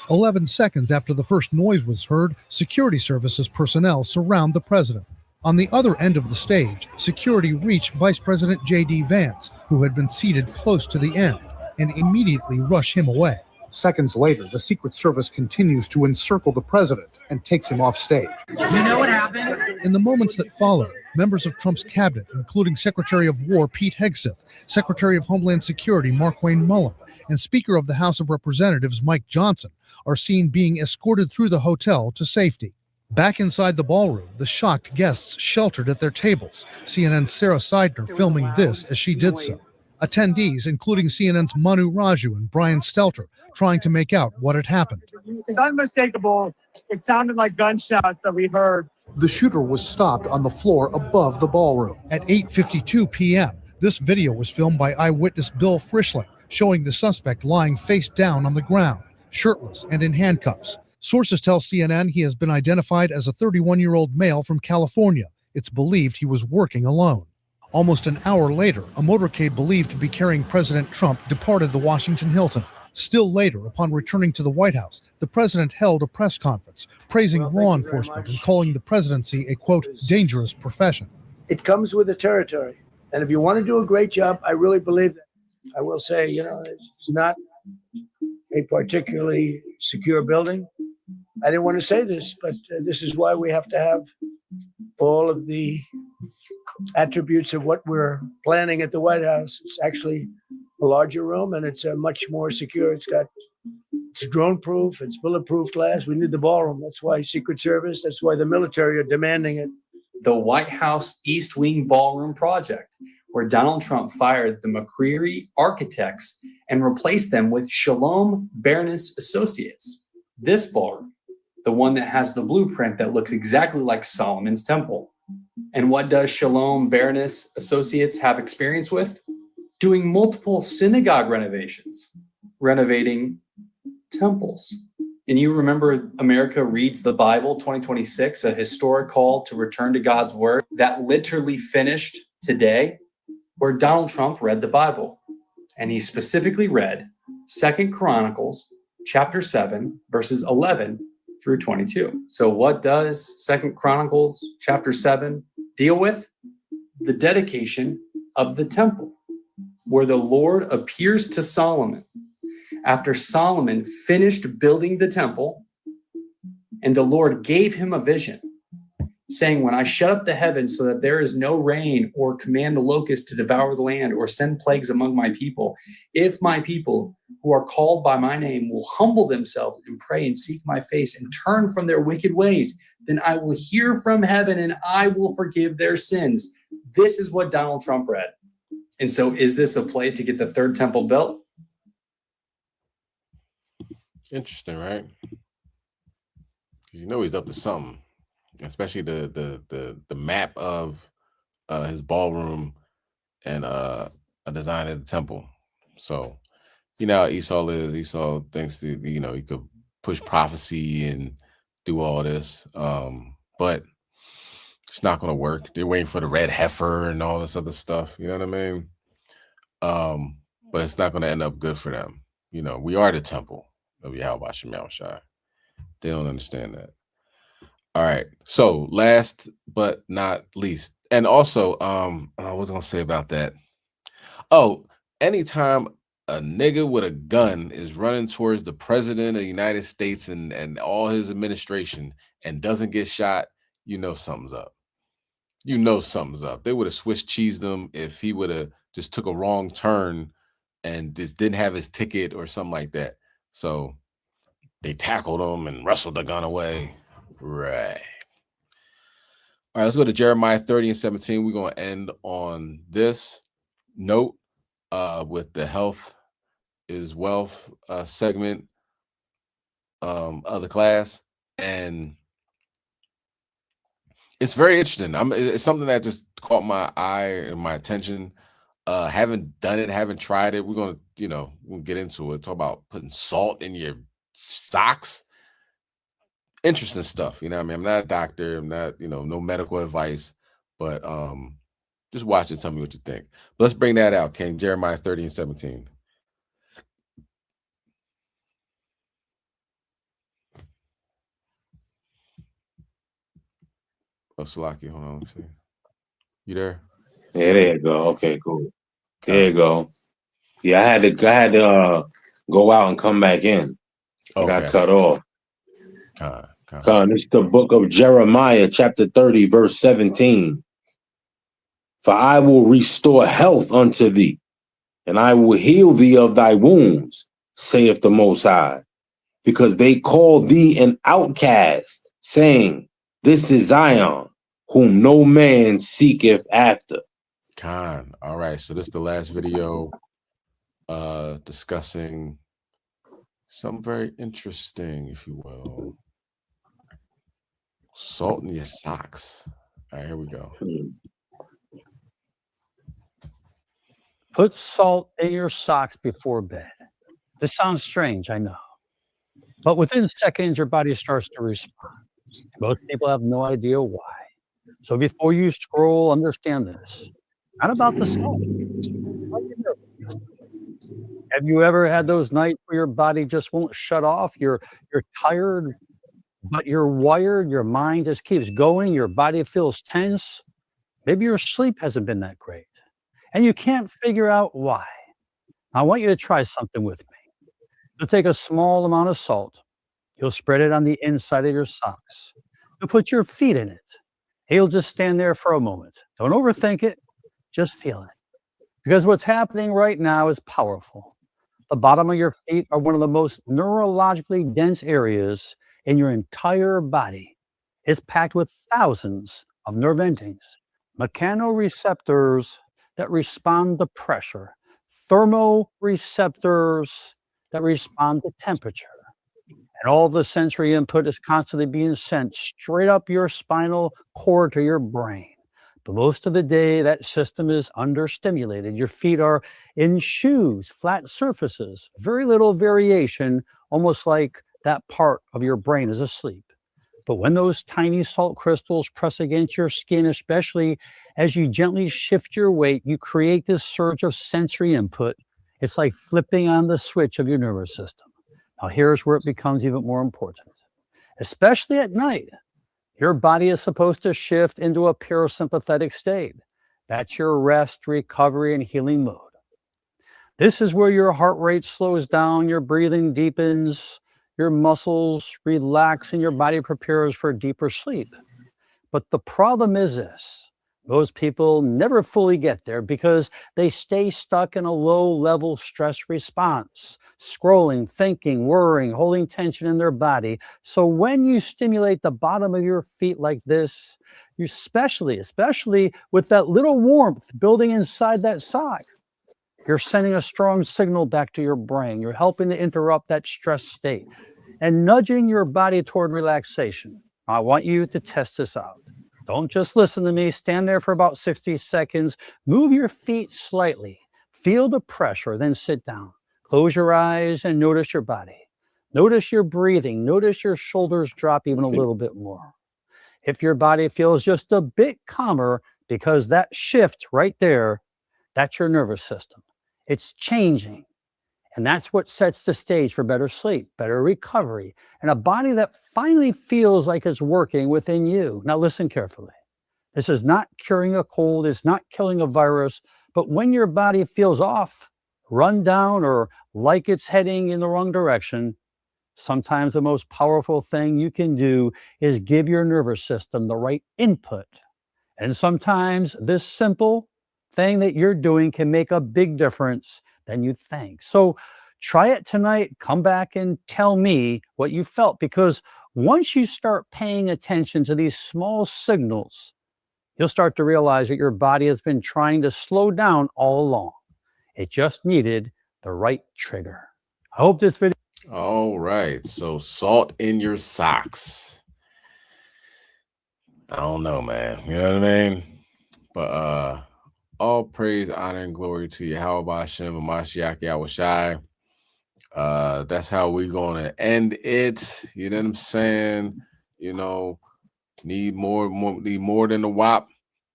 11 seconds after the first noise was heard, security services personnel surround the president. On the other end of the stage, security reached Vice President J.D. Vance, who had been seated close to the end, and immediately rush him away. Seconds later, the Secret Service continues to encircle the president and takes him off stage. You know what happened? In the moments that followed, members of Trump's cabinet, including Secretary of War Pete Hegseth, Secretary of Homeland Security Markwayne Mullin, and Speaker of the House of Representatives Mike Johnson, are seen being escorted through the hotel to safety. Back inside the ballroom, the shocked guests sheltered at their tables. CNN's Sarah Seidner filming this as she did so. Attendees, including CNN's Manu Raju and Brian Stelter, trying to make out what had happened. It's unmistakable. It sounded like gunshots that we heard. The shooter was stopped on the floor above the ballroom. At 8:52 p.m., this video was filmed by eyewitness Bill Frischling, showing the suspect lying face down on the ground, shirtless and in handcuffs. Sources tell CNN he has been identified as a 31-year-old male from California. It's believed he was working alone. Almost an hour later, a motorcade believed to be carrying President Trump departed the Washington Hilton. Still later, upon returning to the White House, the president held a press conference, praising law enforcement and calling the presidency a, quote, dangerous profession. It comes with the territory. And if you want to do a great job, I really believe that. I will say, it's not a particularly secure building. I didn't want to say this, but this is why we have to have all of the attributes of what we're planning at the White House. It's actually a larger room, and it's much more secure. It's drone proof, it's bulletproof glass. We need the ballroom. That's why Secret Service, that's why the military are demanding it. The White House East Wing Ballroom Project, where Donald Trump fired the McCreary architects and replaced them with Shalom Bernis Associates. This ballroom, the one that has the blueprint that looks exactly like Solomon's temple. And what does Shalom Bernis Associates have experience with? Doing multiple synagogue renovations, renovating temples. And you remember America Reads the Bible 2026, a historic call to return to God's word that literally finished today, where Donald Trump read the Bible. And he specifically read 2 Chronicles chapter 7, verses 11 through 22. So what does 2 Chronicles chapter 7 deal with? The dedication of the temple, where the Lord appears to Solomon after Solomon finished building the temple, and the Lord gave him a vision, saying, when I shut up the heavens so that there is no rain, or command the locusts to devour the land, or send plagues among my people, if my people who are called by my name will humble themselves and pray and seek my face and turn from their wicked ways, then I will hear from heaven and I will forgive their sins. This is what Donald Trump read. And so is this a play to get the third temple built? Interesting, right? Because you know he's up to something, especially the map of his ballroom and a design of the temple. So you know how Esau is. Esau thinks that he could push prophecy and do all this, but it's not going to work. They're waiting for the red heifer and all this other stuff. You know what I mean? But it's not going to end up good for them. We are the temple of Yahweh Shem Shai. They don't understand that. All right. So last but not least, and also, I was gonna say about that. Oh, anytime a nigga with a gun is running towards the president of the United States and all his administration and doesn't get shot, something's up. Something's up. They would have Swiss cheesed him if he would have just took a wrong turn and just didn't have his ticket or something like that. So they tackled him and wrestled the gun away. Right. All right, let's go to Jeremiah 30 and 17. We're going to end on this note with the health is wealth segment of the class. And it's very interesting. It's something that just caught my eye and my attention. Haven't done it, haven't tried it. We're going to, we'll get into it. Talk about putting salt in your socks. Interesting stuff. I'm not a doctor. I'm not, no medical advice, but just watch it. Tell me what you think. But let's bring that out, King. Jeremiah 30 and 17. Oh, Salaki, hold on. Let's see. You there? Yeah, there you go. Okay, cool. There you go. Yeah, I had to go out and come back in. I got cut off. This is the book of Jeremiah, chapter 30, verse 17. For I will restore health unto thee, and I will heal thee of thy wounds, saith the Most High, because they call thee an outcast, saying, this is Zion, whom no man seeketh after. All right, so this is the last video discussing something very interesting, if you will. Salt in your socks. All right, here we go. Put salt in your socks before bed. This sounds strange, I know. But within seconds, your body starts to respond. Most people have no idea why. So before you scroll, understand this. Not about the salt. Have you ever had those nights where your body just won't shut off? You're tired, but you're wired. Your mind just keeps going. Your body feels tense. Maybe your sleep hasn't been that great, and you can't figure out why. I want you to try something with me. You'll take a small amount of salt. You'll spread it on the inside of your socks. You'll put your feet in it. You'll just stand there for a moment. Don't overthink it. Just feel it. Because what's happening right now is powerful. The bottom of your feet are one of the most neurologically dense areas in your entire body. It's packed with thousands of nerve endings, mechanoreceptors that respond to pressure, thermoreceptors that respond to temperature. And all the sensory input is constantly being sent straight up your spinal cord to your brain. But most of the day, that system is understimulated. Your feet are in shoes, flat surfaces, very little variation, almost like that part of your brain is asleep. But when those tiny salt crystals press against your skin, especially as you gently shift your weight, you create this surge of sensory input. It's like flipping on the switch of your nervous system. Now, here's where it becomes even more important. Especially at night, your body is supposed to shift into a parasympathetic state. That's your rest, recovery, and healing mode. This is where your heart rate slows down, your breathing deepens, your muscles relax, and your body prepares for deeper sleep. But the problem is this. Most people never fully get there because they stay stuck in a low-level stress response, scrolling, thinking, worrying, holding tension in their body. So when you stimulate the bottom of your feet like this, you especially with that little warmth building inside that sock, you're sending a strong signal back to your brain. You're helping to interrupt that stress state and nudging your body toward relaxation. I want you to test this out. Don't just listen to me. Stand there for about 60 seconds. Move your feet slightly. Feel the pressure, then sit down. Close your eyes and notice your body. Notice your breathing. Notice your shoulders drop even a little bit more. If your body feels just a bit calmer, because that shift right there, that's your nervous system. It's changing. And that's what sets the stage for better sleep, better recovery, and a body that finally feels like it's working within you. Now listen carefully. This is not curing a cold, it's not killing a virus, but when your body feels off, run down, or like it's heading in the wrong direction, sometimes the most powerful thing you can do is give your nervous system the right input. And sometimes this simple thing that you're doing can make a big difference than you think. So try it tonight. Come back and tell me what you felt, because once you start paying attention to these small signals, you'll start to realize that your body has been trying to slow down all along. It just needed the right trigger. I hope this video. All right. So salt in your socks. I don't know, man. You know what I mean? But all praise, honor, and glory to Yahweh Hashem and Mashiach Yahushai. That's how we're gonna end it. You know what I'm saying? You know, need more than the WAP.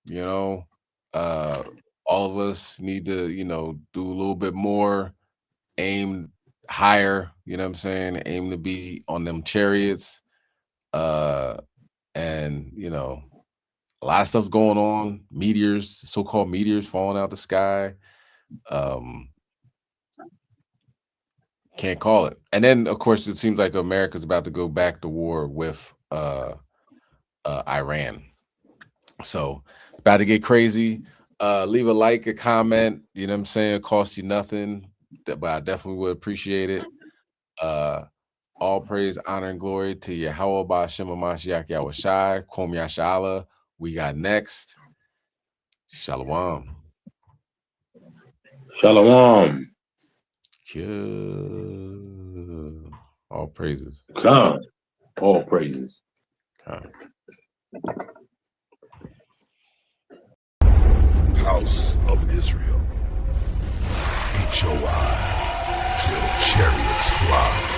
You know, all of us need to, you know, do a little bit more, aim higher. You know what I'm saying? Aim to be on them chariots. And you know, a lot of stuff's going on. Meteors, so-called meteors falling out the sky. Can't call it. And then, of course, it seems like America's about to go back to war with Iran. So it's about to get crazy. Leave a like, a comment. You know what I'm saying? It costs you nothing, but I definitely would appreciate it. All praise, honor, and glory to Yahweh Ba'Shem Mashiach Yahushai, Kwom Yashala. We got next. Shalom. Shalom. All praises. Come. All praises. Come. House of Israel. HOI till chariots fly.